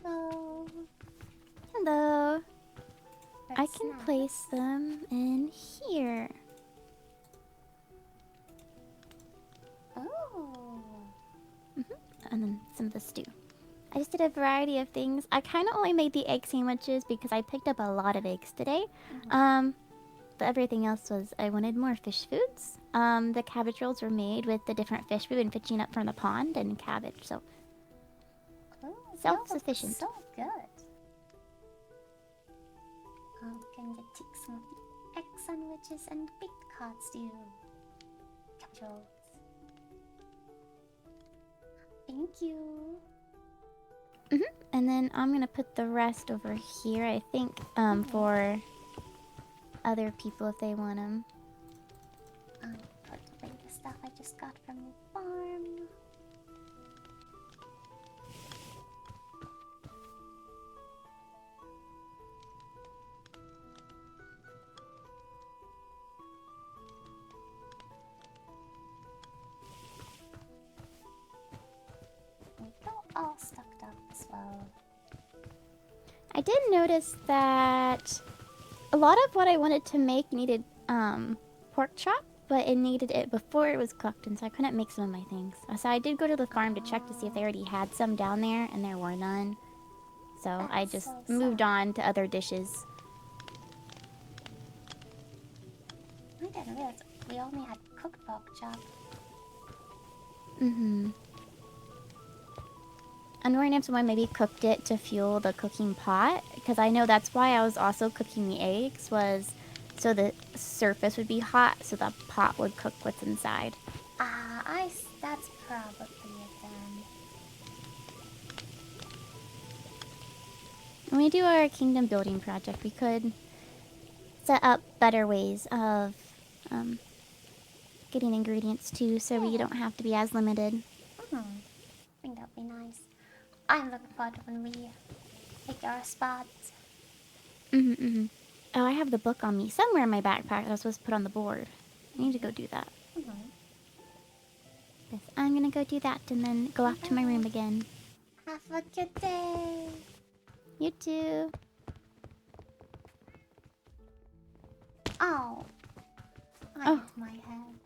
Hello. Hello. Red I can snack. place them in here. Oh. And then some of the stew. I just did a variety of things. I kind of only made the egg sandwiches because I picked up a lot of eggs today. But everything else was, I wanted more fish foods. The cabbage rolls were made with the different fish we've been fishing up from the pond and cabbage, so Oh, self-sufficient. So good. I'm going to take some of the egg sandwiches and baked cod stew. Cabbage rolls. Thank you. And then I'm gonna put the rest over here, I think, for other people if they want them. Put away the stuff I just got from the farm. I did notice that a lot of what I wanted to make needed pork chop, but it needed it before it was cooked, and so I couldn't make some of my things. So I did go to the farm to check to see if they already had some down there, and there were none. So I just moved on to other dishes. I didn't realize we only had cooked pork chop. Mm-hmm. I'm wondering if someone maybe cooked it to fuel the cooking pot, because I know that's why I was also cooking the eggs, was so the surface would be hot, so the pot would cook what's inside. That's probably it then. When we do our kingdom building project, we could set up better ways of getting ingredients too, so we don't have to be as limited. I think that'd be nice. I'm looking forward to when we pick our spots. Oh, I have the book on me somewhere in my backpack that I was supposed to put on the board. I need to go do that. Yes, I'm gonna go do that and then go off to my room again. Have a good day. You too. Oh. I hit my head.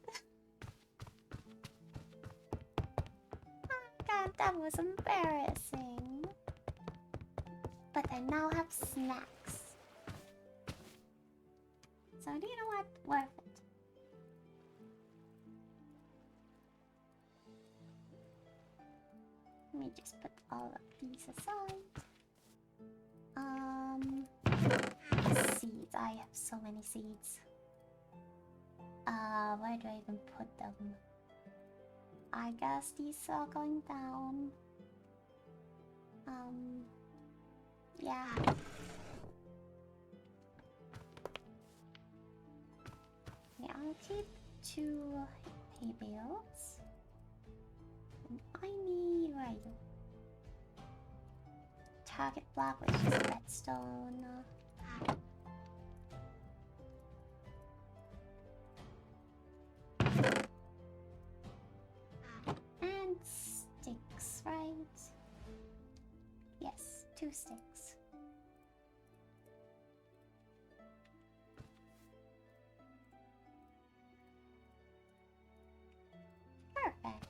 God, that was embarrassing. But I now have snacks. So do you know what? Worth it. Let me just put all of these aside. Seeds. I have so many seeds. Where do I even put them? I guess these are going down. Yeah. Yeah, I'll keep 2 hay bales. And I need, where are you? Target block, which is redstone. And sticks, right? Yes, 2 sticks. Perfect.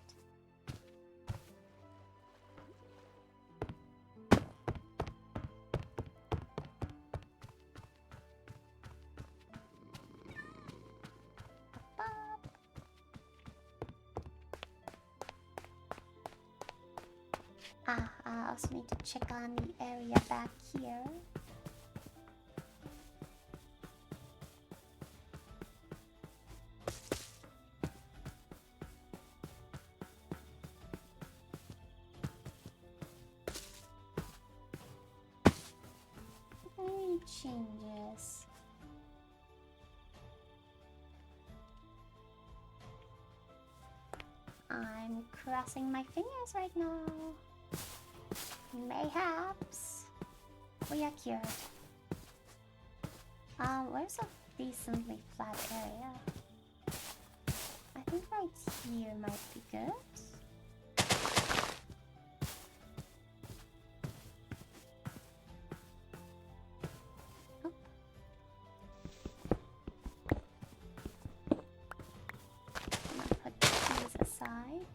I also need to check on the area back here. Any changes? I'm crossing my fingers right now. Mayhaps we are cured. Where's a decently flat area? I think right here might be good. Oh. I'm gonna put these aside.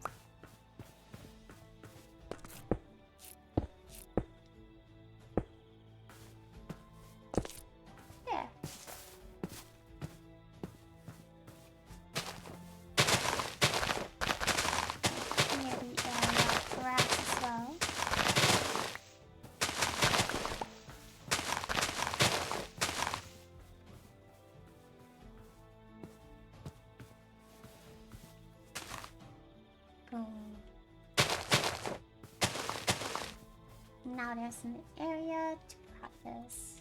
Now there's an area to practice.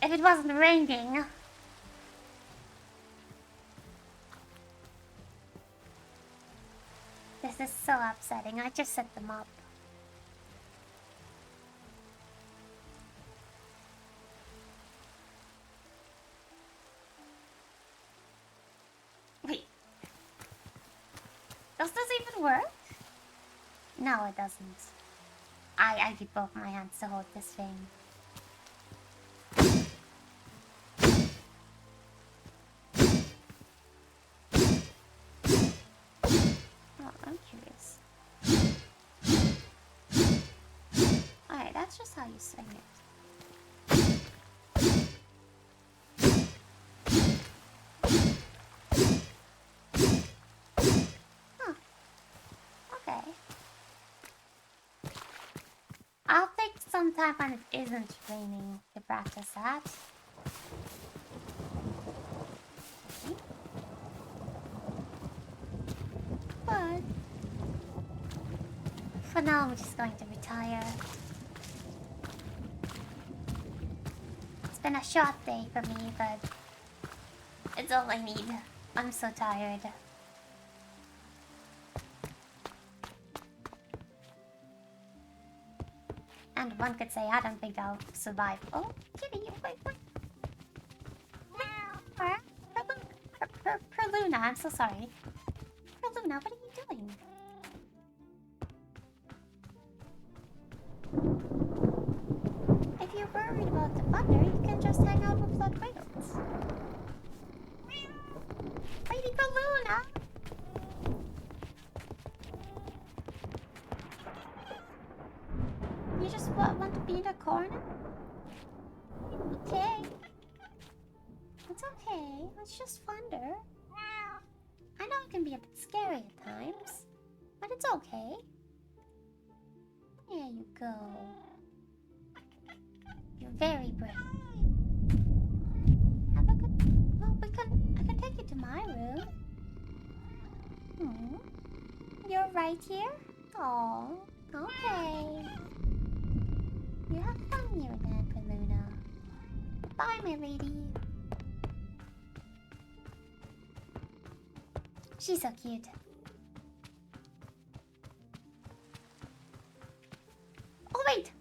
If it wasn't raining. This is so upsetting. I just set them up. Wait. Does this even work? No, No, it doesn't. I need both my hands to hold this thing. Oh, I'm curious. Alright, that's just how you swing it. Huh. Okay. I'll take some time when it isn't raining to practice that. But for now, I'm just going to retire. It's been a short day for me, but it's all I need. I'm so tired. And one could say, I don't think I'll survive. Oh, kitty, wait. Luna, I'm so sorry. Luna, what are you doing? If you're worried about the thunder, you can just hang out with Bloodwyn. Lady Luna! You just want to be in a corner? Okay. It's okay. It's just thunder. I know it can be a bit scary at times, but it's okay. There you go. You're very brave. Have a good... Well, I can take you to my room. You're right here? Oh, okay. You have fun here then, Luna. Bye, my lady. She's so cute. Oh wait!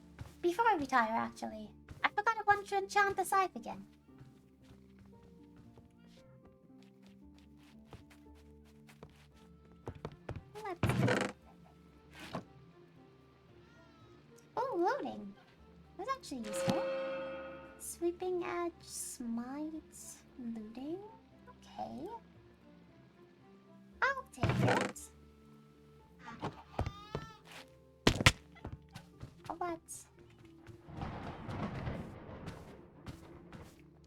Before I retire, actually, I forgot I want to enchant the scythe again. Let's see. Oh, loading. That's actually useful. Sweeping edge, smite, looting. Okay. I'll take it. What?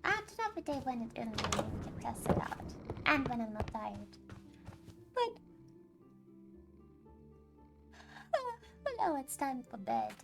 I have to have a day when it isn't raining to test it out. And when I'm not tired. But now it's time for bed.